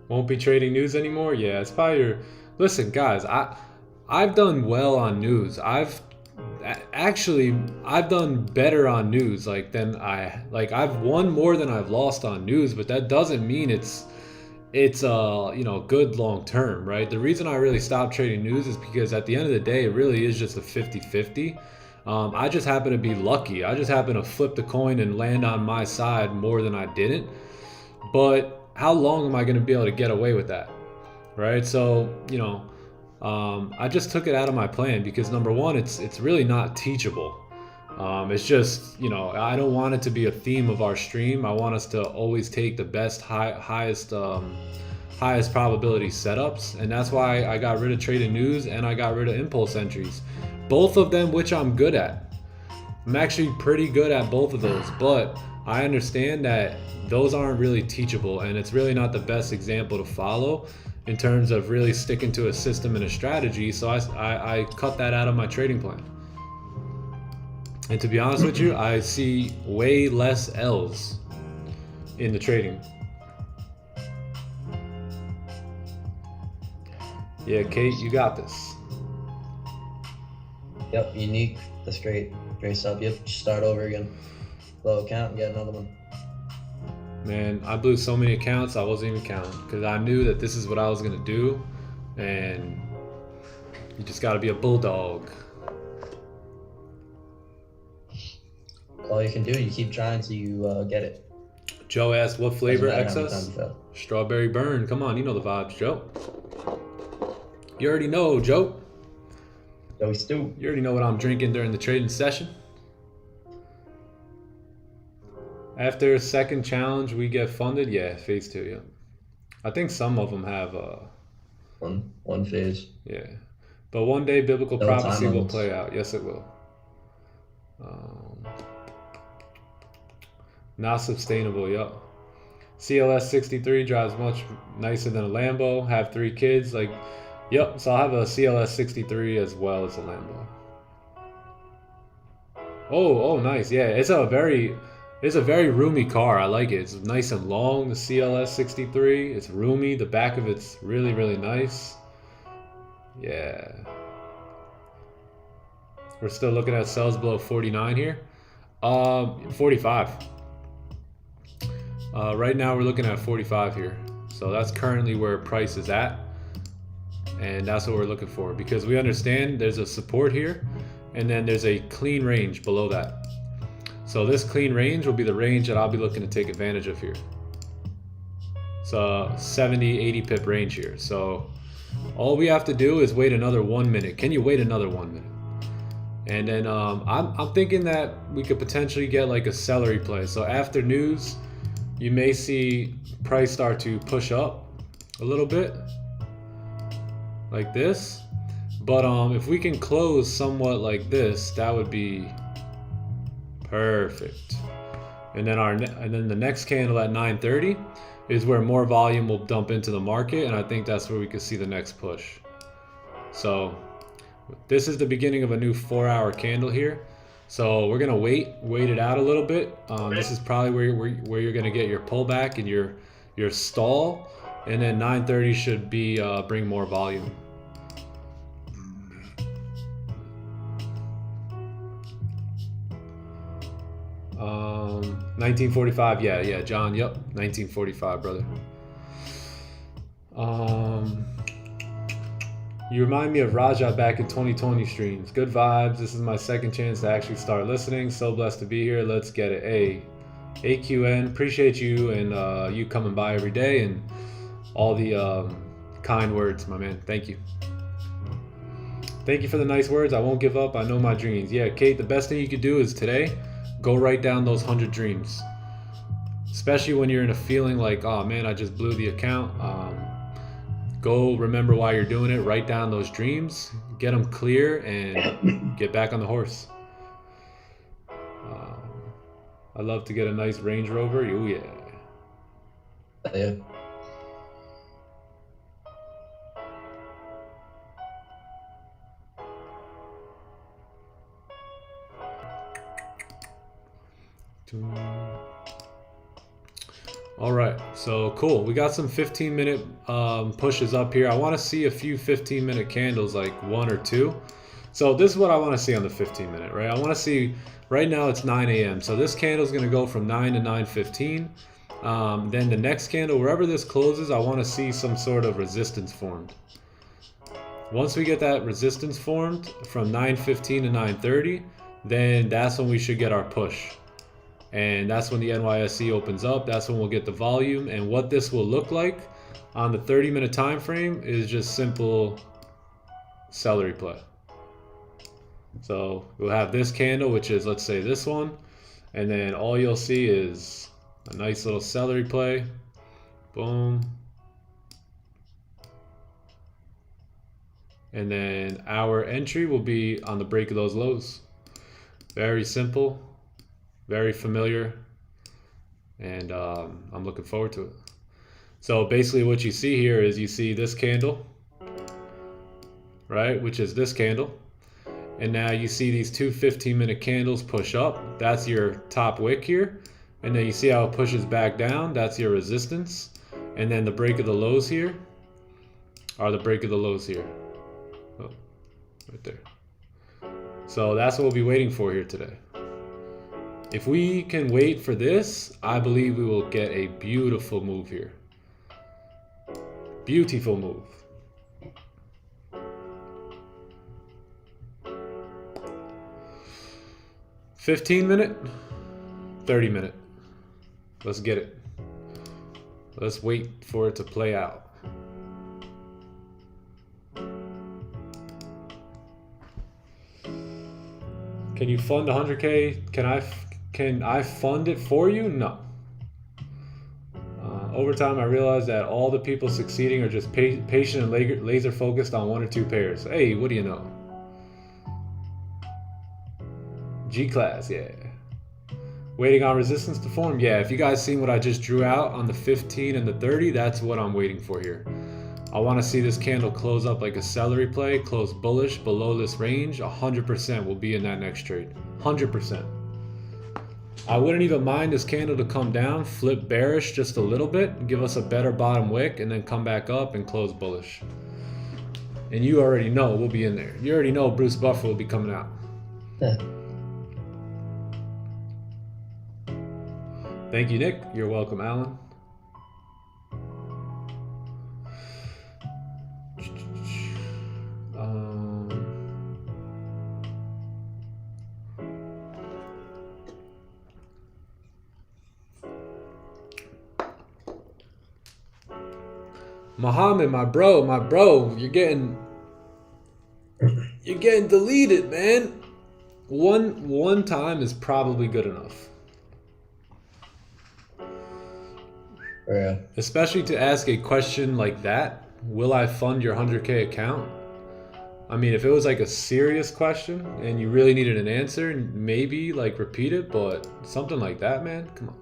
Won't be trading news anymore? Yeah, it's probably your... Listen, guys, I've done well on news. I've done better on news I've won more than I've lost on news, but that doesn't mean it's you know, good long term, right? The reason I really stopped trading news is because at the end of the day, it really is just a 50-50. I just happen to be lucky. I just happen to flip the coin and land on my side more than I didn't. But how long am I going to be able to get away with that, right? So, you know, I just took it out of my plan because number one, it's really not teachable. It's just, you know, I don't want it to be a theme of our stream. I want us to always take the best, highest probability setups, and that's why I got rid of traded news and I got rid of impulse entries, both of them, which I'm good at. I'm actually pretty good at both of those, but I understand that those aren't really teachable, and it's really not the best example to follow in terms of really sticking to a system and a strategy. So I cut that out of my trading plan. And to be honest with you, I see way less L's in the trading. Yeah, Kate, you got this. Yep, unique. That's great. Great stuff. Yep, start over again. Low account and get another one. Man, I blew so many accounts I wasn't even counting because I knew that this is what I was going to do, and you just got to be a bulldog. All you can do, you keep trying till you get it. Joe asked, what flavor Doesn't matter how many excess? times you fail. Strawberry burn. Come on, you know the vibes, Joe. You already know, Joe. Joey Stew. You already know what I'm drinking during the trading session. After a second challenge, we get funded. Yeah, phase 2. Yeah, I think some of them have one phase. Yeah, but one day biblical No prophecy time will limits. play out. Yes, it will. Not sustainable. Yup. CLS 63 drives much nicer than a Lambo. Have 3 kids. Like, Yep, so I have a CLS 63 as well as a Lambo. Oh, nice. Yeah, it's a very roomy car. I like it. It's nice and long, the CLS 63. It's roomy. The back of it's really, really nice. Yeah. We're still looking at sells below 49 here. 45. Right now we're looking at 45 here. So that's currently where price is at. And that's what we're looking for, because we understand there's a support here and then there's a clean range below that. So this clean range will be the range that I'll be looking to take advantage of here. So 70, 80 pip range here. So all we have to do is wait another 1 minute. Can you wait another 1 minute? And then I'm thinking that we could potentially get like a celery play. So after news, you may see price start to push up a little bit like this. But if we can close somewhat like this, that would be perfect. And then the next candle at 9:30 is where more volume will dump into the market, and I think that's where we could see the next push. So this is the beginning of a new 4-hour candle here. So we're gonna wait it out a little bit. This is probably where you're gonna get your pullback and your stall, and then 9:30 should be bring more volume. Um, 1945, yeah, John, yep, 1945, brother. You remind me of Raja back in 2020 streams. Good vibes. This is my second chance to actually start listening. So blessed to be here. Let's get it. Hey, AQN, appreciate you and you coming by every day and all the kind words, my man. Thank you. Thank you for the nice words. I won't give up. I know my dreams. Yeah, Kate, the best thing you could do is today, go write down those 100 dreams. Especially when you're in a feeling like, oh man, I just blew the account. Go remember why you're doing it. Write down those dreams, get them clear, and get back on the horse. I'd love to get a nice Range Rover. Oh yeah. Yeah. All right, so cool. We got some 15-minute pushes up here. I want to see a few 15-minute candles, like 1 or 2. So this is what I want to see on the 15-minute, right? I want to see, right now it's 9 a.m. So this candle is going to go from 9 to 9:15. Then the next candle, wherever this closes, I want to see some sort of resistance formed. Once we get that resistance formed from 9:15 to 9:30, then that's when we should get our push. And that's when the NYSE opens up. That's when we'll get the volume. And what this will look like on the 30-minute time frame is just simple celery play. So we'll have this candle, which is, let's say, this one. And then all you'll see is a nice little celery play. Boom. And then our entry will be on the break of those lows. Very simple. Very familiar, and I'm looking forward to it. So basically what you see here is you see this candle, right, which is this candle, and now you see these two 15-minute candles push up. That's your top wick here, and then you see how it pushes back down. That's your resistance, and then the break of the lows here are the break of the lows here. Oh, right there. So that's what we'll be waiting for here today. If we can wait for this, I believe we will get a beautiful move here. Beautiful move. $15-minute, 30-minute. Let's get it. Let's wait for it to play out. Can you fund 100K? Can I fund it for you? No. Over time, I realized that all the people succeeding are just patient and laser focused on 1 or 2 pairs. Hey, what do you know? G-class, yeah. Waiting on resistance to form. Yeah, if you guys seen what I just drew out on the 15 and the 30, that's what I'm waiting for here. I want to see this candle close up like a celery play, close bullish below this range. 100% will be in that next trade. 100%. I wouldn't even mind this candle to come down, flip bearish just a little bit, give us a better bottom wick, and then come back up and close bullish. And you already know we'll be in there. You already know Bruce Buffer will be coming out. Yeah. Thank you, Nick. You're welcome, Alan. Muhammad, my bro, you're getting deleted, man. One time is probably good enough. Yeah. Especially to ask a question like that, will I fund your 100K account? I mean, if it was like a serious question and you really needed an answer, maybe like repeat it, but something like that, man, come on.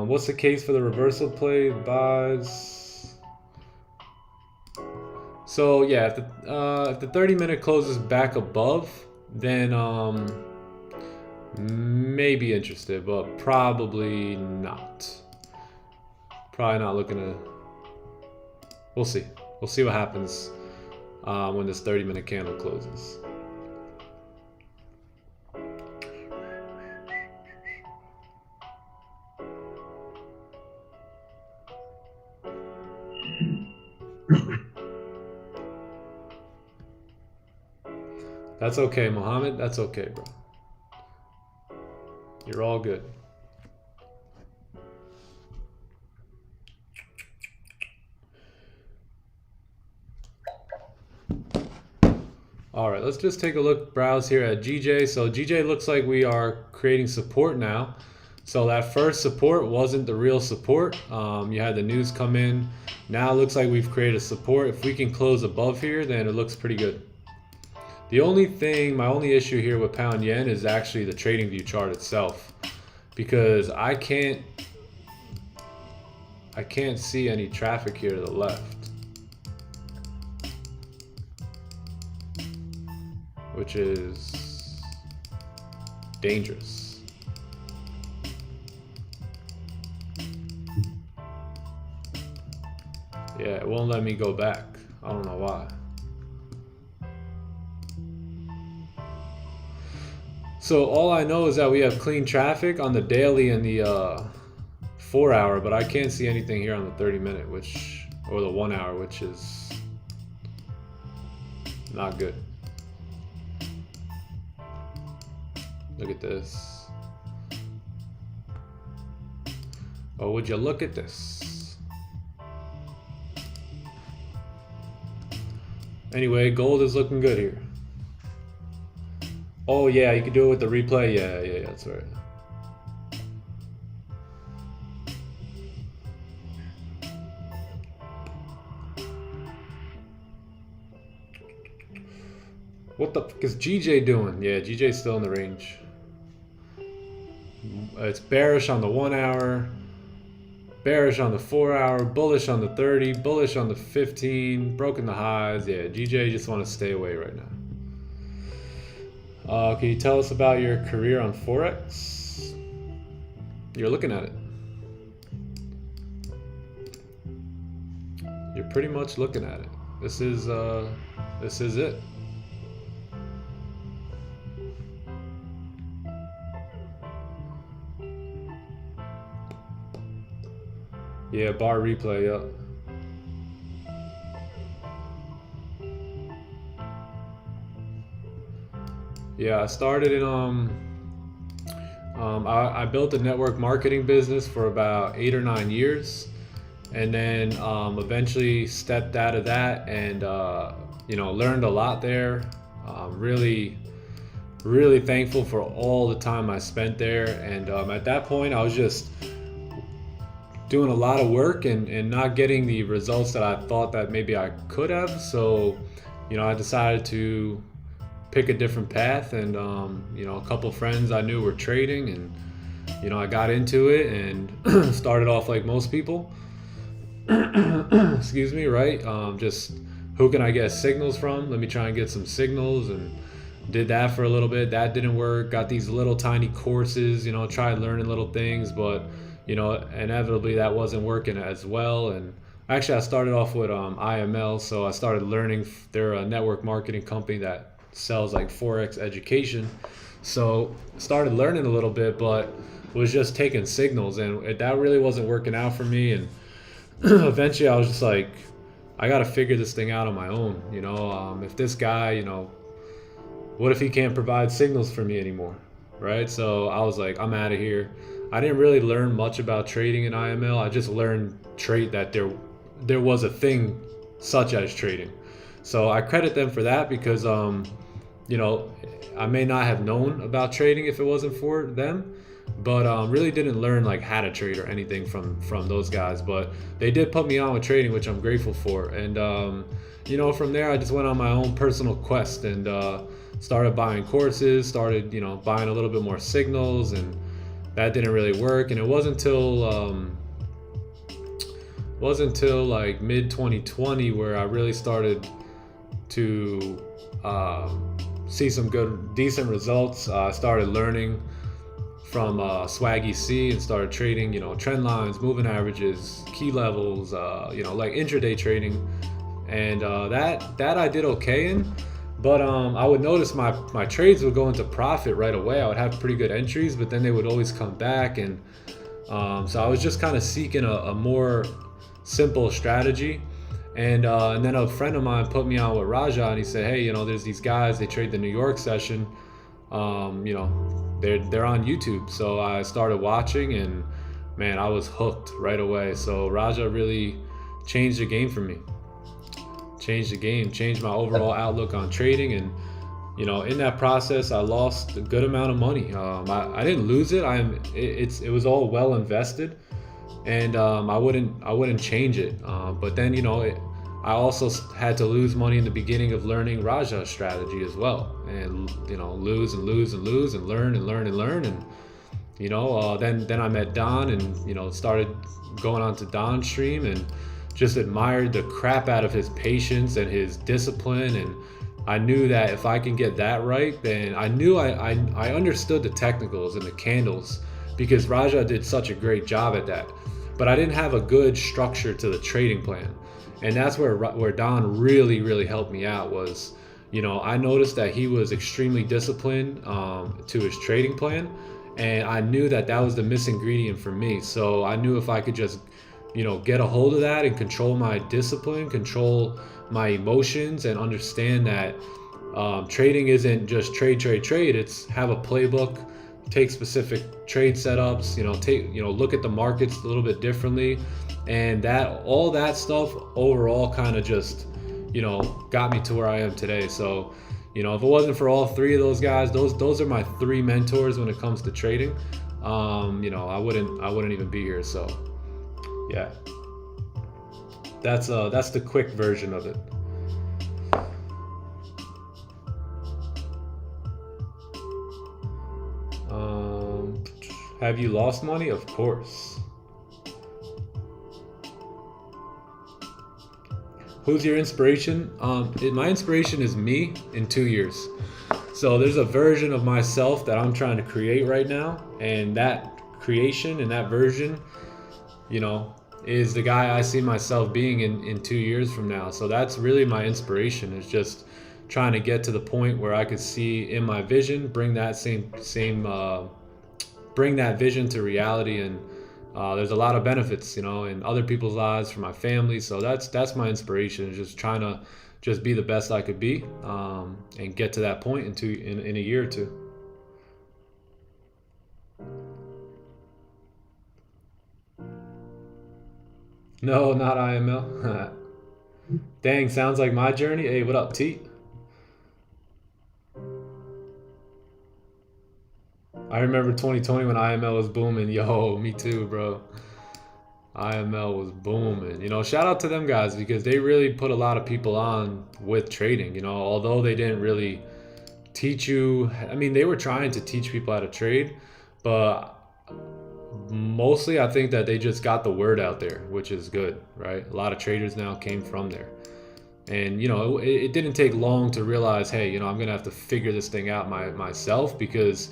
What's the case for the reversal play buys? So yeah, if the 30-minute closes back above, then maybe interested, but probably not. Probably not looking to. We'll see. We'll see what happens when this 30-minute candle closes. That's okay, Mohammed. That's okay, bro. You're all good. All right, let's just take a look, browse here at GJ. So GJ looks like we are creating support now. So that first support wasn't the real support. You had the news come in. Now it looks like we've created support. If we can close above here, then it looks pretty good. The only thing, my only issue here with pound yen is actually the trading view chart itself, because I can't see any traffic here to the left, which is dangerous. Yeah, it won't let me go back. I don't know why. So all I know is that we have clean traffic on the daily and the 4 hour, but I can't see anything here on the 30-minute, or the 1 hour, which is not good. Look at this. Oh, would you look at this? Anyway, gold is looking good here. Oh yeah, you can do it with the replay. Yeah, that's right. What the fuck is GJ doing? Yeah, GJ's still in the range. It's bearish on the 1 hour, bearish on the 4 hour, bullish on the 30, bullish on the 15, broken the highs. Yeah, GJ just want to stay away right now. Can you tell us about your career on Forex? You're looking at it. You're pretty much looking at it. This is it. Yeah, bar replay, yep. Yeah, I started in I built a network marketing business for about 8 or 9 years, and then eventually stepped out of that and learned a lot there. Really thankful for all the time I spent there, and at that point I was just doing a lot of work and not getting the results that I thought that maybe I could have. So I decided to pick a different path, and a couple friends I knew were trading, and I got into it and started off like most people, excuse me, right? Just who can I get signals from? Let me try and get some signals, and did that for a little bit. That didn't work. Got these little tiny courses, you know, tried learning little things, but you know, inevitably that wasn't working as well. And actually, I started off with IML, so I started learning. They're a network marketing company that sells like Forex education. So started learning a little bit, but was just taking signals, and that really wasn't working out for me. And eventually, I was just like, I got to figure this thing out on my own. You know, if this guy, you know, what if he can't provide signals for me anymore, right? So I was like, I'm out of here. I didn't really learn much about trading in IML. I just learned that there was a thing such as trading. So I credit them for that because you know, I may not have known about trading if it wasn't for them, but really didn't learn like how to trade or anything from those guys. But they did put me on with trading, which I'm grateful for. And you know, from there I just went on my own personal quest and started buying courses, started, you know, buying a little bit more signals, and that didn't really work. And it wasn't until like mid 2020 where I really started to see some decent results. I started learning from Swaggy C and started trading, you know, trend lines, moving averages, key levels, you know, like intraday trading, and that I did okay in. But I would notice my trades would go into profit right away. I would have pretty good entries, but then they would always come back. And so I was just kind of seeking a more simple strategy. And then a friend of mine put me on with Raja, and he said, hey, you know, there's these guys, they trade the New York session. You know, they're on YouTube. So I started watching, and man, I was hooked right away. So Raja really changed the game for me. Changed my overall outlook on trading. And you know, in that process I lost a good amount of money. I didn't lose it. It was all well invested, and I wouldn't change it. But then, you know, I also had to lose money in the beginning of learning Raja's strategy as well, and you know, lose and lose and lose and learn and learn and learn. And you know, then I met Don, and you know, started going on to Don's stream and just admired the crap out of his patience and his discipline. And I knew that if I can get that right, then I knew I understood the technicals and the candles, because Raja did such a great job at that. But I didn't have a good structure to the trading plan. And that's where Don really helped me out. Was, you know, I noticed that he was extremely disciplined to his trading plan, and I knew that was the missing ingredient for me. So I knew if I could just, you know, get a hold of that and control my discipline, control my emotions, and understand that trading isn't just trade. It's have a playbook, take specific trade setups, you know, look at the markets a little bit differently. And all that stuff overall kind of just, you know, got me to where I am today. So, you know, if it wasn't for all three of those guys, those are my three mentors when it comes to trading. You know, I wouldn't even be here. So yeah, that's the quick version of it. Have you lost money? Of course. Who's your inspiration? My inspiration is me in 2 years. So there's a version of myself that I'm trying to create right now, and that creation and that version, you know, is the guy I see myself being in 2 years from now. So that's really my inspiration, is just trying to get to the point where I could see in my vision, bring that bring that vision to reality. And there's a lot of benefits, you know, in other people's lives, for my family. So that's my inspiration, is just trying to just be the best I could be, and get to that point in a year or two. No, not IML. Dang, sounds like my journey. Hey, what up, T? I remember 2020 when IML was booming. Yo, me too, bro. IML was booming. You know, shout out to them guys, because they really put a lot of people on with trading. You know, although they didn't really teach you, I mean, they were trying to teach people how to trade, but mostly I think that they just got the word out there, which is good, right? A lot of traders now came from there. And, you know, it didn't take long to realize, hey, you know, I'm going to have to figure this thing out myself, because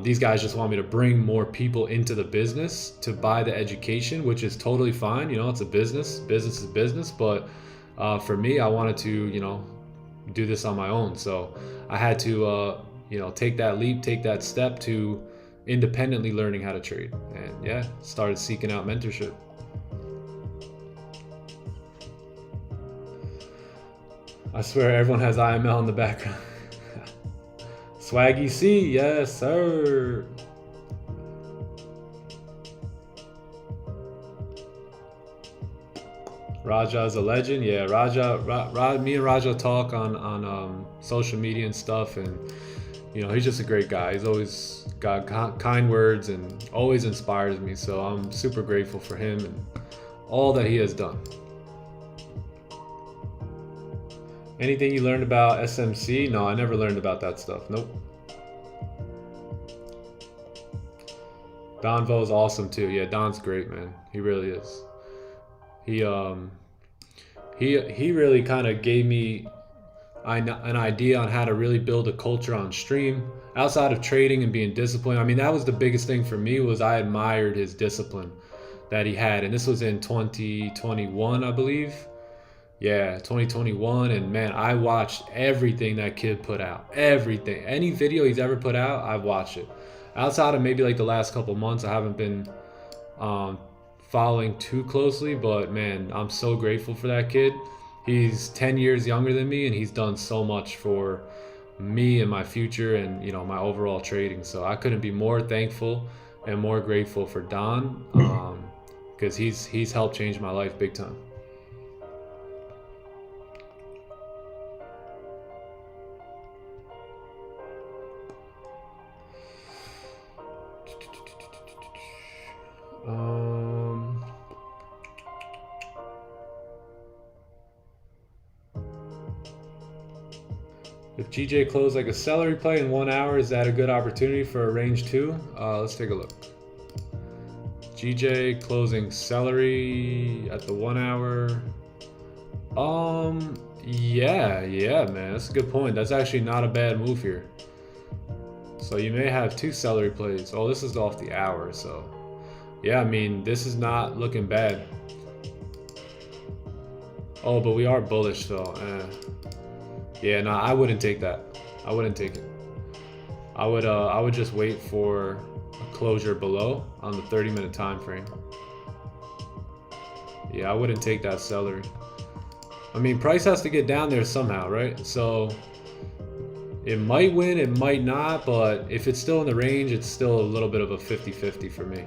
these guys just want me to bring more people into the business to buy the education, which is totally fine. You know, it's a business. Business is business. But for me, I wanted to, you know, do this on my own. So I had to, you know, take that leap, take that step to independently learning how to trade. And yeah, started seeking out mentorship. I swear everyone has IML in the background. Swaggy C, yes sir. Raja is a legend. Yeah, me and Raja talk on social media and stuff, and you know, he's just a great guy. He's always got kind words and always inspires me. So I'm super grateful for him and all that he has done. Anything you learned about SMC? No, I never learned about that stuff. Nope. Don Vo's awesome too. Yeah, Don's great, man. He really is. He really kind of gave me an idea on how to really build a culture on stream outside of trading and being disciplined. I mean, that was the biggest thing for me, was I admired his discipline that he had. And this was in 2021, I believe. Yeah, 2021, and man, I watched everything that kid put out. Everything. Any video he's ever put out, I've watched it. Outside of maybe like the last couple months, I haven't been following too closely, but man, I'm so grateful for that kid. He's 10 years younger than me, and he's done so much for me and my future and, you know, my overall trading. So I couldn't be more thankful and more grateful for Don, because he's helped change my life big time. If GJ closed like a celery play in 1 hour, is that a good opportunity for a range 2? Let's take a look. GJ closing celery at the 1 hour. Yeah, man, that's a good point. That's actually not a bad move here. So you may have 2 celery plays. Oh, this is off the hour, so yeah, I mean, this is not looking bad. Oh, but we are bullish, so yeah, no, I wouldn't take that. I wouldn't take it. I would just wait for a closure below on the 30-minute time frame. Yeah, I wouldn't take that celery. I mean, price has to get down there somehow, right? So it might win, it might not, but if it's still in the range, it's still a little bit of a 50-50 for me.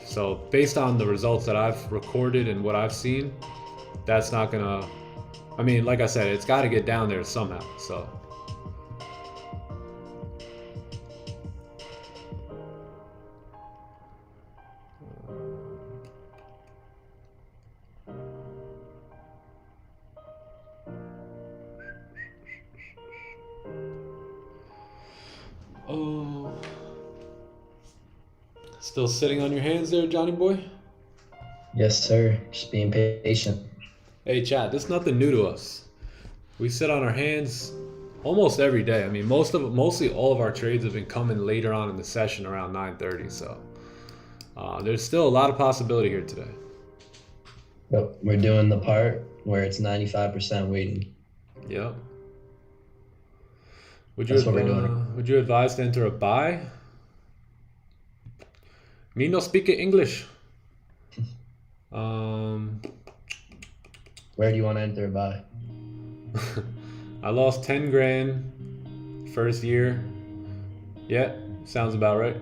So based on the results that I've recorded and what I've seen, that's not gonna, I mean, like I said, it's got to get down there somehow. So oh, still sitting on your hands there, Johnny boy? Yes, sir. Just being patient. Hey chat, this is nothing new to us. We sit on our hands almost every day. I mean, mostly all of our trades have been coming later on in the session around 9:30. So there's still a lot of possibility here today. Yep, we're doing the part where it's 95% waiting. Yep. Would That's what we're doing. Would you advise to enter a buy? Me no speak English. Where do you want to enter a buy? I lost 10 grand first year. Yeah, sounds about right.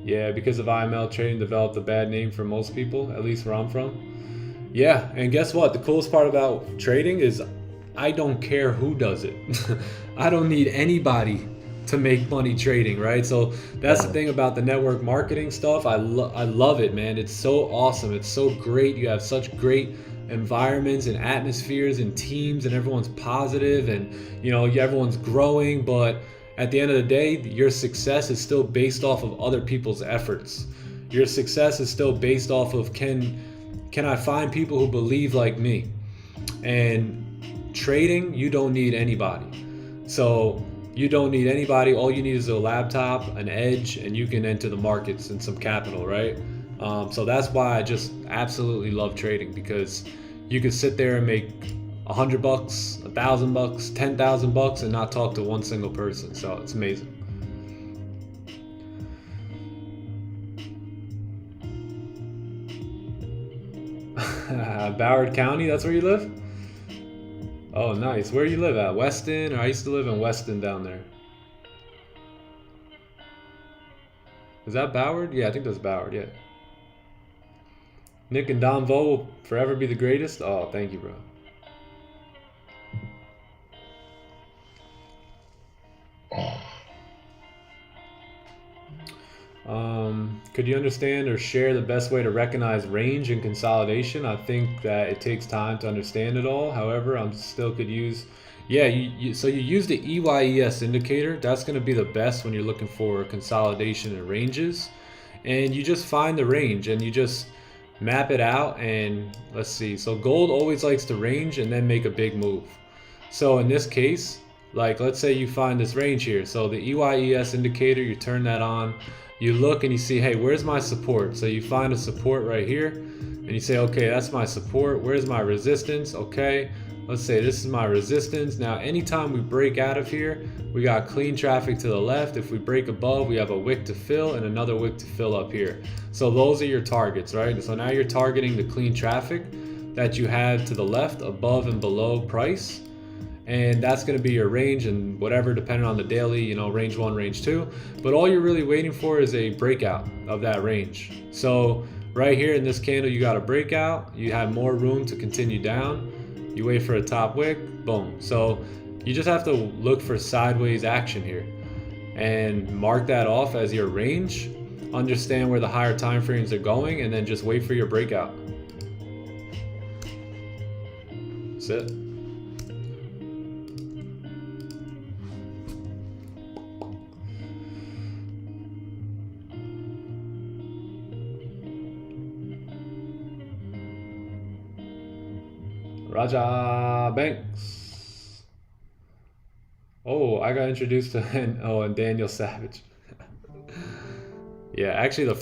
Yeah, because of IML trading developed a bad name for most people, at least where I'm from. Yeah, and guess what? The coolest part about trading is I don't care who does it. I don't need anybody to make money trading, right? So that's the thing about the network marketing stuff. I love it, man. It's so awesome. It's so great. You have such great environments and atmospheres and teams, and everyone's positive, and everyone's growing, but at the end of the day, your success is still based off of other people's efforts. Your success is still based off of can I find people who believe like me? And trading, you don't need anybody. So you don't need anybody. All you need is a laptop, an edge, and you can enter the markets and some capital, right? So that's why I just absolutely love trading, because you could sit there and make $100, $1,000, $10,000 and not talk to one single person. So it's amazing. Broward County, that's where you live? Oh, nice. Where you live at? Weston? Or I used to live in Weston down there. Is that Broward? Yeah, I think that's Broward, yeah. Nick and Don Vo will forever be the greatest. Oh, thank you, bro. Could you understand or share the best way to recognize range and consolidation? I think that it takes time to understand it all. However, I'm still could use, so you use the EYES indicator. That's going to be the best when you're looking for consolidation and ranges. And you just find the range and you just map it out. And let's see. So gold always likes to range and then make a big move. So in this case, like let's say you find this range here. So the EYES indicator, you turn that on. You look and you see, hey, where's my support? So you find a support right here and you say, okay, that's my support. Where's my resistance? Okay, let's say this is my resistance. Now, anytime we break out of here, we got clean traffic to the left. If we break above, we have a wick to fill and another wick to fill up here. So those are your targets, right? So now you're targeting the clean traffic that you have to the left, above and below price. And that's going to be your range and whatever, depending on the daily, range 1, range 2. But all you're really waiting for is a breakout of that range. So right here in this candle, you got a breakout. You have more room to continue down. You wait for a top wick, boom. So you just have to look for sideways action here and mark that off as your range. Understand where the higher time frames are going, and then just wait for your breakout. That's it. Raja Banks. Oh, I got introduced to and Daniel Savage. Yeah, actually the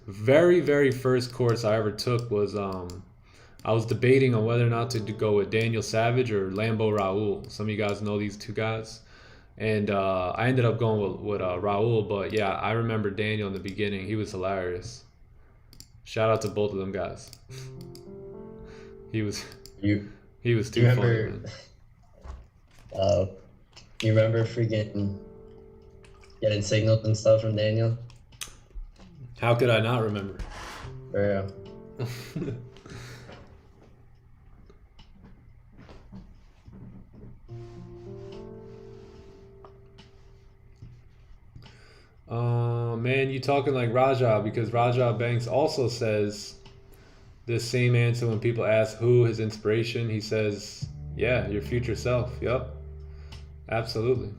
very first course I ever took was I was debating on whether or not to go with Daniel Savage or Lambo Raul. Some of you guys know these two guys. And I ended up going with Raul, but yeah, I remember Daniel in the beginning. He was hilarious. Shout out to both of them guys. He was too funny, man. You remember freaking getting signals and stuff from Daniel? How could I not remember? Yeah. Man, you talking like Raja, because Raja Banks also says this same answer when people ask who his inspiration. He says, yeah, your future self. Yep, absolutely.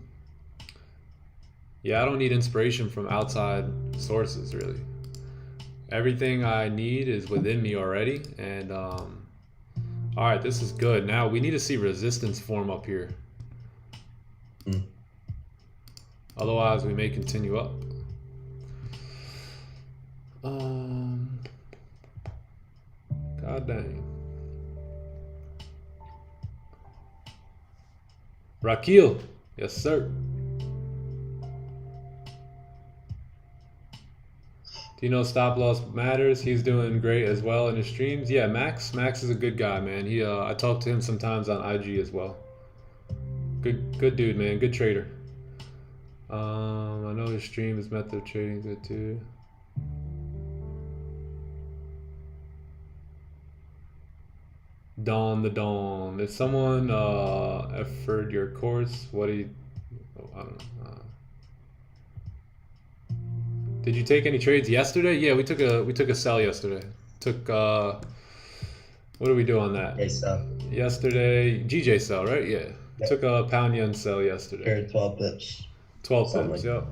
Yeah, I don't need inspiration from outside sources, really. Everything I need is within me already. And all right, this is good. Now we need to see resistance form up here. Otherwise, we may continue up. God dang. Rakil, yes sir. Do you know stop loss matters? He's doing great as well in his streams. Yeah, Max is a good guy, man. He I talk to him sometimes on IG as well. Good dude, man. Good trader. I know his stream, his method of trading is good too. Dawn the Dawn. If someone offered your course, what do you? Oh, I don't know. Did you take any trades yesterday? Yeah, we took a sell yesterday. Took What do we do on that? Okay, so Yesterday, GJ sell, right? Yeah. Yep. Took a pound yen sell yesterday. here 12 pips. 12 Something pips, like yep.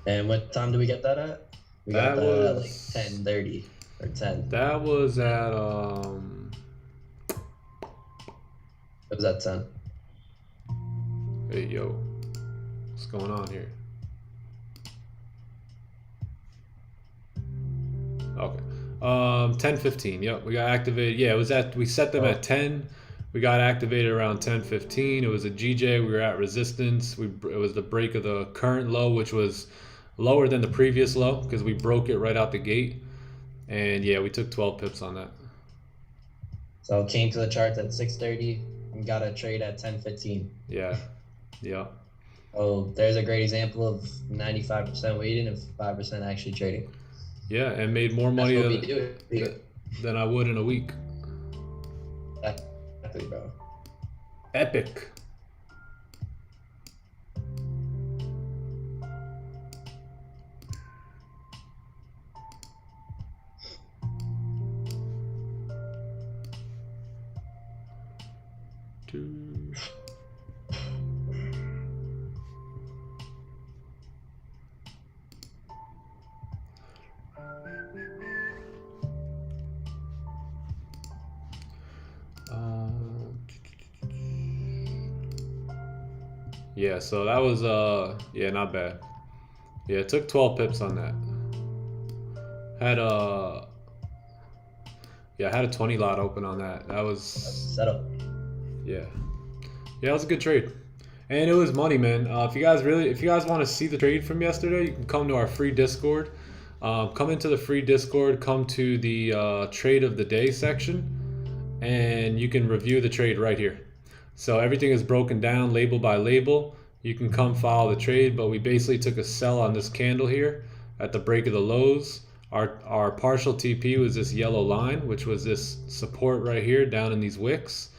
And what time do we get that at? We That got that at like was 10:30 or 10. That was at It was at 10. hey yo, what's going on here? Okay. 10:15. Yep, we got activated. Yeah, it was we set them at 10. We got activated around 10:15. It was a GJ. We were at resistance. It was the break of the current low, which was lower than the previous low because we broke it right out the gate. And yeah, we took 12 pips on that. So came to the charts at 6:30 and got a trade at 10:15. Yeah. Yeah. Oh, there's a great example of 95% waiting and 5% actually trading. Yeah, and made more That's money what we do. than I would in a week. Exactly, bro. Epic. Yeah, so that was yeah, not bad. Yeah, it took 12 pips on that. Had yeah, I had a 20 lot open on that. That was setup. Yeah. Yeah, it was a good trade. And it was money, man. If you guys want to see the trade from yesterday, you can come to our free Discord. Come into the free Discord, come to the trade of the day section, and you can review the trade right here. So everything is broken down label by label. You can come follow the trade, but we basically took a sell on this candle here at the break of the lows. Our partial TP was this yellow line, which was this support right here down in these wicks.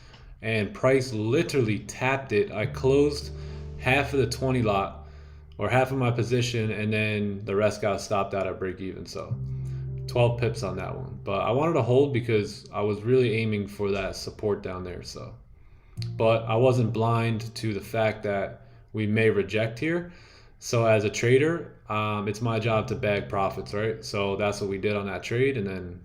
And price literally tapped it. I closed half of the 20 lot or half of my position, and then the rest got stopped out at break even. So 12 pips on that one. But I wanted to hold because I was really aiming for that support down there. So, but I wasn't blind to the fact that we may reject here. So as a trader, it's my job to bag profits, right? So that's what we did on that trade, and then,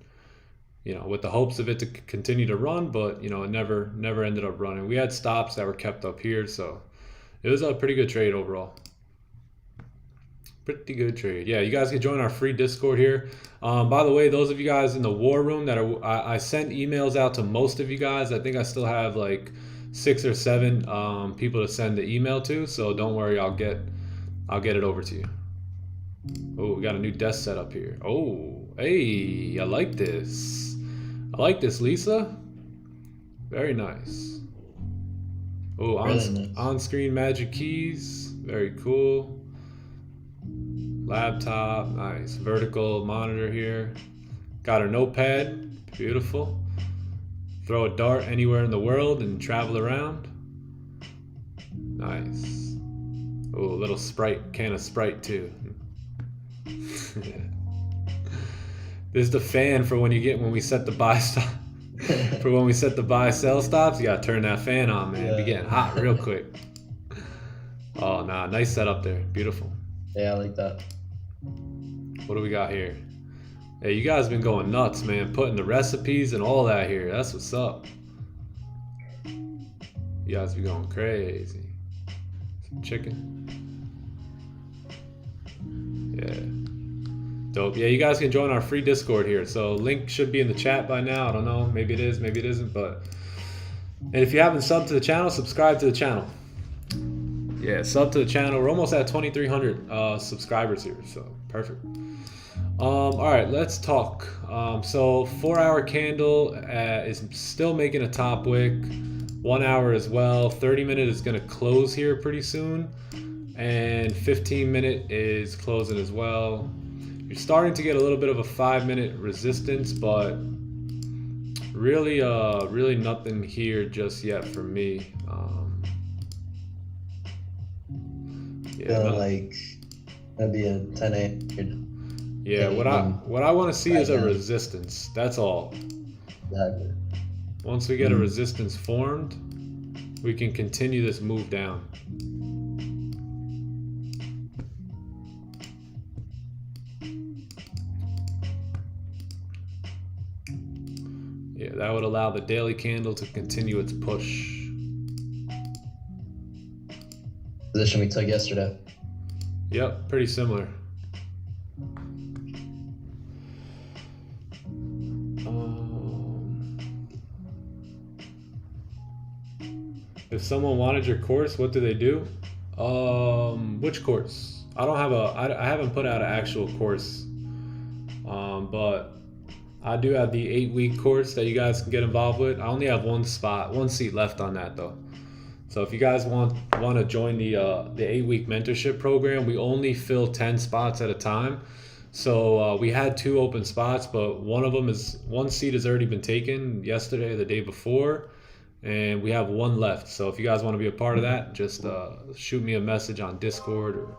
you know, with the hopes of it to continue to run, but you know, it never ended up running. We had stops that were kept up here, so it was a pretty good trade overall. Pretty good trade. Yeah, you guys can join our free Discord here. By the way, those of you guys in the war room that are, I sent emails out to most of you guys. I think I still have like 6 or 7 people to send the email to, so don't worry, I'll get it over to you. Oh, we got a new desk set up here. Oh, hey, I like this. I like this, Lisa. Very nice. Oh, on-screen magic keys. Very cool. Laptop, nice. Vertical monitor here. Got her notepad, beautiful. Throw a dart anywhere in the world and travel around. Nice. Oh, a little Sprite, can of Sprite too. This is the fan for when we set the buy stop. For when we set the buy sell stops, you gotta turn that fan on, man. Yeah. Be getting hot real quick. Oh, nah, nice setup there. Beautiful. Yeah, I like that. What do we got here? Hey, you guys been going nuts, man. Putting the recipes and all that here. That's what's up. You guys be going crazy. Some chicken. Yeah. Dope. Yeah, you guys can join our free Discord here. So link should be in the chat by now. I don't know. Maybe it is, maybe it isn't. But and if you haven't subbed to the channel, subscribe to the channel. Yeah, sub to the channel. We're almost at 2,300 subscribers here. So perfect. All right, let's talk. So 4-hour candle is still making a top wick. 1 hour as well. 30-minute is going to close here pretty soon. And 15-minute is closing as well. You're starting to get a little bit of a 5-minute resistance, but really nothing here just yet for me. Yeah, like that'd be a 10 a.m. Yeah, And what I want to see is a down. resistance. That's all. Exactly. Once we get a resistance formed, we can continue this move down. Yeah, that would allow the daily candle to continue its push. Position we took yesterday. Yep, pretty similar. If someone wanted your course, what do they do? Which course? I don't have I haven't put out an actual course, but I do have the 8-week course that you guys can get involved with. I only have one seat left on that though. So if you guys want to join the 8-week mentorship program, we only fill 10 spots at a time. So we had 2 open spots, but one seat has already been taken yesterday, the day before, and we have 1 left. So if you guys want to be a part of that, just shoot me a message on Discord or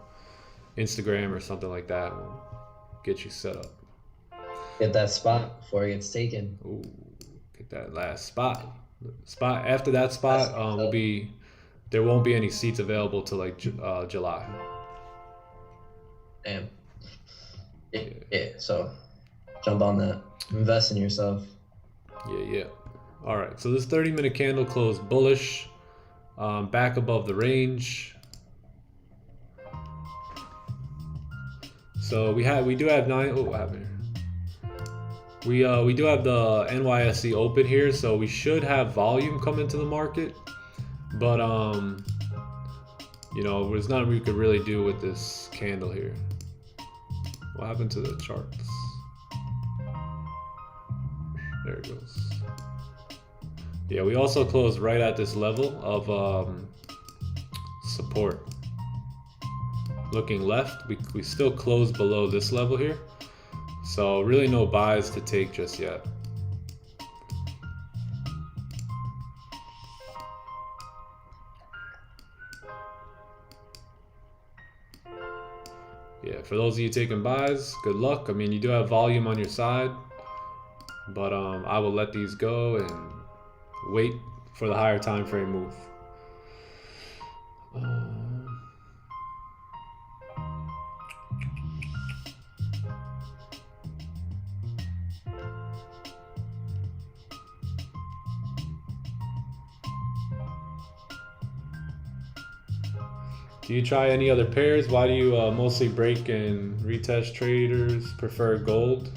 Instagram or something like that. We'll get you set up. Get that spot before it gets taken. Ooh, get that last spot. After that spot there won't be any seats available till like July. Damn. Yeah, so jump on that. Invest in yourself. Yeah. All right, so this 30-minute candle closed bullish, back above the range. So we do have 9. Oh, what happened here? We do have the NYSE open here, so we should have volume come into the market. But you know, there's nothing we could really do with this candle here. What happened to the charts? There it goes. Yeah, we also closed right at this level of support. Looking left, we still closed below this level here. So really no buys to take just yet. Yeah, for those of you taking buys, good luck. I mean, you do have volume on your side, but I will let these go and wait for the higher time frame move. Do you try any other pairs? Why do you mostly break and retest traders prefer gold?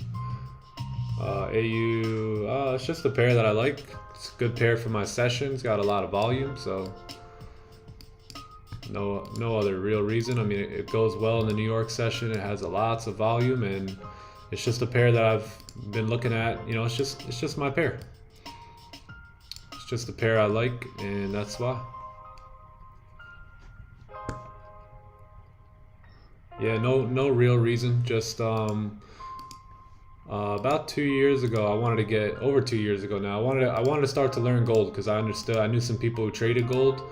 AU, it's just a pair that I like. It's a good pair for my sessions. Got a lot of volume, so no other real reason. I mean, it goes well in the New York session. It has lots of volume, and it's just a pair that I've been looking at. You know, it's just my pair. It's just a pair I like, and that's why. Yeah, no real reason. Just about 2 years ago, over 2 years ago now, I wanted to start to learn gold because I knew some people who traded gold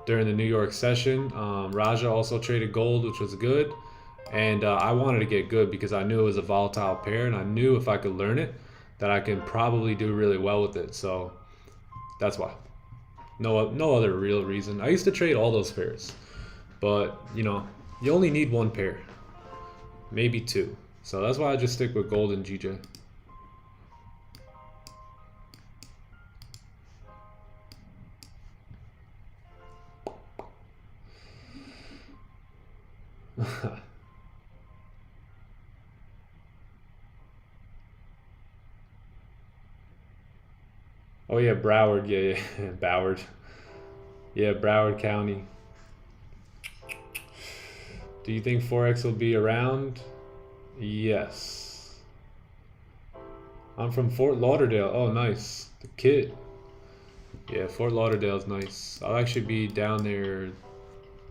during the New York session. Raja also traded gold, which was good, and I wanted to get good because I knew it was a volatile pair, and I knew if I could learn it, that I can probably do really well with it. So that's why. No other real reason. I used to trade all those pairs, but you know, you only need 1 pair, maybe 2. So that's why I just stick with gold and GJ. Oh yeah, Broward, yeah, Broward. Yeah, Broward County. Do you think Forex will be around? Yes. I'm from Fort Lauderdale. Oh, nice. The kid. Yeah, Fort Lauderdale's nice. I'll actually be down there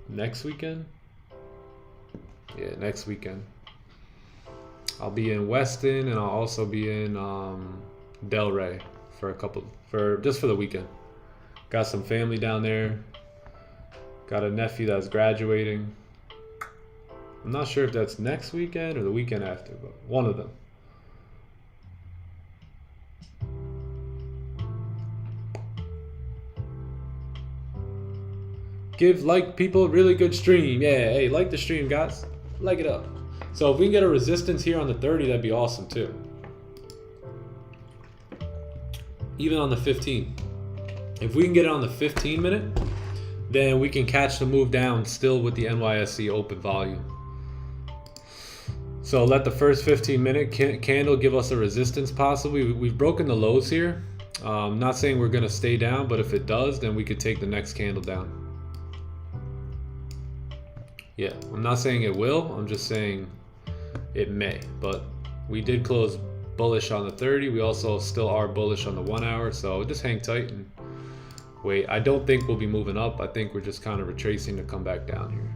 next weekend. Yeah, next weekend. I'll be in Weston, and I'll also be in Delray just for the weekend. Got some family down there. Got a nephew that's graduating. I'm not sure if that's next weekend or the weekend after, but one of them. Give like people, really good stream. Yeah, hey, like the stream, guys. Like it up. So if we can get a resistance here on the 30, that'd be awesome too. Even on the 15. If we can get it on the 15 minute, then we can catch the move down still with the NYSE open volume. So let the first 15 minute candle give us a resistance possibly. We've broken the lows here. Not saying we're gonna stay down, but if it does, then we could take the next candle down. Yeah, I'm not saying it will, I'm just saying it may, but we did close bullish on the 30. We also still are bullish on the 1 hour, so just hang tight and wait. I don't think we'll be moving up. I think we're just kind of retracing to come back down here.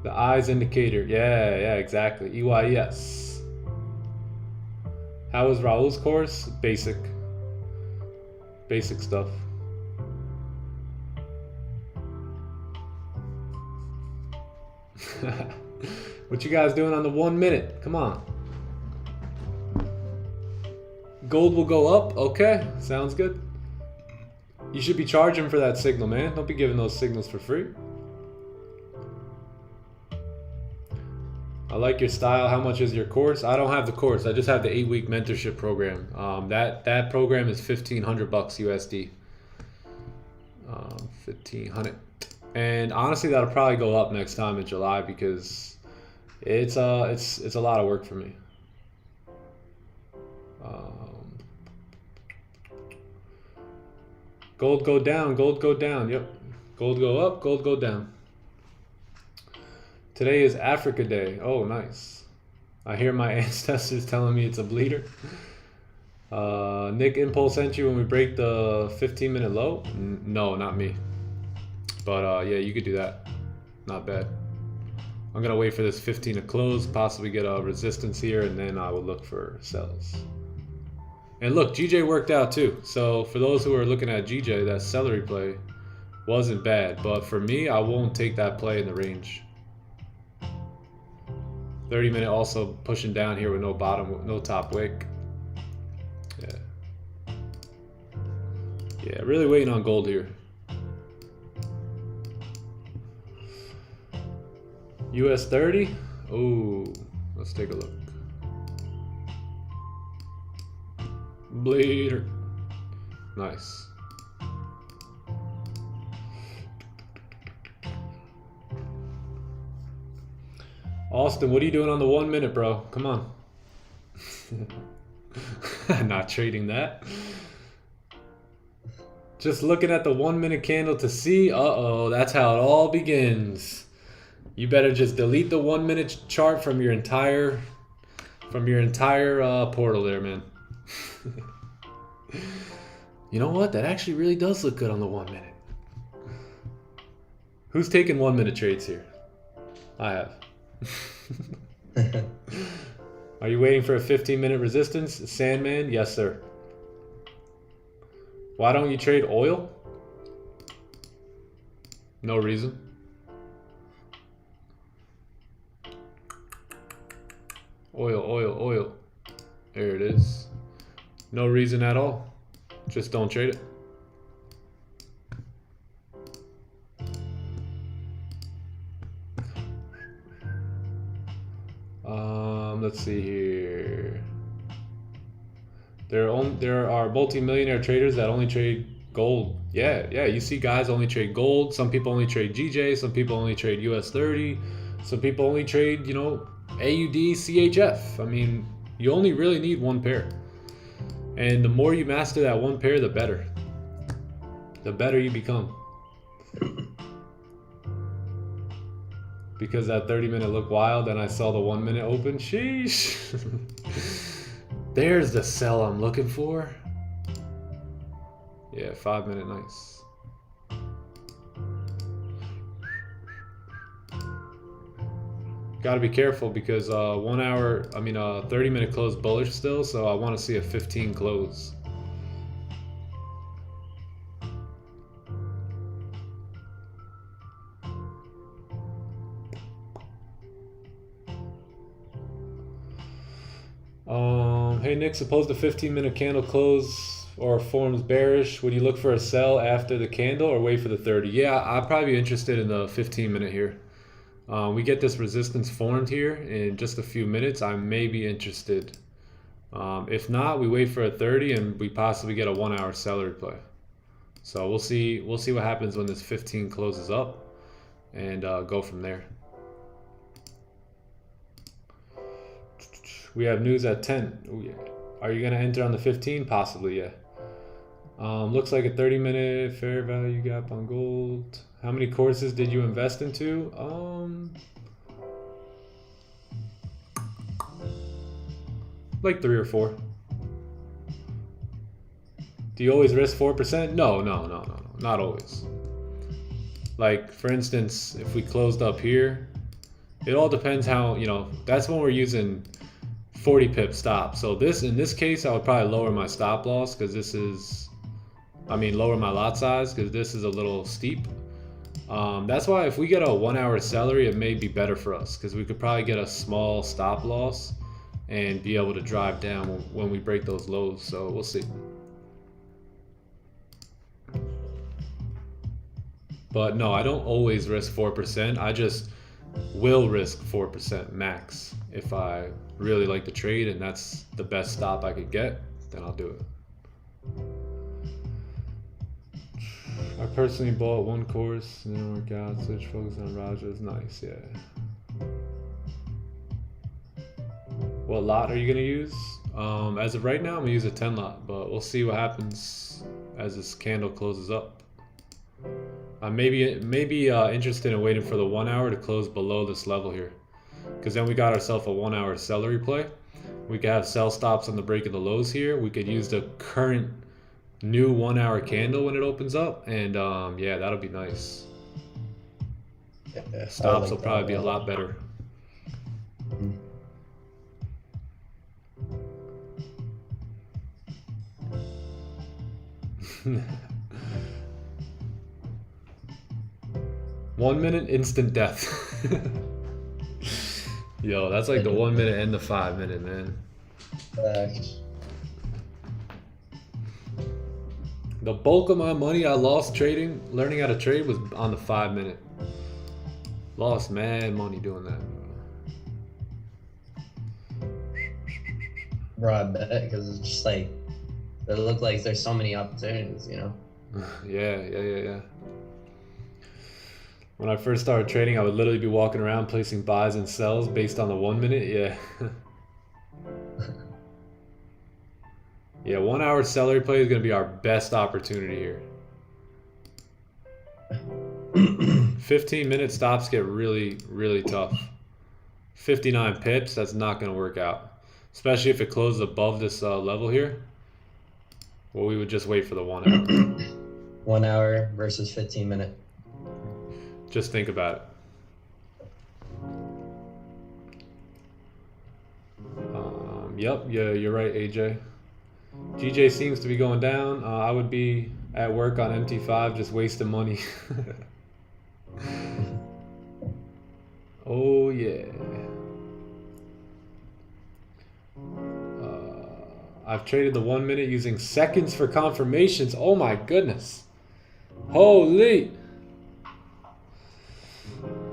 The eyes indicator, yeah, exactly. EYES. How was Raul's course? Basic stuff. What you guys doing on the 1 minute? Come on. Gold will go up. Okay, sounds good. You should be charging for that signal, man. Don't be giving those signals for free. I like your style. How much is your course? I don't have the course. I just have the 8-week mentorship program. That program is $1,500 USD. 1,500. And honestly, that'll probably go up next time in July because it's a lot of work for me. Gold go down. Gold go down. Yep. Gold go up. Gold go down. Today is Africa Day. Oh, nice. I hear my ancestors telling me it's a bleeder. Nick Impulse sent you when we break the 15-minute low? No, not me. But yeah, you could do that. Not bad. I'm going to wait for this 15 to close, possibly get a resistance here, and then I will look for sells. And look, GJ worked out too. So for those who are looking at GJ, that celery play wasn't bad. But for me, I won't take that play in the range. 30 minute also pushing down here with no bottom, no top wick. Yeah, really waiting on gold here. US 30. Oh, let's take a look. Bleeder. Nice. Austin, what are you doing on the 1 minute, bro? Come on. Not trading that. Just looking at the 1 minute candle to see. Uh-oh, that's how it all begins. You better just delete the 1 minute chart from your entire portal there, man. You know what? That actually really does look good on the 1 minute. Who's taking 1 minute trades here? I have. Are you waiting for a 15-minute resistance? Sandman? Yes, sir. Why don't you trade oil? No reason. Oil. There it is. No reason at all. Just don't trade it. Let's see here. There are multi-millionaire traders that only trade gold. Yeah. You see guys only trade gold. Some people only trade GJ. Some people only trade US 30. Some people only trade, AUD, CHF. I mean, you only really need one pair. And the more you master that one pair, the better. The better you become. Because that 30-minute looked wild and I saw the 1 minute open. Sheesh. There's the sell I'm looking for. Yeah, 5 minute, nice. Gotta be careful because 1 hour, 30-minute close bullish still, so I want to see a 15 close. Hey Nick, suppose the 15-minute candle close or forms bearish. Would you look for a sell after the candle or wait for the 30? Yeah, I'd probably be interested in the 15-minute here. We get this resistance formed here in just a few minutes. I may be interested. If not, we wait for a 30 and we possibly get a 1-hour seller play. So we'll see what happens when this 15 closes up and go from there. We have news at 10. Ooh, yeah. Are you gonna enter on the 15? Possibly, yeah. Looks like a 30-minute fair value gap on gold. How many courses did you invest into? Like 3 or 4. Do you always risk 4%? No, not always. Like for instance, if we closed up here, it all depends how, you know, that's when we're using 40 pip stop. So in this case, I would probably lower my stop loss because this is, lower my lot size because this is a little steep. That's why if we get a 1-hour celery, it may be better for us because we could probably get a small stop loss and be able to drive down when we break those lows. So we'll see. But no, I don't always risk 4%. I just will risk 4% max. If I really like the trade and that's the best stop I could get, then I'll do it. I personally bought 1 course and didn't work out, so just focus on Rajas. Nice, yeah. What lot are you gonna use? As of right now, I'm gonna use a 10 lot, but we'll see what happens as this candle closes up. I may be interested in waiting for the 1-hour to close below this level here, because then we got ourselves a 1-hour celery play. We could have sell stops on the break of the lows here. We could use the current new 1-hour candle when it opens up, and yeah, that'll be nice. Yeah, Stops will probably be a lot better. One minute instant death. Yo, that's like the 1 minute and the 5 minute, man. The bulk of my money I lost learning how to trade was on the 5 minute. Lost mad money doing that. Bro, I bet, because it's just like, it look like there's so many opportunities, you know? Yeah. When I first started trading, I would literally be walking around placing buys and sells based on the 1 minute. Yeah. Yeah, 1-hour celery play is going to be our best opportunity here. 15-minute stops get really, really tough. 59 pips, that's not going to work out. Especially if it closes above this level here. Well, we would just wait for the 1 hour. 1 hour versus 15-minute. Just think about it. Yep, yeah, you're right, AJ. GJ seems to be going down. I would be at work on MT5 just wasting money. Oh yeah. I've traded the 1 minute using seconds for confirmations. Oh my goodness. Holy.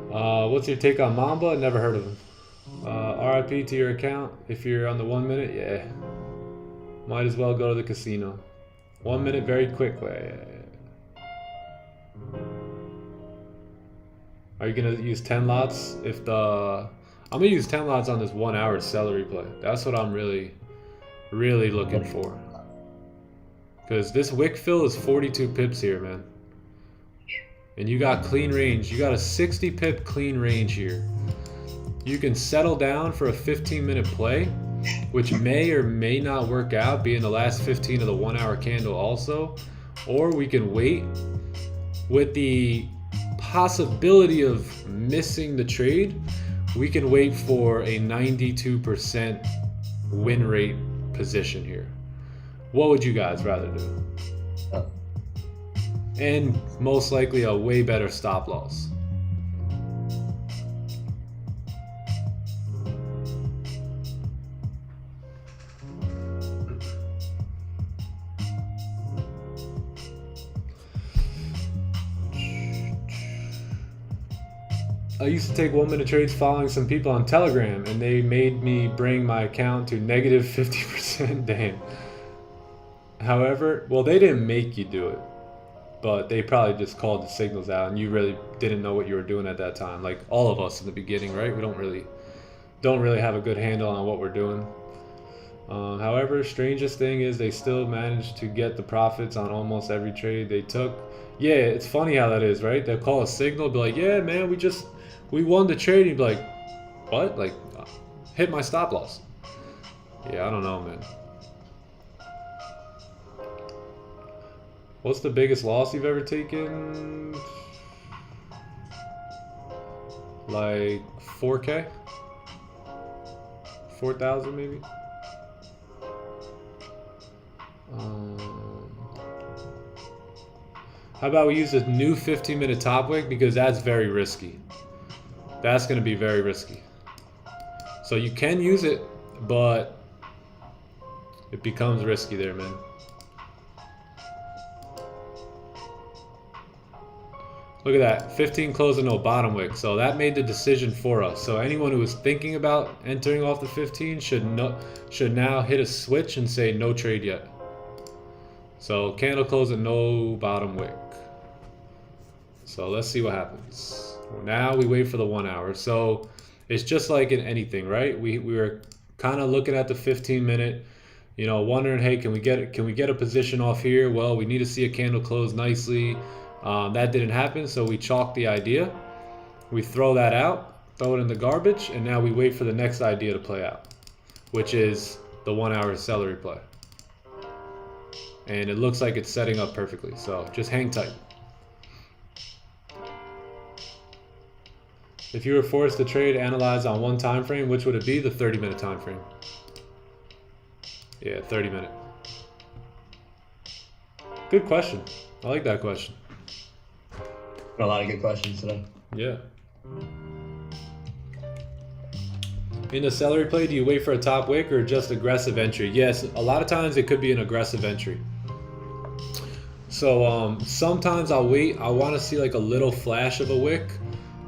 What's your take on Mamba? Never heard of him. RIP to your account if you're on the 1 minute. Yeah. Might as well go to the casino. 1 minute, very quick way. Are you gonna use 10 lots? I'm gonna use 10 lots on this 1 hour celery play. That's what I'm really looking for. Because this wick fill is 42 pips here, man. And you got clean range. You got a 60 pip clean range here. You can settle down for a 15-minute play, which may or may not work out, being the last 15 of the 1 hour candle also. Or we can wait with the possibility of missing the trade. We can wait for a 92% win rate position here. What would you guys rather do? And most likely a way better stop loss. I used to take 1 minute trades following some people on Telegram, and they made me bring my account to negative 50%. Damn. However, well, they didn't make you do it, but they probably just called the signals out, and you really didn't know what you were doing at that time. Like all of us in the beginning, right? We don't really have a good handle on what we're doing. However, strangest thing is they still managed to get the profits on almost every trade they took. Yeah, it's funny how that is, right? They'll call a signal, be like, yeah, man, we won the trade. And you'd be like, what? Like, hit my stop loss. Yeah, I don't know, man. What's the biggest loss you've ever taken? Like 4K? 4,000 maybe? How about we use a new 15-minute top wick, because that's very risky. That's going to be very risky. So you can use it, but it becomes risky there, man. Look at that, 15 close and no bottom wick. So that made the decision for us. So anyone who was thinking about entering off the 15 should now hit a switch and say no trade yet. So candle close and no bottom wick. So let's see what happens. Now we wait for the 1 hour. So it's just like in anything, right? We were kind of looking at the 15-minute, you know, wondering, hey, can we get a position off here? Well, we need to see a candle close nicely. That didn't happen, so we chalked the idea. We throw that out, throw it in the garbage, and now we wait for the next idea to play out, which is the 1 hour celery play. And it looks like it's setting up perfectly, so just hang tight. If you were forced to trade, analyze on one time frame, which would it be? The 30-minute time frame. Yeah, 30-minute. Good question. I like that question. A lot of good questions today. Yeah. In a celery play, do you wait for a top wick or just aggressive entry? Yes, a lot of times it could be an aggressive entry. So sometimes I'll wait. I want to see like a little flash of a wick,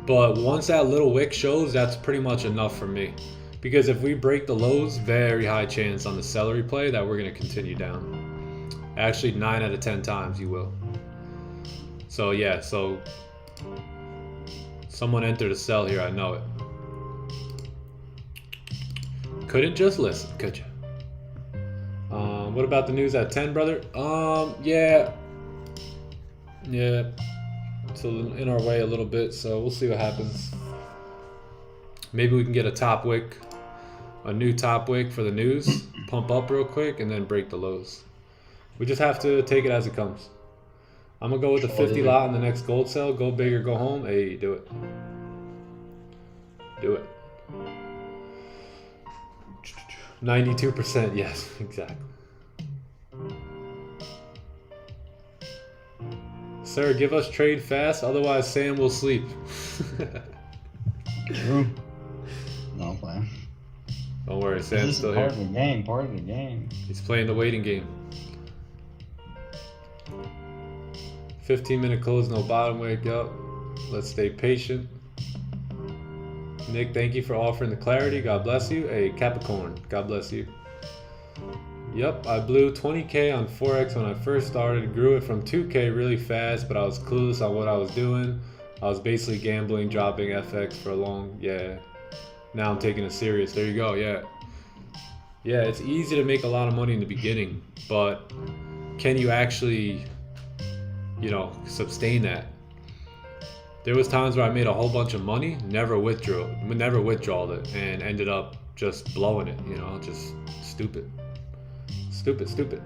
but once that little wick shows, that's pretty much enough for me. Because if we break the lows, very high chance on the celery play that we're going to continue down. Actually, 9 out of 10 times you will. So yeah, so someone entered a sell here, I know it. Couldn't just listen, could you? What about the news at 10, brother? Yeah. It's in our way a little bit, so we'll see what happens. Maybe we can get a top wick, a new top wick for the news, pump up real quick, and then break the lows. We just have to take it as it comes. I'm gonna go with the 50 lot on the next gold sell. Go big or go home. Hey, do it. Do it. 92%, yes, exactly. Sir, give us trade fast, otherwise Sam will sleep. True. No, I'm playing. Don't worry, Sam's still here. Part of the game. He's playing the waiting game. 15-minute close, no bottom wake up. Let's stay patient. Nick, thank you for offering the clarity. God bless you. Hey, Capricorn, God bless you. Yep, I blew 20K on Forex when I first started. Grew it from 2K really fast, but I was clueless on what I was doing. I was basically gambling, dropping FX for a long, yeah. Now I'm taking it serious. There you go, yeah. Yeah, it's easy to make a lot of money in the beginning, but can you actually, you know, sustain that? There was times where I made a whole bunch of money, never withdrew it, and ended up just blowing it, you know, just stupid. Stupid.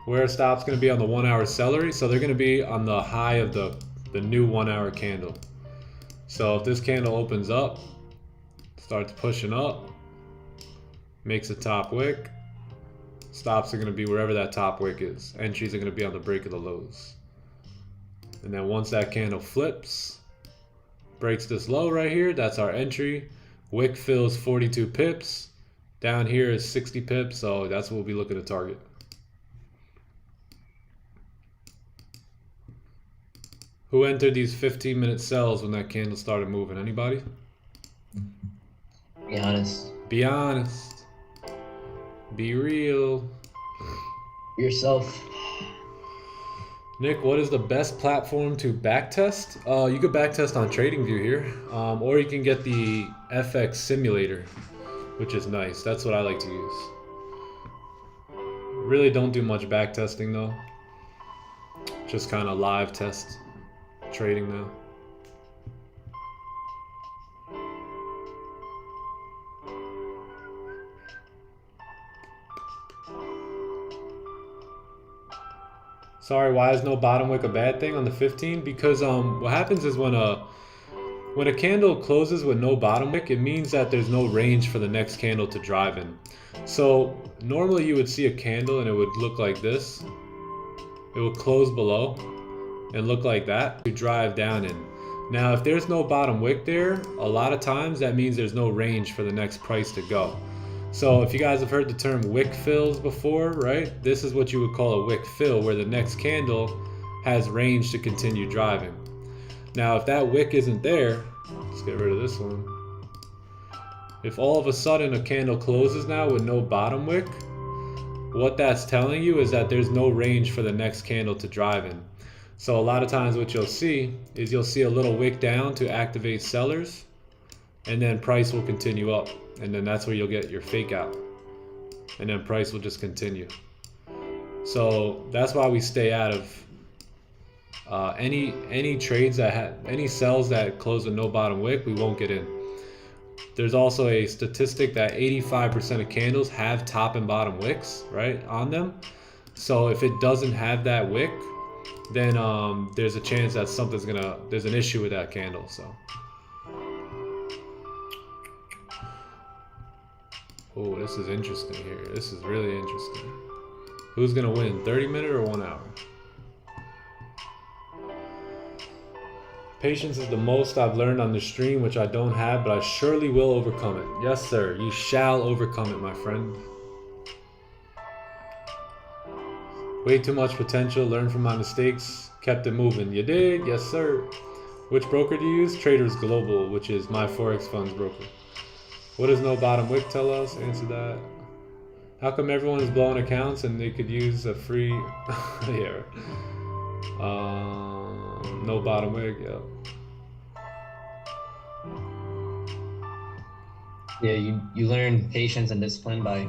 Where stop's going to be on the 1 hour celery, so they're going to be on the high of the new 1 hour candle. So if this candle opens up, starts pushing up, makes a top wick, stops are going to be wherever that top wick is. Entries are going to be on the break of the lows. And then once that candle flips, breaks this low right here, that's our entry. Wick fills 42 pips. Down here is 60 pips, so that's what we'll be looking to target. Who entered these 15-minute sells when that candle started moving? Anybody? Be honest. Be honest. Be real. Yourself. Nick, what is the best platform to backtest? You could backtest on TradingView here, or you can get the FX simulator, which is nice. That's what I like to use. Really don't do much backtesting though. Just kind of live test trading now. Sorry, why is no bottom wick a bad thing on the 15? Because what happens is when a candle closes with no bottom wick, it means that there's no range for the next candle to drive in. So normally you would see a candle and it would look like this. It would close below and look like that to drive down in. Now if there's no bottom wick there, a lot of times that means there's no range for the next price to go. So if you guys have heard the term wick fills before, right? This is what you would call a wick fill, where the next candle has range to continue driving. Now if that wick isn't there, let's get rid of this one. If all of a sudden a candle closes now with no bottom wick, what that's telling you is that there's no range for the next candle to drive in. So a lot of times what you'll see is you'll see a little wick down to activate sellers, and then price will continue up. And then that's where you'll get your fake out. And then price will just continue. So that's why we stay out of any trades that have any sells that close with no bottom wick, we won't get in. There's also a statistic that 85% of candles have top and bottom wicks, right, on them. So if it doesn't have that wick, then there's a chance that there's an issue with that candle. So. Oh, this is interesting here. This is really interesting. Who's gonna win, 30-minute or 1 hour? Patience is the most I've learned on the stream, which I don't have, but I surely will overcome it. Yes, sir. You shall overcome it, my friend. Way too much potential. Learn from my mistakes. Kept it moving. You did? Yes, sir. Which broker do you use? Traders Global, which is my Forex funds broker. What does no bottom wick tell us? Answer that. How come everyone is blowing accounts and they could use a free... yeah. No bottom wick, yeah. Yeah, you learn patience and discipline by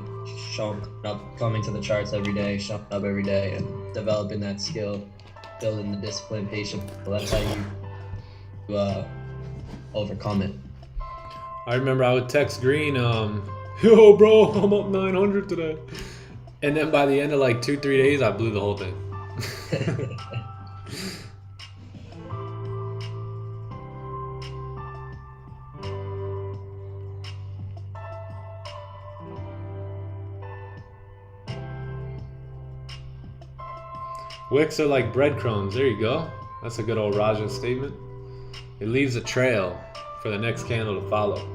showing up, coming to the charts every day, showing up every day, and developing that skill, building the discipline, patience. Well, that's how you overcome it. I remember I would text Green, yo bro, I'm up 900 today. And then by the end of like 2-3 days, I blew the whole thing. Wicks are like breadcrumbs. There you go. That's a good old Raja statement. It leaves a trail for the next candle to follow.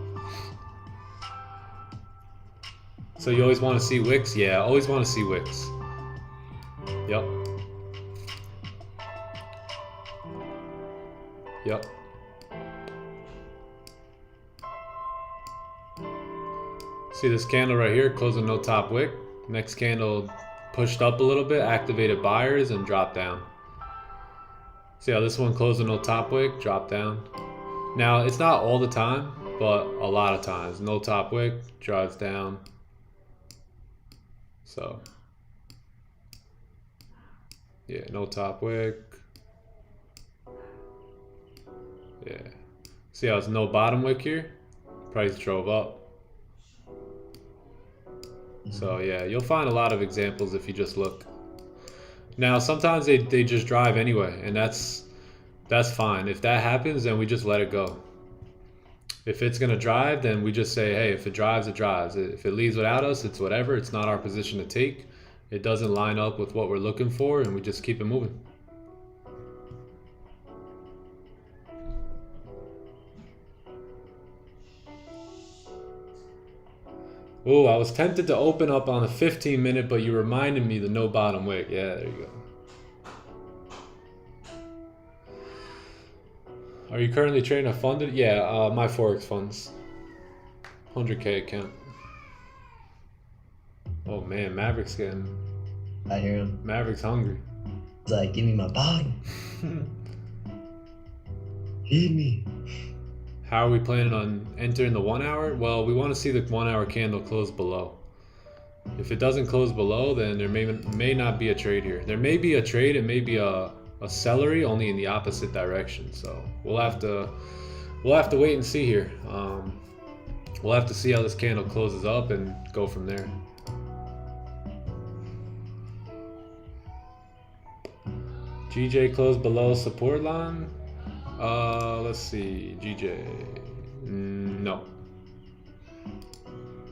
So you always want to see wicks? Yeah, I always want to see wicks. Yep. Yep. See this candle right here, closing no top wick. Next candle pushed up a little bit, activated buyers, and dropped down. See how this one closing no top wick, drop down. Now it's not all the time, but a lot of times. No top wick, drives down. So yeah, no top wick. Yeah. See how it's no bottom wick here? Price drove up. So yeah, you'll find a lot of examples if you just look. Now sometimes they just drive anyway, and that's fine. If that happens, then we just let it go. If it's gonna drive, then we just say, hey, if it drives, it drives. If it leaves without us, it's whatever. It's not our position to take. It doesn't line up with what we're looking for, and we just keep it moving. Oh, I was tempted to open up on the 15-minute, but you reminded me the no bottom wick. Yeah, there you go. Are you currently trading a funded? Yeah, my Forex funds. 100K account. Oh man, Maverick's I hear him. Maverick's hungry. He's like, give me my body. Feed me. How are we planning on entering the 1 hour? Well, we want to see the 1 hour candle close below. If it doesn't close below, then there may not be a trade here. There may be a trade. It may be a celery, only in the opposite direction. So we'll have to wait and see here. We'll have to see how this candle closes up and go from there. GJ closed below support line. Let's see. GJ. No.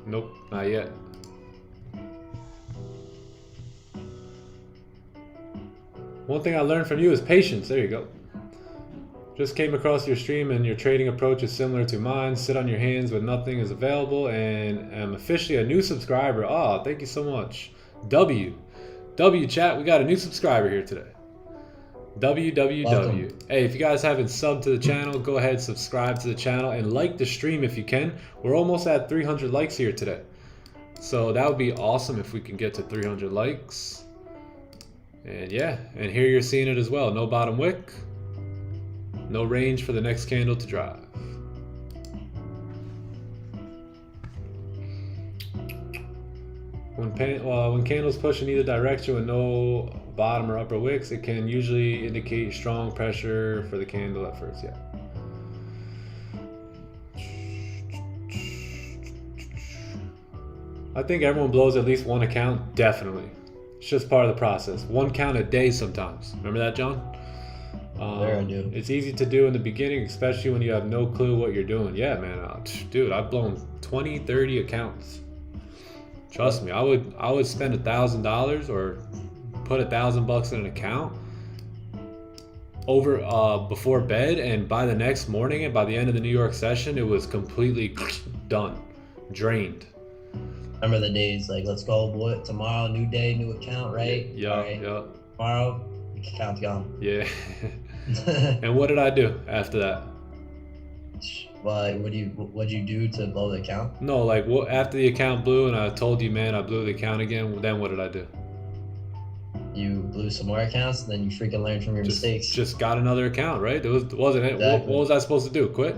Nope, not yet. One thing I learned from you is patience. There you go. Just came across your stream and your trading approach is similar to mine. Sit on your hands when nothing is available and am officially a new subscriber. Oh, thank you so much. W chat, we got a new subscriber here today. WWW. Welcome. Hey, if you guys haven't subbed to the channel, go ahead, subscribe to the channel and like the stream if you can. We're almost at 300 likes here today. So that would be awesome if we can get to 300 likes. And yeah, and here you're seeing it as well. No bottom wick, no range for the next candle to drive. When candles push in either direction with no bottom or upper wicks, it can usually indicate strong pressure for the candle at first. Yeah. I think everyone blows at least one account, definitely. It's just part of the process. One count a day sometimes. Remember that, John? There I do. It's easy to do in the beginning, especially when you have no clue what you're doing. Yeah, man. Dude, I've blown 20, 30 accounts. Trust me, I would spend $1,000 or put $1,000 in an account over before bed, and by the next morning and by the end of the New York session, it was completely done, drained. Remember the days like, let's go, boy. Tomorrow, new day, new account, right? Yeah, All right. yeah. Tomorrow, account's gone. Yeah. And what did I do after that? Well, what'd you do to blow the account? No, like after the account blew and I told you, man, I blew the account again, then what did I do? You blew some more accounts, and then you freaking learned from your mistakes. Just got another account, right? Wasn't it? Exactly. What was I supposed to do? Quit?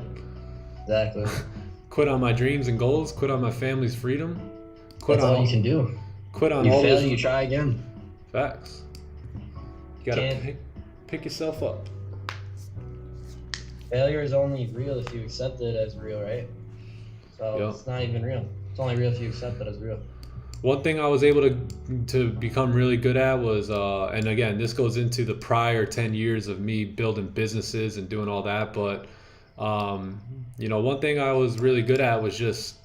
Exactly. Quit on my dreams and goals? Quit on my family's freedom? That's all you can do. Quit on You all fail, those you try again. facts. You gotta pick yourself up. Failure is only real if you accept it as real, right? So Yep. It's not even real. It's only real if you accept it as real. One thing I was able to become really good at was, and again, this goes into the prior 10 years of me building businesses and doing all that, but you know, one thing I was really good at was just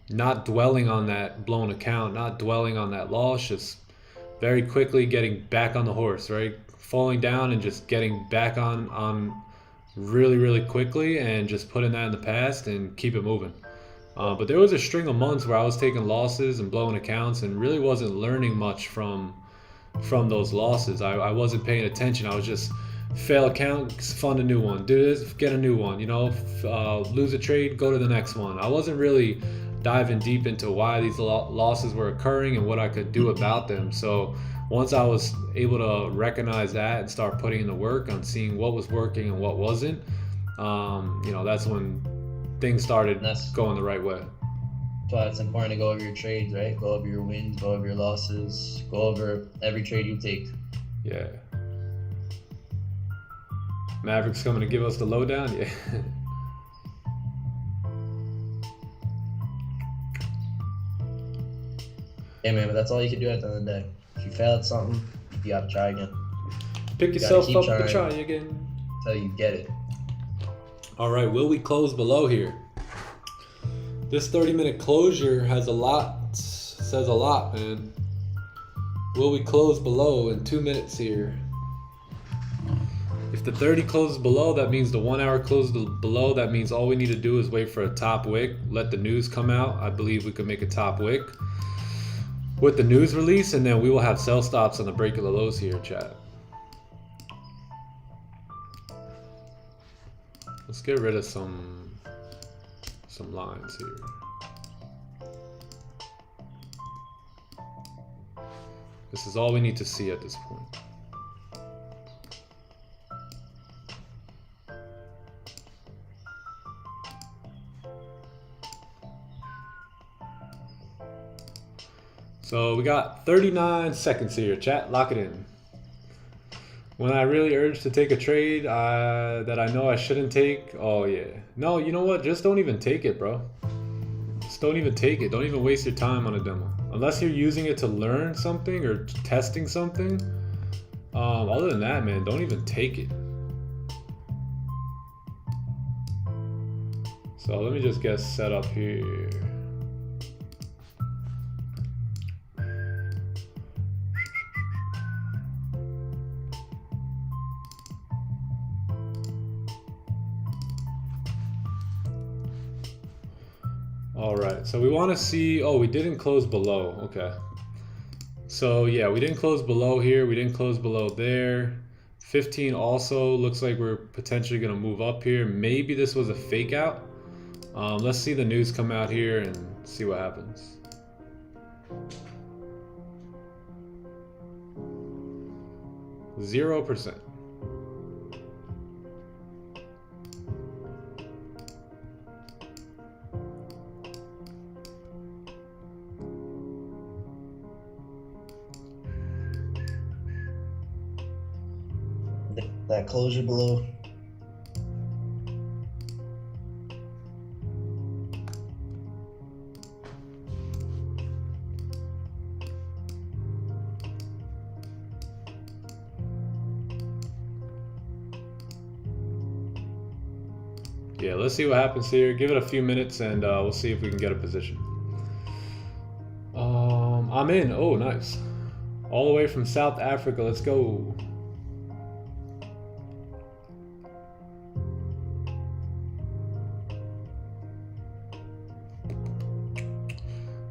not dwelling on that blown account, not dwelling on that loss, just very quickly getting back on the horse, right? Falling down and just getting back on really, really quickly and just putting that in the past and keep it moving. But there was a string of months where I was taking losses and blowing accounts and really wasn't learning much from those losses. I wasn't paying attention. I was just fail account, fund a new one, do this, get a new one, you know, lose a trade, go to the next one. I wasn't really diving deep into why these losses were occurring and what I could do about them. So once I was able to recognize that and start putting in the work on seeing what was working and what wasn't, you know, that's when things started going the right way. That's why it's important to go over your trades, right? Go over your wins, go over your losses, go over every trade you take. Yeah. Maverick's coming to give us the lowdown? Yeah. Yeah, man, but that's all you can do at the end of the day. If you fail at something, you gotta try again. Pick yourself keep up trying. and try again. Until you get it. All right, will we close below here? This 30-minute closure has a lot, says a lot, man. Will we close below in 2 minutes here? If the 30 closes below, that means the 1 hour closes below. That means all we need to do is wait for a top wick, let the news come out. I believe we could make a top wick with the news release, and then we will have sell stops on the break of the lows here, chat. Let's get rid of some lines here. This is all we need to see at this point. So we got 39 seconds here, chat, lock it in. When I really urge to take a trade that I know I shouldn't take, oh yeah. No, you know what, just don't even take it, bro. Just don't even take it, don't even waste your time on a demo. Unless you're using it to learn something or testing something. Other than that, man, don't even take it. So let me just get set up here. All right, so we want to see, oh, we didn't close below, okay. So yeah, we didn't close below here, we didn't close below there. 15 also looks like we're potentially gonna move up here. Maybe this was a fake out. Let's see the news come out here and see what happens. %0. That closure below. Yeah, let's see what happens here. Give it a few minutes and we'll see if we can get a position. I'm in. Oh, nice. All the way from South Africa. Let's go.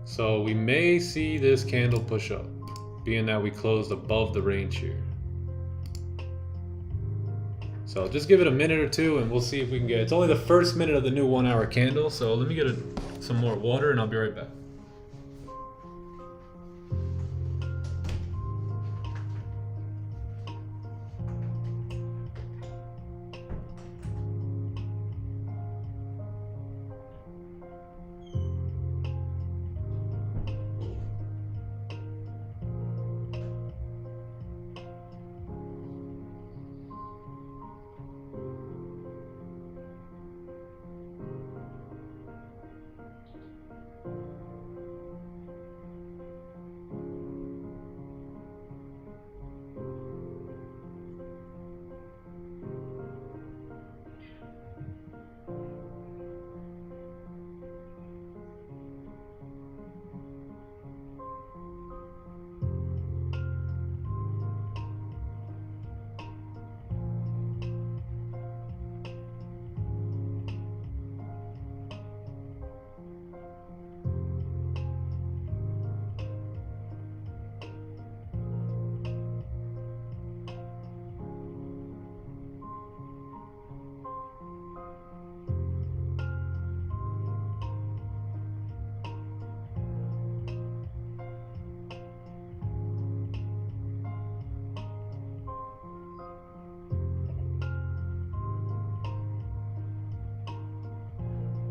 So we may see this candle push up, being that we closed above the range here. So just give it a minute or two and we'll see if we can get, it's only the first minute of the new 1 hour candle. So let me get some more water and I'll be right back.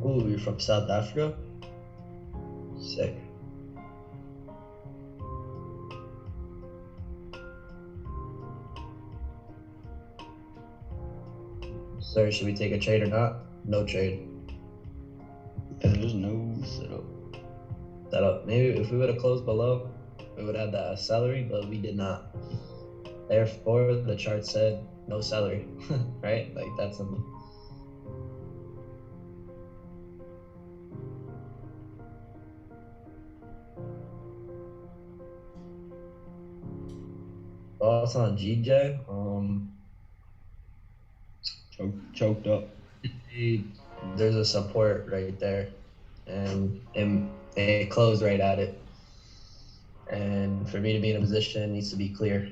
Ooh, you're from South Africa? Sick. Sir, should we take a trade or not? No trade. Yeah, there's no setup. Setup. Maybe if we would have closed below, we would have that celery, but we did not. Therefore, the chart said no celery, right? Like that's simple. Thoughts on GJ? Choked up. There's a support right there, and it closed right at it. And for me to be in a position, it needs to be clear.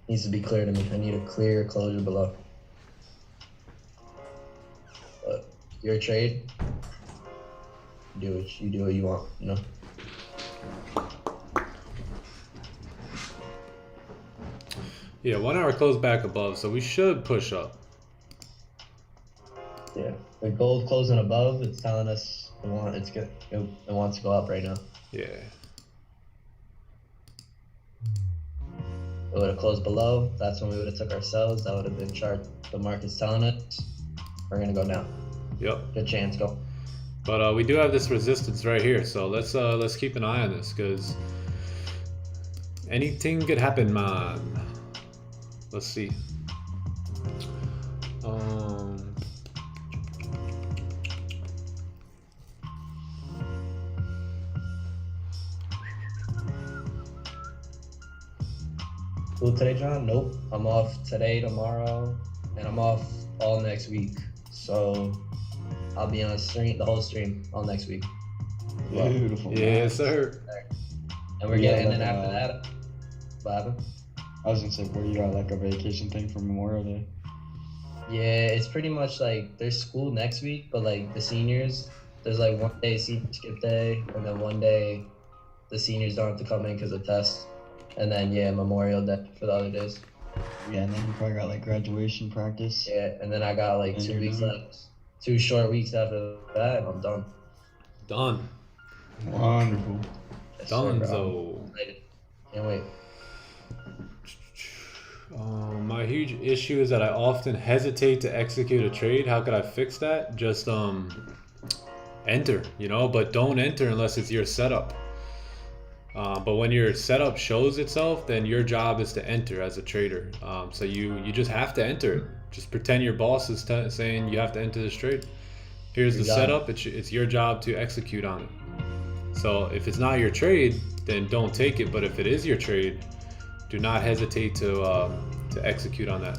Needs to be clear to me. I need a clear closure below. your trade. Do what you want, you know. Yeah, 1 hour closed back above, so we should push up. Yeah, with gold closing above, it's telling us it wants to go up right now. Yeah. It would have closed below. That's when we would have took ourselves. That would have been chart. The market's telling us we're gonna go down. Yep. Good chance, go. But we do have this resistance right here, so let's keep an eye on this because anything could happen, man. Let's see. Cool today, John? Nope. I'm off today, tomorrow, and I'm off all next week. So I'll be on stream, the whole stream, all next week. Beautiful. Yes, sir. And we're getting in after that. What happened? I was gonna say, where you got like a vacation thing for Memorial Day? Yeah, it's pretty much like there's school next week, but like the seniors, there's like 1 day senior skip day, and then 1 day the seniors don't have to come in because of tests. And then, yeah, Memorial Day for the other days. Yeah, and then you probably got like graduation practice. Yeah, and then I got like And 2 you're weeks done? left. 2 short weeks after that, and I'm done. Done. Wonderful. Yes, sir, bro. Donzo. Excited. Can't wait. My huge issue is that I often hesitate to execute a trade. How could I fix that? Just enter, you know, but don't enter unless it's your setup. But when your setup shows itself, then your job is to enter as a trader. So you just have to enter it. Just pretend your boss is saying you have to enter this trade. Here's the setup. It's your job to execute on it. So if it's not your trade, then don't take it. But if it is your trade, do not hesitate to execute on that.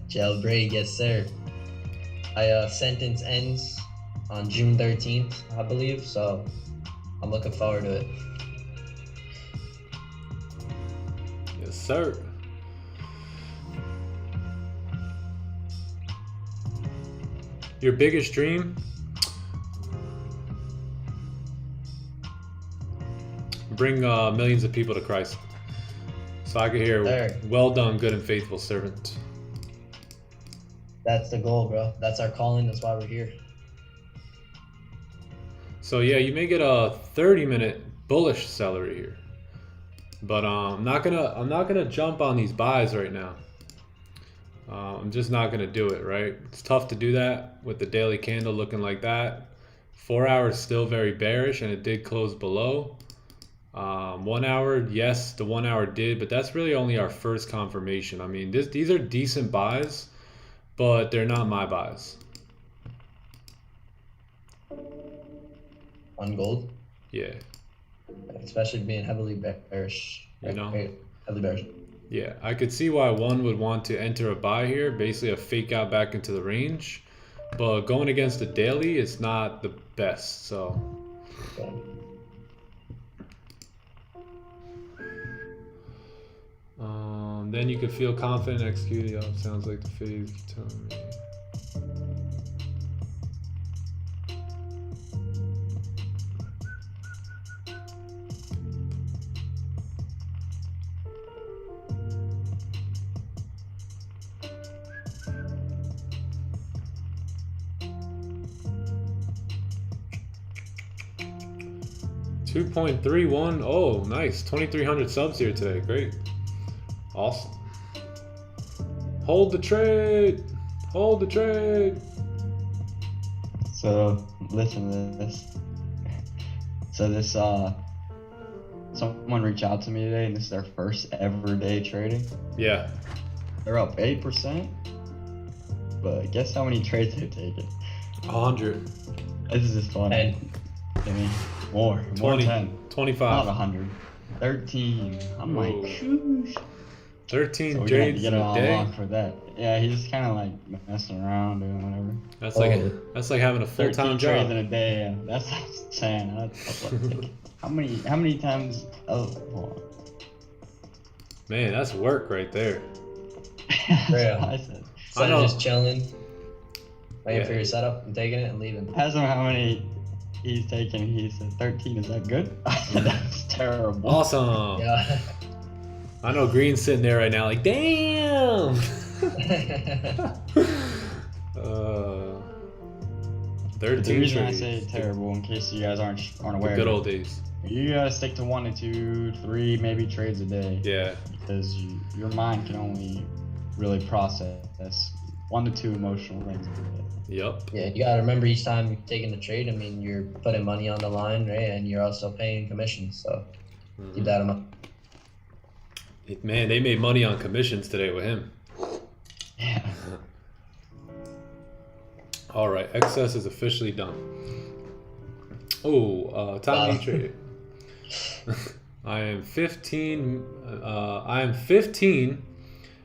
Jailbreak, yes sir. Sentence ends on June 13th, I believe, so I'm looking forward to it. Yes, sir. Your biggest dream? Bring millions of people to Christ. So I could hear, Sir. well done, good and faithful servant. That's the goal, bro. That's our calling. That's why we're here. So yeah, you may get a 30-minute bullish celery here, but I'm not gonna jump on these buys right now. I'm just not gonna do it. Right? It's tough to do that with the daily candle looking like that. 4 hours still very bearish, and it did close below. 1 hour, yes, the 1 hour did, but that's really only our first confirmation. I mean, these are decent buys, but they're not my buys. On gold, Yeah. especially being heavily bearish. You know? Heavily bearish. Yeah, I could see why one would want to enter a buy here, basically a fake out back into the range, but going against the daily is not the best. So Yeah. then you could feel confident executing. Oh, sounds like the phase keep telling me. $2.31. Oh, nice. 2,300 subs here today. Great. Awesome. Hold the trade. Hold the trade. So listen to this. So this someone reached out to me today, and this is their first ever day trading. Yeah. They're up 8%, but guess how many trades they've taken? 100. This is just funny. 10. I mean, more 20. 10. Not 25. 100. 13. I'm like, Whoa. shoosh. 13 So we got to trades get in it a all day. on for that. Yeah, he's just kind of like messing around doing whatever. That's like having a 13 full-time trades job. in a day. Yeah. That's what I'm saying. That's like, how many times? Oh, hold on. Man, that's work right there. That's what I said. Instead know. of just chilling, waiting Yeah. for your setup and taking it and leaving. Ask him how many he's taken. He said 13. Is that good? I said that's terrible. Awesome. Yeah. I know Green's sitting there right now, like, damn. 13 The reason I trades. say terrible, in case you guys aren't The aware, good old days. you gotta stick to 1 to 2, 3, maybe trades a day. Yeah. Because your mind can only really process 1 to 2 emotional things a day. Yep. Yeah, you gotta remember each time you're taking a trade, I mean, you're putting money on the line, right? And you're also paying commissions, so keep that in mind. Man, they made money on commissions today with him. Yeah. All right, excess is officially done. Oh, time to Wow. trade. I am 15. I am 15,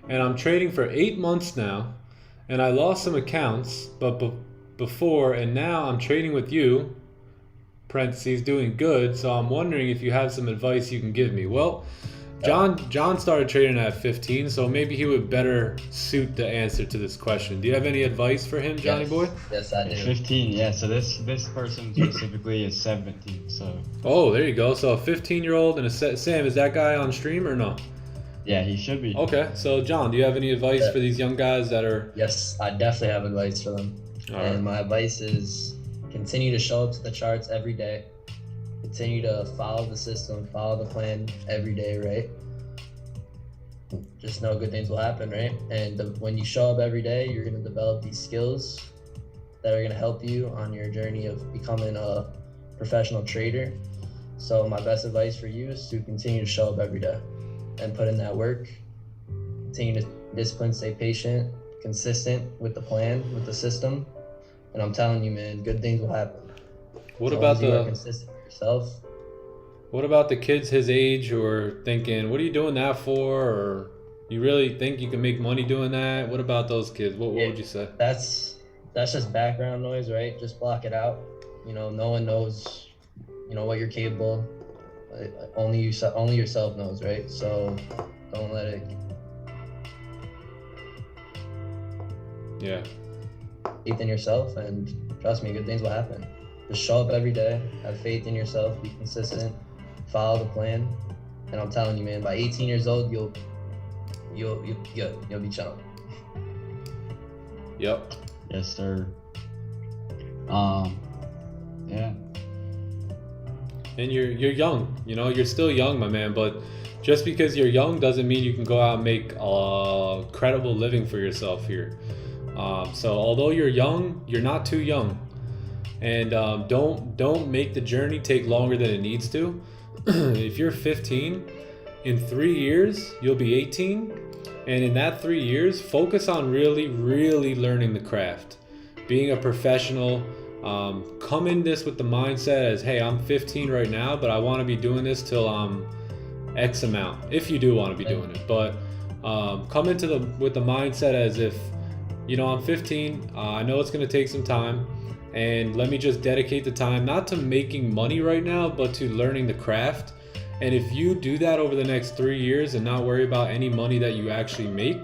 and I'm trading for 8 months now. And I lost some accounts, but before and now I'm trading with you. Parentheses doing good. So I'm wondering if you have some advice you can give me. Well, John started trading at 15, so maybe he would better suit the answer to this question. Do you have any advice for him, Johnny Yes. boy? Yes, I do. 15, yeah. So this person specifically is 17. So Oh, there you go. So a 15-year-old and a Sam, is that guy on stream or no? yeah, he should be. Okay, so John, do you have any advice Yeah. for these young guys that are? Yes, I definitely have advice for them. All And right. my advice is continue to show up to the charts every day. Continue to follow the system, follow the plan every day, right? Just know good things will happen, right? And when you show up every day, you're going to develop these skills that are going to help you on your journey of becoming a professional trader. So my best advice for you is to continue to show up every day and put in that work. Continue to discipline, stay patient, consistent with the plan, with the system. And I'm telling you, man, good things will happen. What As long about as you are the consistent with yourself? What about the kids his age who are thinking, what are you doing that for? Or you really think you can make money doing that? What about those kids? What would you say? That's just background noise, right? Just block it out. You know, no one knows, you know, what you're capable of. Only yourself knows, right? So don't let it. Yeah. Faith in yourself, and trust me, good things will happen. Just show up every day, have faith in yourself, be consistent, follow the plan, and I'm telling you, man, by 18 years old, you'll be chilling. Yep. Yes, sir. Yeah. And you're young, you know, you're still young, my man, but just because you're young doesn't mean you can go out and make a credible living for yourself here. So although you're young, you're not too young. And don't make the journey take longer than it needs to. If you're 15, in 3 years, you'll be 18. And in that 3 years, focus on really, really learning the craft. Being a professional. Come in this with the mindset as, hey, I'm 15 right now, but I want to be doing this till I'm X amount, if you do want to be doing it. But come into with the mindset as if, you know, I'm 15, I know it's going to take some time, and let me just dedicate the time, not to making money right now, but to learning the craft. And if you do that over the next 3 years and not worry about any money that you actually make,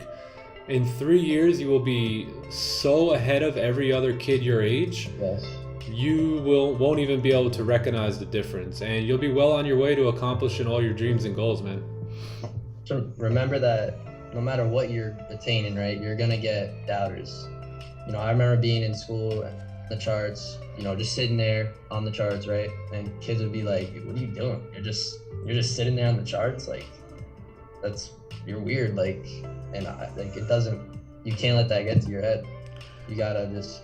in 3 years you will be so ahead of every other kid your age, Yes. you won't even be able to recognize the difference, and you'll be well on your way to accomplishing all your dreams and goals, man. So remember that no matter what you're attaining, right, you're gonna get doubters. You know, I remember being in school, the charts, you know, just sitting there on the charts, right, and kids would be like, "What are you doing? You're just sitting there on the charts, like, you're weird, like." And you can't let that get to your head. You gotta just,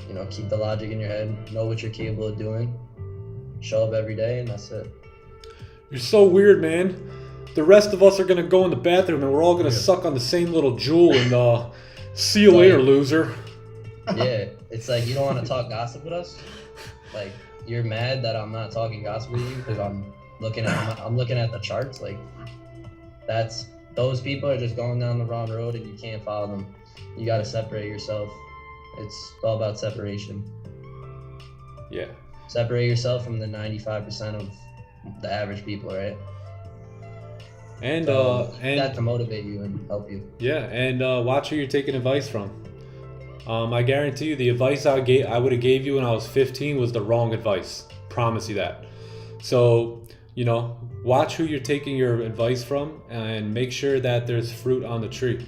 you know, keep the logic in your head, know what you're capable of doing, show up every day, and that's it. You're so weird, man. The rest of us are gonna go in the bathroom and we're all gonna suck on the same little jewel and see you later, loser. Yeah, it's like you don't want to talk gossip with us. Like, you're mad that I'm not talking gossip with you because I'm looking at the charts. Like, those people are just going down the wrong road and you can't follow them. You got to separate yourself. It's all about separation. Yeah. Separate yourself from the 95% of the average people, right? And that to motivate you and help you. yeah, and watch who you're taking advice from. I guarantee you, the advice I would have gave you when I was 15 was the wrong advice. Promise you that. So, you know, watch who you're taking your advice from, and make sure that there's fruit on the tree.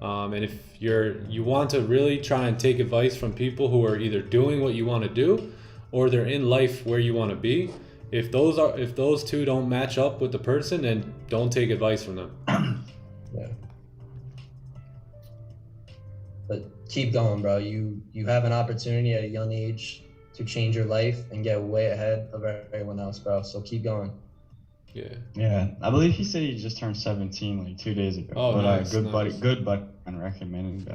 And if you want to really try and take advice from people who are either doing what you want to do, or they're in life where you want to be, if those two don't match up with the person, then don't take advice from them. Yeah. But keep going, bro. You have an opportunity at a young age to change your life and get way ahead of everyone else, bro. So keep going. Yeah. Yeah, I believe he said he just turned 17 like 2 days ago. Oh, but nice, good nice. buddy recommended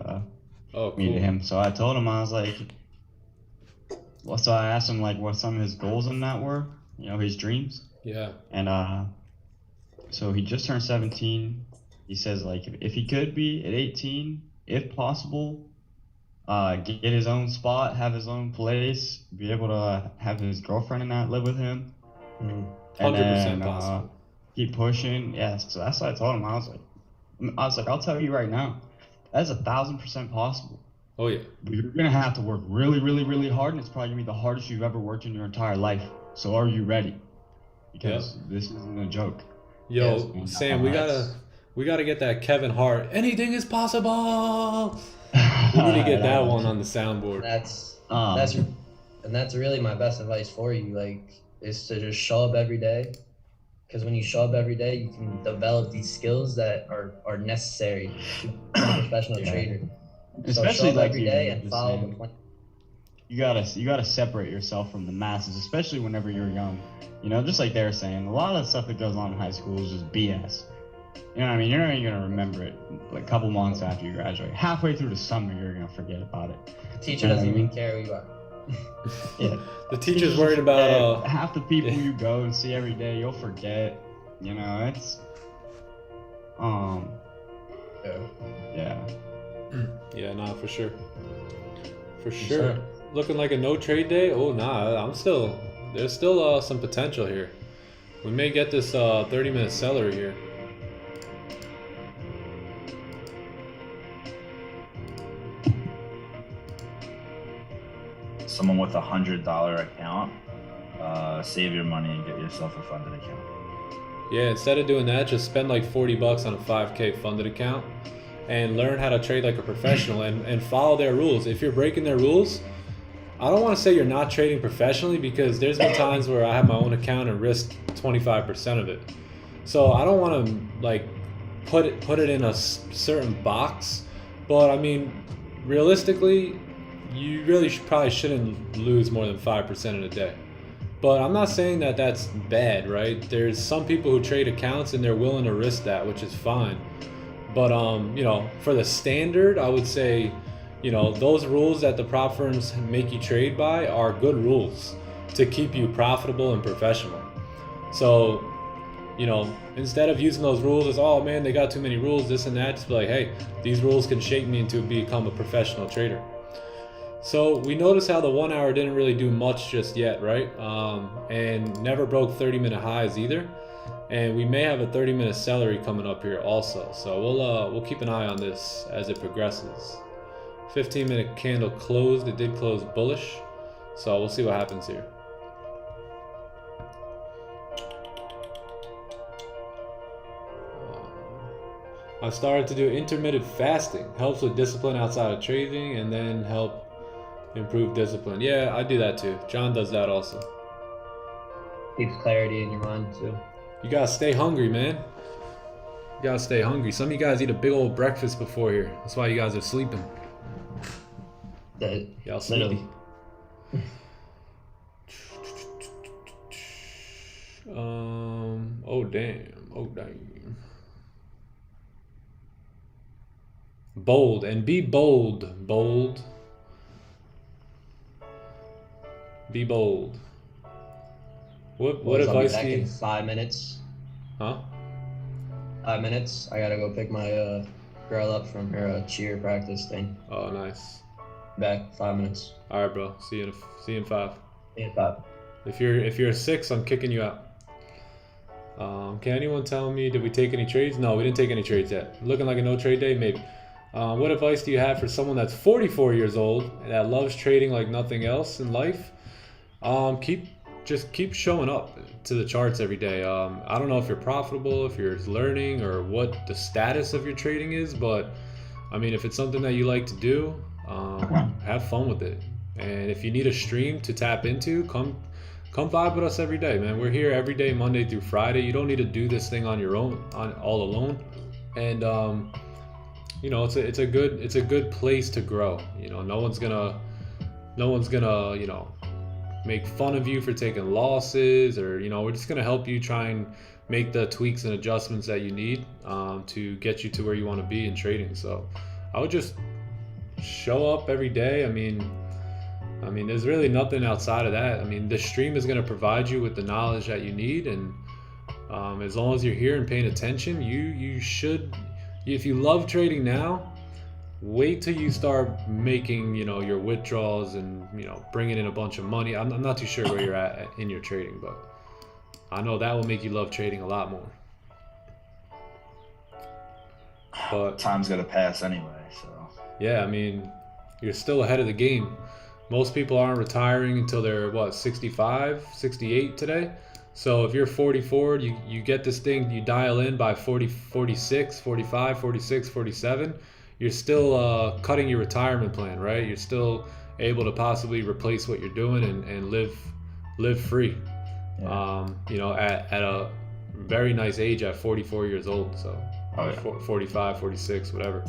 Oh, me to cool. him. So I told him, I was like, well, so I asked him like what some of his goals in that were, you know, his dreams. Yeah. And so he just turned 17. He says like if he could be at 18, if possible, get his own spot, have his own place, be able to have his girlfriend and that live with him. Mm. And 100% then, possible. keep pushing. Yeah, so that's what I told him. I was like, I'll tell you right now, that's 1,000% possible. Oh yeah. But you're gonna have to work really, really, really hard, and it's probably gonna be the hardest you've ever worked in your entire life. So are you ready? Because this isn't a joke. Yo, Yes. Sam, we gotta get that Kevin Hart. Anything is possible. We need to get that one on the soundboard. That's really my best advice for you. Like, is to just show up every day. Because when you show up every day, you can develop these skills that are necessary to become a professional trader. Especially so show up like every you day were and just follow saying. the plan. You gotta separate yourself from the masses, especially whenever you're young. You know, just like they were saying, a lot of the stuff that goes on in high school is just BS. You know what I mean? You're not even gonna remember it like a couple months after you graduate. Halfway through the summer, you're gonna forget about it. The teacher doesn't even care who you are. Yeah. The teacher's worried about half the people you go and see every day, you'll forget. You know, it's yeah. Yeah, nah, for sure. For Yes, sure. sir. Looking like a no trade day. Oh nah, there's still some potential here. We may get this 30-minute celery here. Someone with $100 account, save your money and get yourself a funded account. Yeah, instead of doing that, just spend like 40 bucks on a 5K funded account and learn how to trade like a professional and follow their rules. If you're breaking their rules, I don't want to say you're not trading professionally, because there's been times where I have my own account and risked 25% of it. So I don't want to like put it in a certain box, but I mean, realistically, you really probably shouldn't lose more than 5% in a day. But I'm not saying that that's bad, right? There's some people who trade accounts and they're willing to risk that, which is fine. But you know, for the standard, I would say, you know, those rules that the prop firms make you trade by are good rules to keep you profitable and professional. So, you know, instead of using those rules as, oh man, they got too many rules, this and that, just be like, hey, these rules can shape me into become a professional trader. So we noticed how the 1 hour didn't really do much just yet, right? And never broke 30-minute highs either. And we may have a 30-minute celery coming up here also. So we'll keep an eye on this as it progresses. 15-minute candle closed. It did close bullish. So we'll see what happens here. I started to do intermittent fasting. Helps with discipline outside of trading, and then help improve discipline. Yeah, I do that too. John does that also. Keeps clarity in your mind too. You gotta stay hungry, man. You gotta stay hungry. Some of you guys eat a big old breakfast before here. That's why you guys are sleeping. Y'all sleepy. Oh damn. Oh damn. Bold, and be bold. Bold. Be bold. What advice do you? In 5 minutes. Huh? 5 minutes. I gotta go pick my girl up from her cheer practice thing. Oh, nice. Back 5 minutes. All right, bro. See you in 5. Yeah, 5. If you're a 6, I'm kicking you out. Can anyone tell me, did we take any trades? No, we didn't take any trades yet. Looking like a no trade day? Maybe. What advice do you have for someone that's 44 years old and that loves trading like nothing else in life? Just keep showing up to the charts every day. I don't know if you're profitable, if you're learning, or what the status of your trading is, but I mean, if it's something that you like to do, have fun with it. And if you need a stream to tap into, come vibe with us every day, man. We're here every day, Monday through Friday. You don't need to do this thing on your own, all alone. And you know, it's a good place to grow. You know, no one's gonna you know, make fun of you for taking losses, or you know, we're just gonna help you try and make the tweaks and adjustments that you need to get you to where you want to be in trading. So I would just show up every day. I mean, there's really nothing outside of that. I mean, the stream is going to provide you with the knowledge that you need, and as long as you're here and paying attention, you should. If you love trading now, wait till you start making, you know, your withdrawals and, you know, bringing in a bunch of money. I'm not too sure where you're at in your trading, but I know that will make you love trading a lot more. But Time's gonna pass anyway, so. yeah, I mean, you're still ahead of the game. Most people aren't retiring until they're, what, 65, 68 today? So if you're 44, you get this thing, you dial in by 40, 46, 45, 46, 47, you're still cutting your retirement plan, right? You're still able to possibly replace what you're doing and live free. Yeah. You know, at a very nice age at 44 years old. So 45, 46, whatever.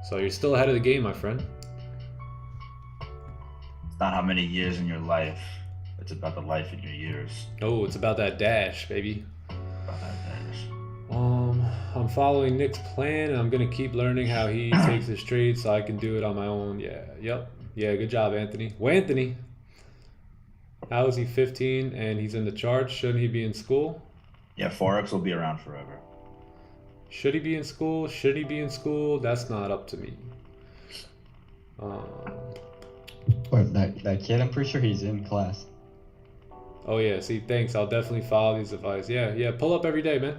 So you're still ahead of the game, my friend. It's not how many years in your life. It's about the life in your years. Oh, it's about that dash, baby. About that dash. I'm following Nick's plan, and I'm gonna keep learning how he takes his trades so I can do it on my own. Yeah, good job, Anthony. Well, Anthony, how is he 15 and he's in the charts? Shouldn't he be in school? Yeah, Forex will be around forever. Should he be in school? Should he be in school? That's not up to me. But that kid, I'm pretty sure he's in class. Oh yeah, see, thanks. I'll definitely follow these advice. Yeah, pull up every day, man.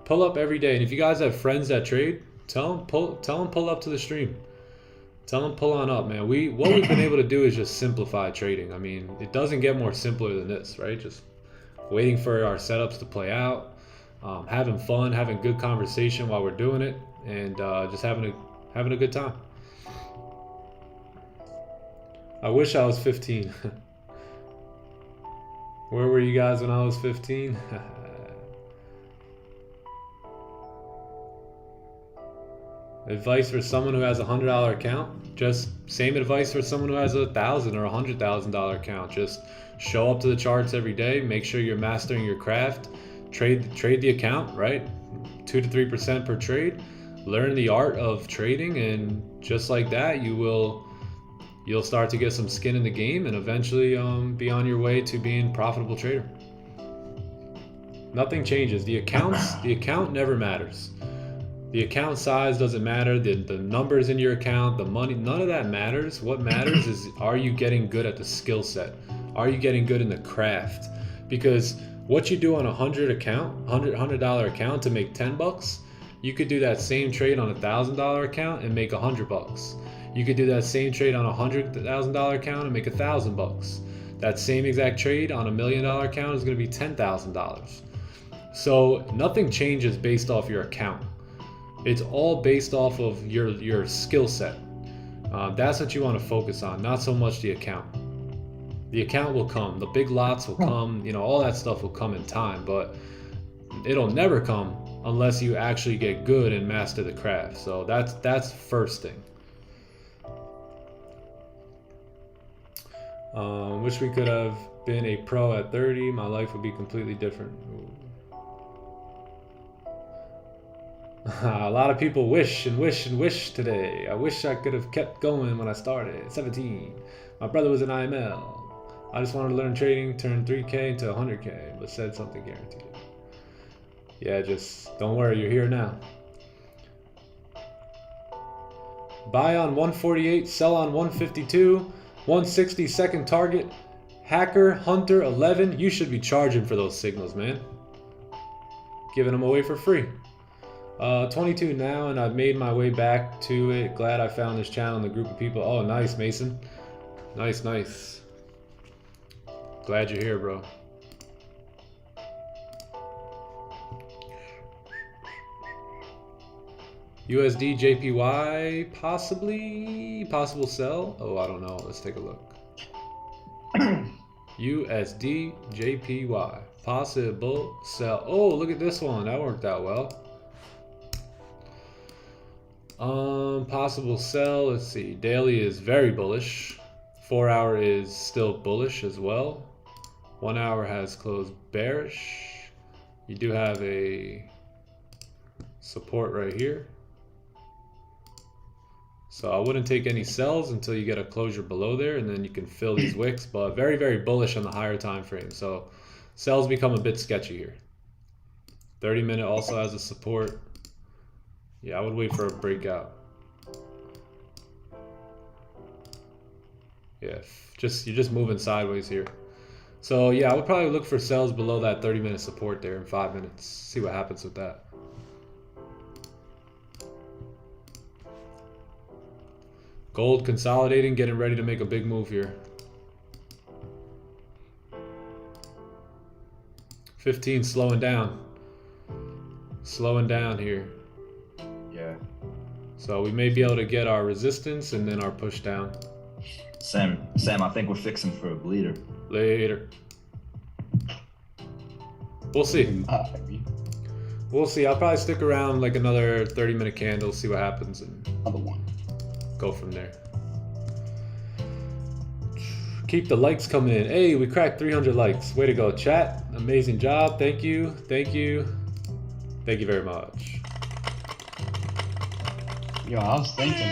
Pull up every day. And if you guys have friends that trade, tell them pull up to the stream. Tell them pull on up, man. What we've been able to do is just simplify trading. I mean, it doesn't get more simpler than this, right? Just waiting for our setups to play out, having fun, having good conversation while we're doing it, and just having a good time. I wish I was 15. Where were you guys when I was 15? Advice for someone who has a $100 account? Just same advice for someone who has a $1,000 or $100,000 account. Just show up to the charts every day. Make sure you're mastering your craft. Trade the account, right? 2 to 3% per trade. Learn the art of trading, and just like that, you'll start to get some skin in the game, and eventually be on your way to being a profitable trader. Nothing changes. The account never matters. The account size doesn't matter. The numbers in your account, the money, none of that matters. What matters is, are you getting good at the skill set? Are you getting good in the craft? Because what you do on a $100 account to make $10, you could do that same trade on a $1,000 account and make $100. You could do that same trade on a $100,000 account and make $1,000. That same exact trade on $1 million account is going to be $10,000. So nothing changes based off your account. It's all based off of your skill set. That's what you want to focus on, not so much the account. The account will come, the big lots will come, you know, all that stuff will come in time, but it'll never come unless you actually get good and master the craft. So that's first thing. Wish we could have been a pro at 30. My life would be completely different. A lot of people wish and wish and wish today. I wish I could have kept going when I started. 17. My brother was an IML. I just wanted to learn trading, turn 3K into 100K, but said something guaranteed. Yeah, just don't worry, you're here now. Buy on 148, sell on 152, 160 second target, Hacker, Hunter, 11. You should be charging for those signals, man. giving them away for free. 22 now, and I've made my way back to it. Glad I found this channel and the group of people. Oh, nice, Mason. Nice, nice. Glad you're here, bro. USD JPY, possible sell. Oh, I don't know. Let's take a look. USD JPY, possible sell. Oh, look at this one. That worked out well. Possible sell. Let's see. Daily is very bullish. 4 hour is still bullish as well. 1 hour has closed bearish. You do have a support right here. So I wouldn't take any sells until you get a closure below there, and then you can fill these wicks, but very, very bullish on the higher time frame. So sells become a bit sketchy here. 30-minute also has a support. Yeah, I would wait for a breakout. Yeah, you're just moving sideways here. So yeah, I would probably look for sells below that 30-minute support there in 5 minutes. See what happens with that. Gold consolidating, getting ready to make a big move here. 15 slowing down. Slowing down here. Yeah. So we may be able to get our resistance and then our push down. Sam, I think we're fixing for a bleeder. Later. We'll see. We'll see. I'll probably stick around like another 30-minute candle, see what happens, and Another one. go from there. Keep the likes coming in. Hey, we cracked 300 likes. Way to go, chat. Amazing job. Thank you. Thank you. Thank you very much. Yo, I was thinking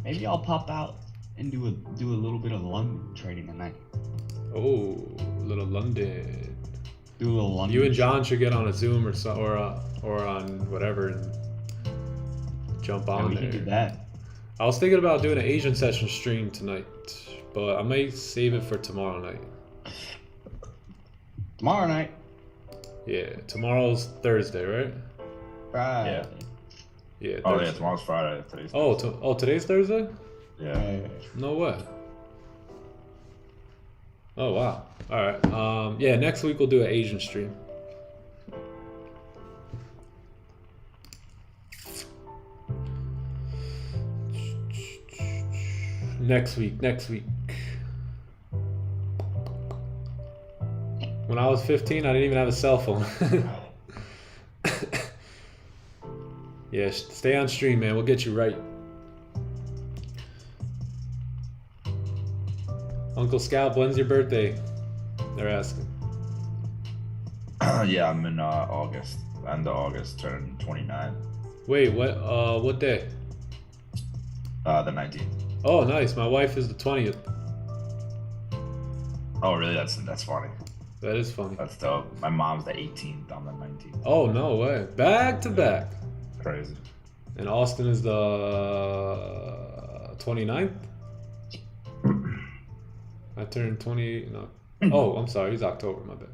maybe I'll pop out and do a little bit of London trading tonight. Oh, little London. Do a little London. You and John should get on a Zoom or on whatever and jump on we there. can do that. I was thinking about doing an Asian session stream tonight, but I might save it for tomorrow night. Tomorrow night. Yeah, tomorrow's Thursday, right? Friday. Yeah. Oh Thursday. yeah, tomorrow's Friday. Today's Today's Thursday? yeah. No way. Oh wow. All right. Yeah, next week we'll do an Asian stream. Next week. When I was 15, I didn't even have a cell phone. Yeah, stay on stream, man. We'll get you right. Uncle Scalp, when's your birthday? They're asking. Yeah, I'm in August. End of August, turning 29. Wait, what day? The 19th. Oh, nice. My wife is the 20th. Oh, really? That's funny. That is funny. That's dope. My mom's the 18th. I'm the 19th. Oh, no way. Back to back. Crazy. And Austin is the 29th? I turned 20. No. Oh, I'm sorry. He's October. My bad.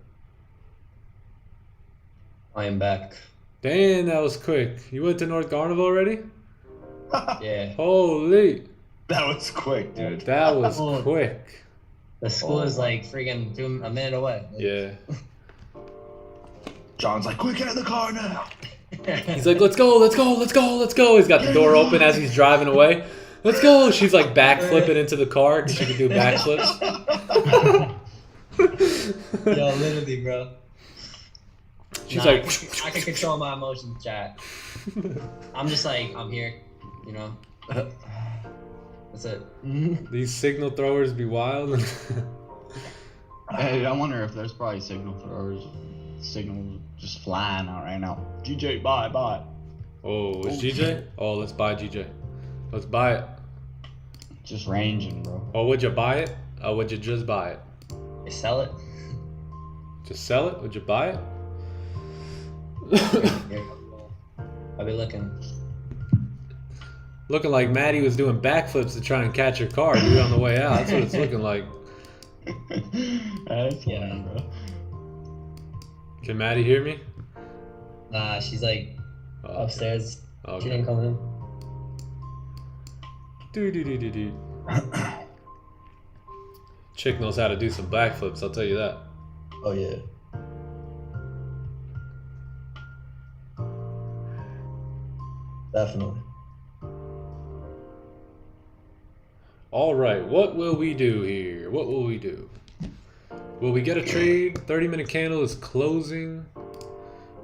I am back. Damn, that was quick. You went to North Carnival already? Yeah. Holy. That was quick, dude. That was quick. The school is like freaking a minute away. Yeah. John's like, quick, get in the car now. He's like, let's go. He's got the door open as he's driving away. Let's go. She's like backflipping into the car because she can do backflips. Yo, literally, bro. She's Nah, like, I can control my emotions, chat. I'm just like, I'm here, you know. That's it. these signal throwers be wild. Hey, I wonder if there's probably signal throwers, signals just flying out right now. GJ, bye. Oh, it's GJ? Oh, let's buy GJ. Let's buy it. Just ranging, bro. Oh, would you buy it? Or would you just buy it? They sell it. Just sell it? Would you buy it? I'll be looking. Looking like Maddie was doing backflips to try and catch her car, dude, on the way out. That's what it's looking like. That's funny, Yeah. bro. Can Maddie hear me? Nah, she's like Oh, upstairs. okay. She didn't come in. Do. Chick knows how to do some backflips, I'll tell you that. Oh yeah. Definitely. All right, what will we do here? What will we do? Will we get a trade? 30-minute candle is closing.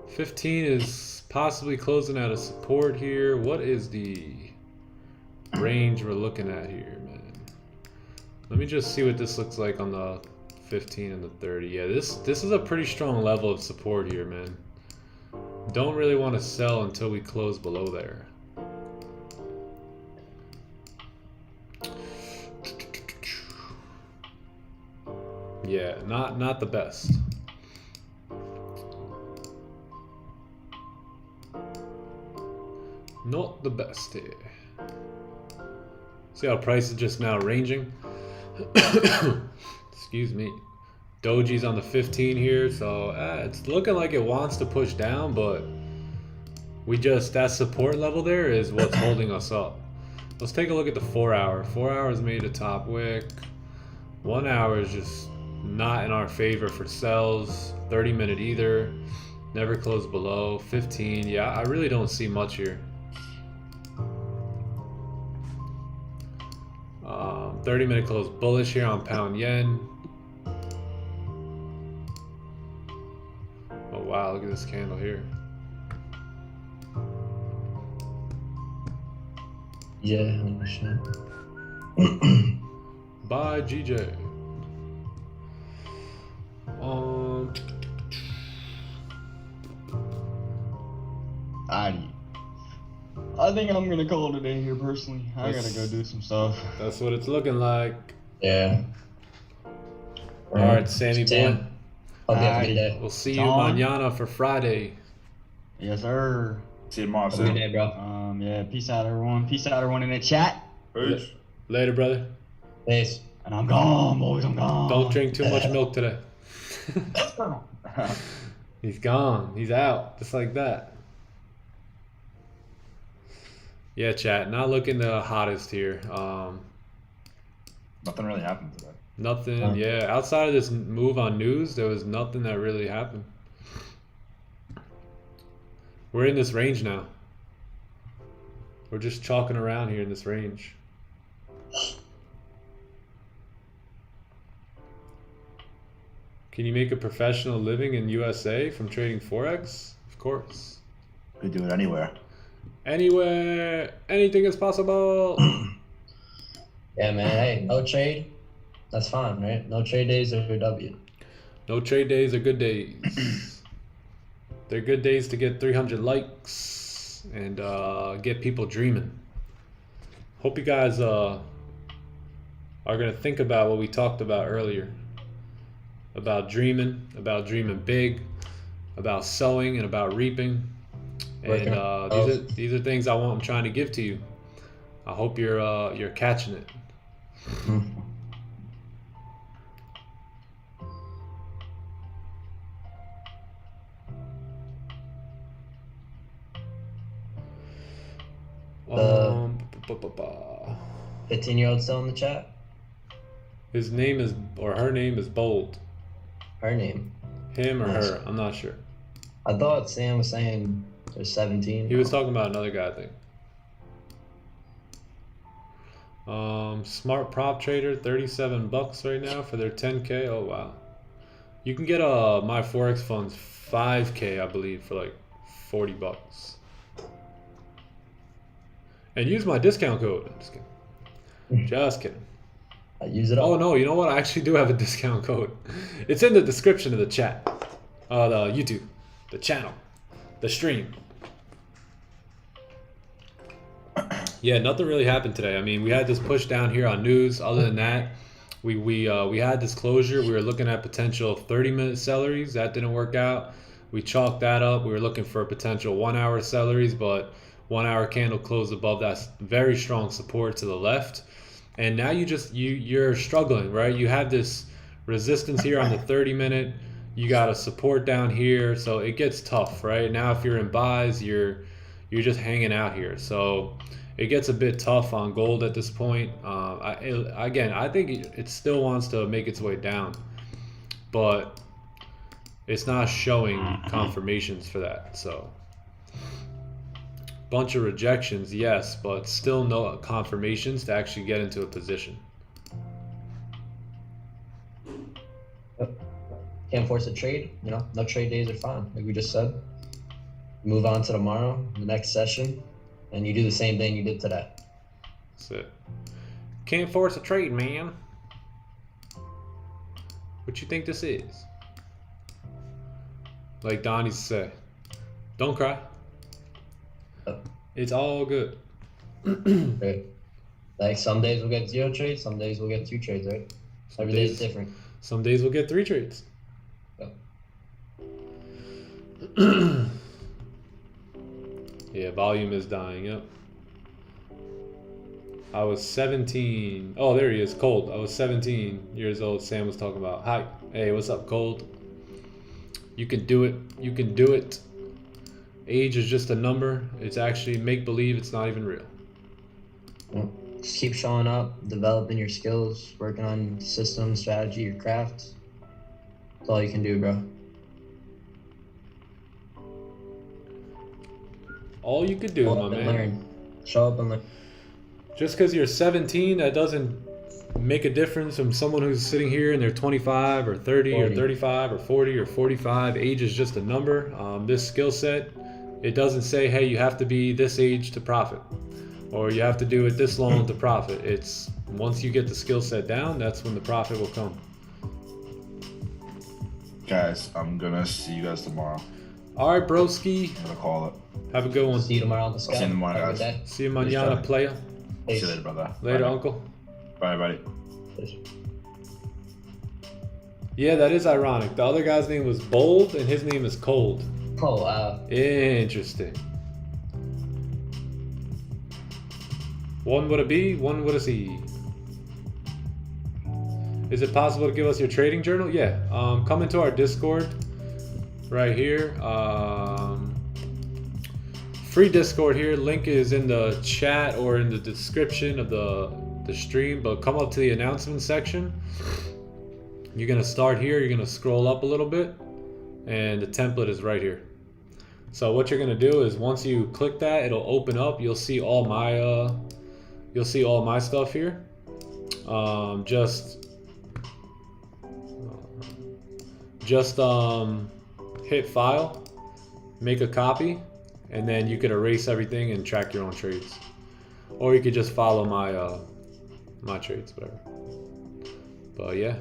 15 is possibly closing at a support here. What is the range we're looking at here, man? Let me just see what this looks like on the 15 and the 30. Yeah, this is a pretty strong level of support here, man. Don't really want to sell until we close below there. Yeah, not the best. Not the best here. See how price is just now ranging? Excuse me. Doji's on the 15 here, so it's looking like it wants to push down, but that support level there is what's holding us up. Let's take a look at the 4 hour. 4 hours made a top wick. 1 hour is just not in our favor for sells. 30-minute either. Never close below. 15, yeah, I really don't see much here. 30-minute close bullish here on pound yen. Oh wow, look at this candle here. Yeah, I understand. Bye, GJ. I think I'm gonna call it a day here personally. I gotta go do some stuff. That's what it's looking like. Yeah. All right, Sammy boy. Hope you have a good day. We'll see you John. mañana for Friday. Yes, sir. See you tomorrow, Have a good soon. day, bro. Yeah, peace out, everyone. Peace out, everyone in the chat. Peace. Later, brother. Peace. And I'm gone, boys. I'm gone. Don't drink too much milk today. He's gone. He's out. Just like that. Yeah, chat. Not looking the hottest here. Nothing really happened today. Nothing. Yeah, outside of this move on news, there was nothing that really happened. We're in this range now. We're just chalking around here in this range. Can you make a professional living in USA from trading Forex? Of course. Could do it anywhere. Anywhere, anything is possible. Yeah, man. Hey, no trade. That's fine, right? No trade days are W. No trade days are good days. They're good days to get 300 likes and get people dreaming. Hope you guys are gonna think about what we talked about earlier. About dreaming big, about sowing and about reaping. And these are things I'm trying to give to you. I hope you're catching it. The 15-year-old still in the chat? His name is, or her name is bold. Her name. Him or Nice. her, I'm not sure. I thought Sam was saying they're 17. He was talking about another guy, I think. Smart prop trader, 37 bucks right now for their 10K. Oh wow. You can get my Forex funds 5K, I believe, for like 40 bucks. And use my discount code. I'm just kidding. Just kidding. I use it all. Oh no, you know what? I actually do have a discount code. It's in the description of the chat. The YouTube, the channel, the stream. Yeah, nothing really happened today. I mean, we had this push down here on news. Other than that, we had this closure. We were looking at potential 30-minute celeries. That didn't work out. We chalked that up. We were looking for potential 1 hour celeries, but 1 hour candle closed above that very strong support to the left. And now you're struggling, right? You have this resistance here on the 30-minute. You got a support down here, so it gets tough, right? Now if you're in buys, you're just hanging out here, so it gets a bit tough on gold at this point. Again, I think it still wants to make its way down, but it's not showing confirmations for that. So bunch of rejections, yes, but still no confirmations to actually get into a position. Can't force a trade, you know, no trade days are fine, like we just said. Move on to tomorrow, the next session, and you do the same thing you did today. That's it. Can't force a trade, man. What you think this is? Like Don used to say, don't cry. It's all good. Right. Like some days we'll get 0 trades, some days we'll get 2 trades, right? Every day is different. Some days we'll get 3 trades. Yeah, volume is dying. Yep. I was 17. Oh, there he is, Cold. I was 17 years old. Sam was talking about. Hi. Hey, what's up, Cold? You can do it. You can do it. Age is just a number. It's actually make-believe. It's not even real. Just keep showing up, developing your skills, working on system, strategy, your craft. That's all you can do, bro. All you could do, Show my up and man. learn. Show up and learn. Just because you're 17, that doesn't make a difference from someone who's sitting here and they're 25 or 30 or 35 or 40 or 45. Age is just a number. This skill set, it doesn't say, hey, you have to be this age to profit, or you have to do it this long to profit. It's once you get the skill set down, that's when the profit will come. Guys, I'm gonna see you guys tomorrow. All right, broski. I'm gonna call it. Have a good one. See you tomorrow on the scalp. See you tomorrow, Have a good guys. day. See you mañana, playa. See you later, brother. Later, Bye. uncle. Bye, buddy. Yeah, that is ironic. The other guy's name was Bold, and his name is Cold. Oh, wow. Interesting. One with a B, one with a C. Is it possible to give us your trading journal? Yeah. Come into our Discord right here. Free Discord here. Link is in the chat or in the description of the stream. But come up to the announcement section. You're gonna start here. You're gonna scroll up a little bit, and the template is right here. So what you're gonna do is once you click that, it'll open up. You'll see all my stuff here. Just hit file, make a copy, and then you could erase everything and track your own trades, or you could just follow my my trades, whatever. But yeah.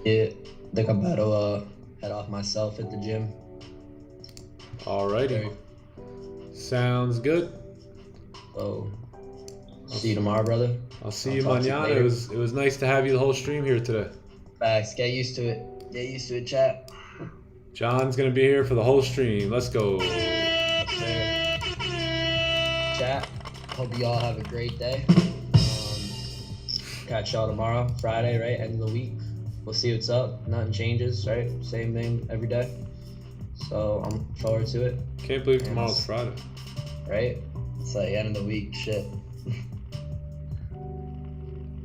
Yeah, I think I'm about to head off myself at the gym. Alrighty. Sounds good. So, see you tomorrow, brother. I'll see I'll you talk to you mañana. later. It was nice to have you the whole stream here today. Facts. Get used to it. Get used to it, chat. John's gonna be here for the whole stream. Let's go. Chat. Hope you all have a great day. Catch y'all tomorrow, Friday, right? End of the week. We'll see what's up. Nothing changes, right? Same thing every day. So I'm forward to it, Can't believe tomorrow's Friday. right? It's like end of the week shit.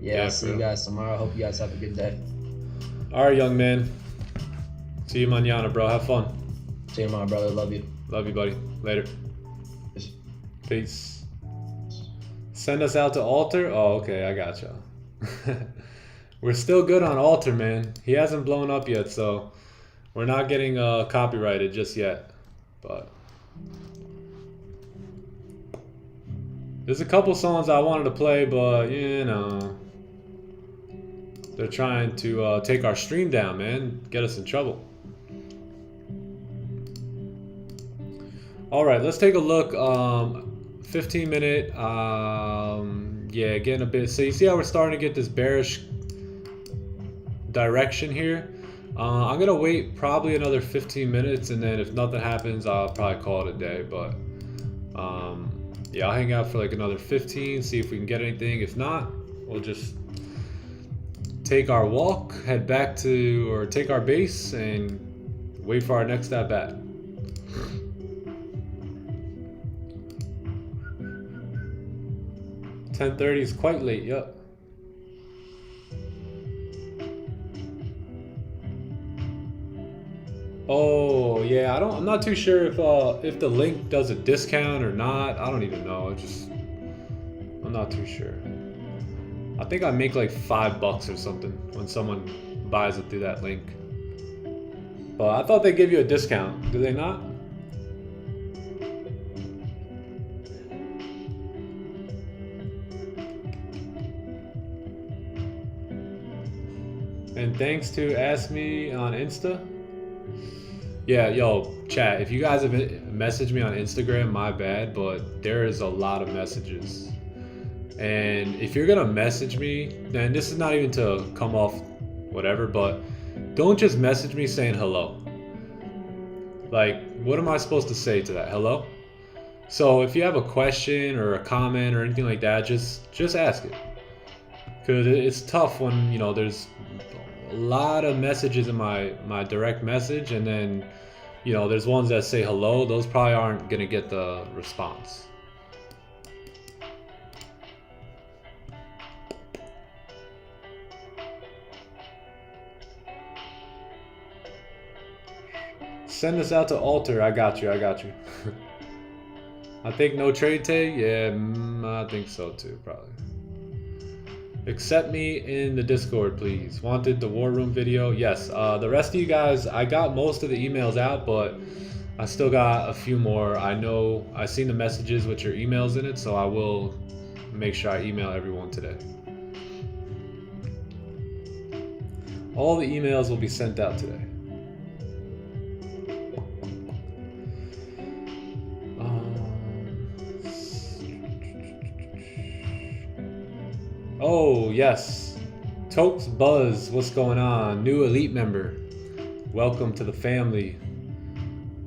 Yeah, I'll see you bro. guys tomorrow. Hope you guys have a good day. Alright, young man. See you mañana, bro. Have fun. See you tomorrow, brother. Love you. Love you, buddy. Later. Peace. Peace. Send us out to Alter? Oh, okay. I got y'all. We're still good on Alter, man. He hasn't blown up yet, so we're not getting copyrighted just yet. But there's a couple songs I wanted to play, but you know, they're trying to take our stream down, man. Get us in trouble. All right, let's take a look. 15-minute. Yeah, getting a bit. So you see how we're starting to get this bearish direction here. I'm gonna wait probably another 15 minutes, and then if nothing happens, I'll probably call it a day. But yeah, I'll hang out for like another 15, see if we can get anything. If not, we'll just take our walk, head back to, or take our base and wait for our next at bat. $10:30 is quite late, yep. Oh yeah, I'm not too sure if the link does a discount or not. I don't even know. I'm not too sure. I think I make like $5 or something when someone buys it through that link. But I thought they give you a discount. Do they not? And thanks to Ask Me on Insta. Yeah, yo, chat, if you guys have messaged me on Instagram, my bad, but there is a lot of messages. And if you're gonna message me, and this is not even to come off whatever, but don't just message me saying hello. Like, what am I supposed to say to that? Hello? So if you have a question or a comment or anything like that, just ask it. Because it's tough when, you know, there's a lot of messages in my direct message, and then, you know, there's ones that say hello. Those probably aren't gonna get the response. Send this out to Alter. I got you. I think no trade take. Yeah, I think so too, probably. Accept me in the Discord, please. Wanted the War Room video? Yes. The rest of you guys, I got most of the emails out, but I still got a few more. I know I've seen the messages with your emails in it, so I will make sure I email everyone today. All the emails will be sent out today. Oh, yes. Tokes Buzz, what's going on? New elite member. Welcome to the family.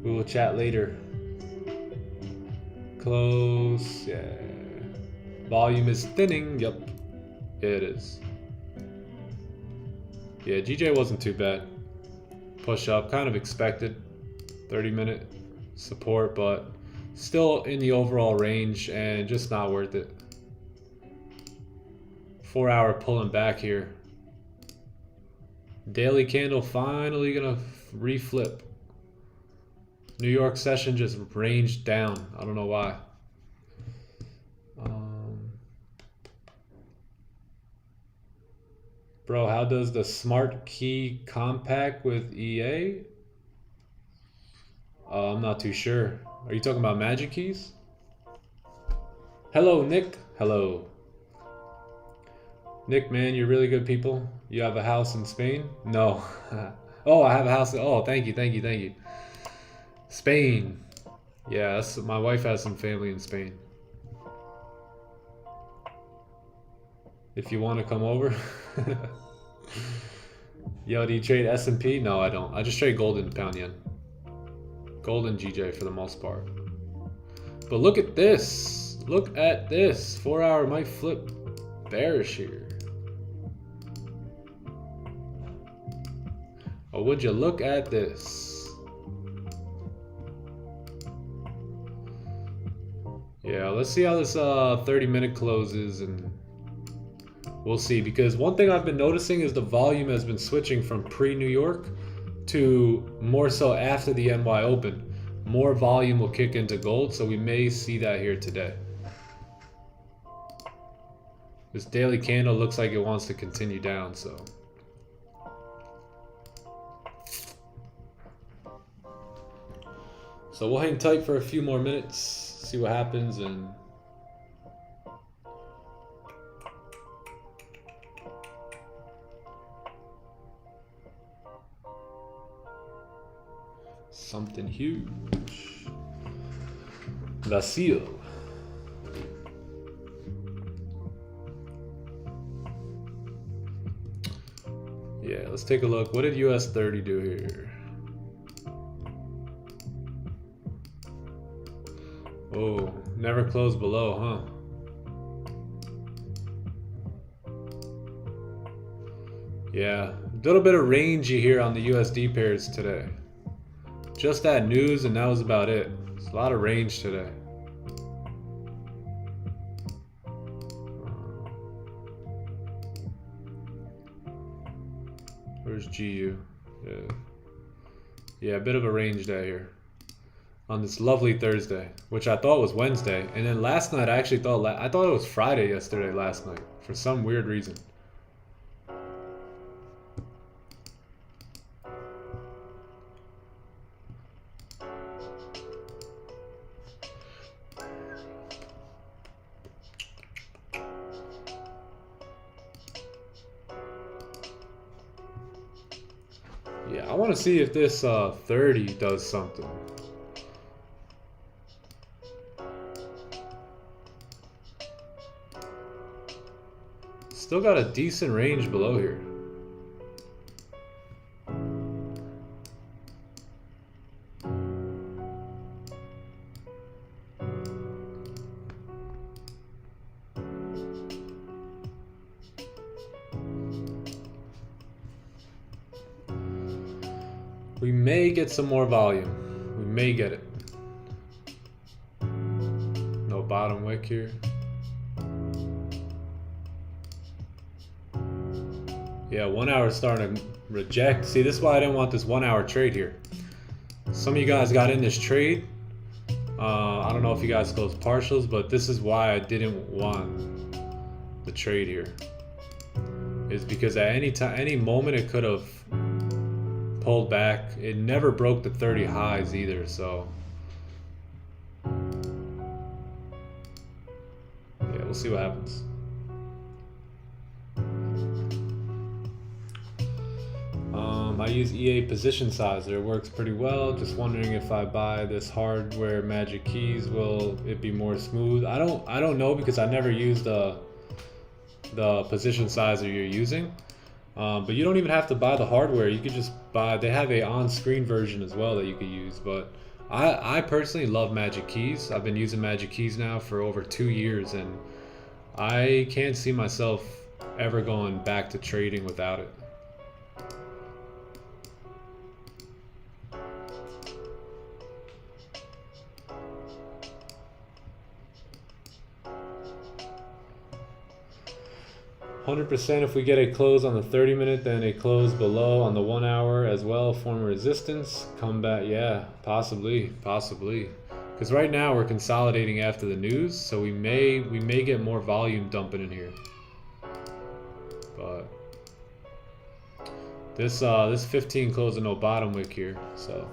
We will chat later. Close, yeah. Volume is thinning, yep. Yeah, it is. Yeah, GJ wasn't too bad. Push up, kind of expected. 30-minute support, but still in the overall range and just not worth it. 4 hour pulling back here. Daily candle finally gonna reflip. New York session just ranged down. I don't know why. Bro, how does the smart key compact with EA? I'm not too sure. Are you talking about magic keys? Hello, Nick. Hello. Nick, man, you're really good people. You have a house in Spain? No. Oh, I have a house. Oh, thank you. Spain. Yeah, my wife has some family in Spain. If you want to come over. Yo, do you trade S&P? No, I don't. I just trade gold and pound yen. Gold and GJ for the most part. But look at this. Look at this. 4 hour might flip bearish here. Or would you look at this? Yeah, let's see how this 30-minute closes, and we'll see. Because one thing I've been noticing is the volume has been switching from pre-New York to more so after the NY Open. More volume will kick into gold, so we may see that here today. This daily candle looks like it wants to continue down, so. So we'll hang tight for a few more minutes, see what happens, and something huge. Vacío. Yeah, let's take a look. What did US 30 do here? Oh, never closed below, huh? Yeah, a little bit of rangy here on the USD pairs today. Just that news, and that was about it. It's a lot of range today. Where's GU? Yeah, a bit of a range day here on this lovely Thursday, which I thought was Wednesday, and then last night I actually thought it was Friday yesterday. Last night for some weird reason. Yeah, I want to see if this 30 does something. Still got a decent range below here. We may get some more volume. We may get it. No bottom wick here. Yeah, 1 hour is starting to reject. See, this is why I didn't want this 1 hour trade here. Some of you guys got in this trade. I don't know if you guys closed partials, but this is why I didn't want the trade here. Is because at any moment it could have pulled back. It never broke the 30 highs either, so yeah, we'll see what happens. I use EA position sizer. It works pretty well. Just wondering if I buy this hardware magic keys, will it be more smooth? I don't know, because I never used the position sizer you're using. But you don't even have to buy the hardware. You could just buy, they have a on-screen version as well that you could use. But I personally love magic keys. I've been using magic keys now for over 2 years, and I can't see myself ever going back to trading without it. %, if we get a close on the 30-minute, then a close below on the 1 hour as well, form resistance, come back. Yeah, possibly. Because right now we're consolidating after the news, so we may get more volume dumping in here. But this 15 closing no bottom wick here, so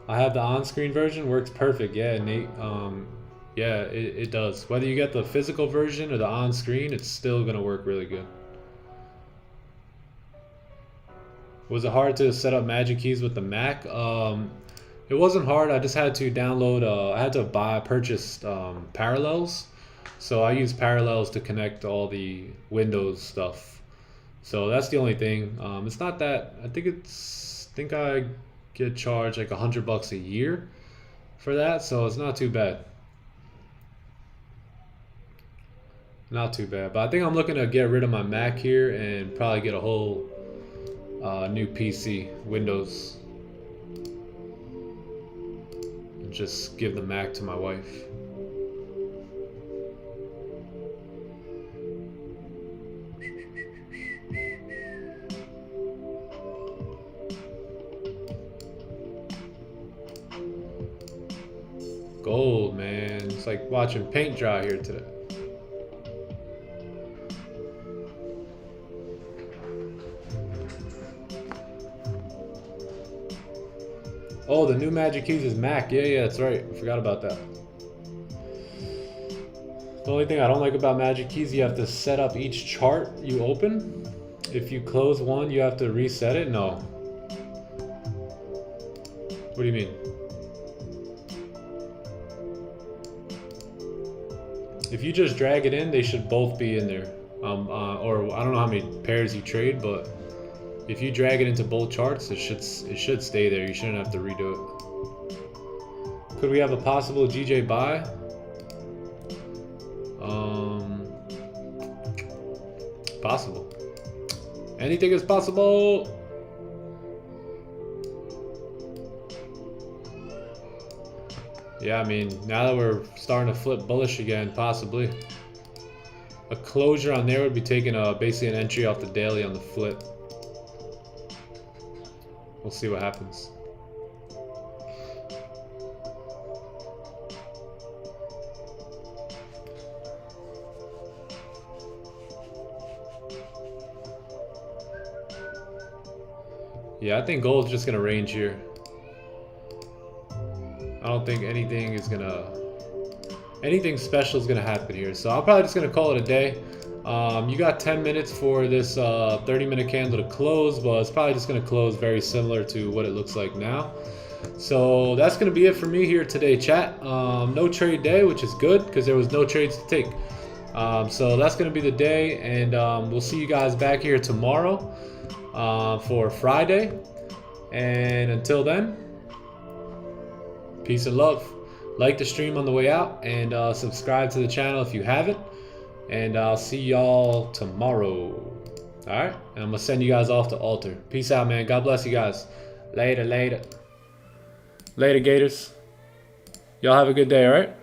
I have the on-screen version, works perfect. Yeah, Nate. Yeah, it does. Whether you get the physical version or the on-screen, it's still gonna work really good. Was it hard to set up magic keys with the Mac? It wasn't hard. I just had to download. I had to purchase Parallels. So I use Parallels to connect all the Windows stuff. So that's the only thing. It's not that. I think I get charged like $100 a year for that. So it's not too bad. Not too bad, but I think I'm looking to get rid of my Mac here and probably get a whole new PC, Windows, and just give the Mac to my wife. Gold, man. It's like watching paint dry here today. Oh, the new magic keys is Mac. Yeah, that's right. I forgot about that. The only thing I don't like about magic keys, you have to set up each chart you open. If you close one, you have to reset it. No. What do you mean? If you just drag it in, they should both be in there. Or I don't know how many pairs you trade, but if you drag it into both charts, it should stay there. You shouldn't have to redo it. Could we have a possible GJ buy? possible. Anything is possible. Yeah, I mean, now that we're starting to flip bullish again, possibly. A closure on there would be taking basically an entry off the daily on the flip. We'll see what happens. Yeah, I think gold's just gonna range here. I don't think anything special is gonna happen here. So I'm probably just gonna call it a day. You got 10 minutes for this 30-minute candle to close, but it's probably just gonna close very similar to what it looks like now. So that's gonna be it for me here today, chat. No trade day, which is good because there was no trades to take. So that's gonna be the day, and we'll see you guys back here tomorrow for Friday. And until then, peace and love. Like the stream on the way out, and subscribe to the channel if you haven't. And I'll see y'all tomorrow. Alright? And I'm going to send you guys off to altar. Peace out, man. God bless you guys. Later, later. Later, Gators. Y'all have a good day, alright?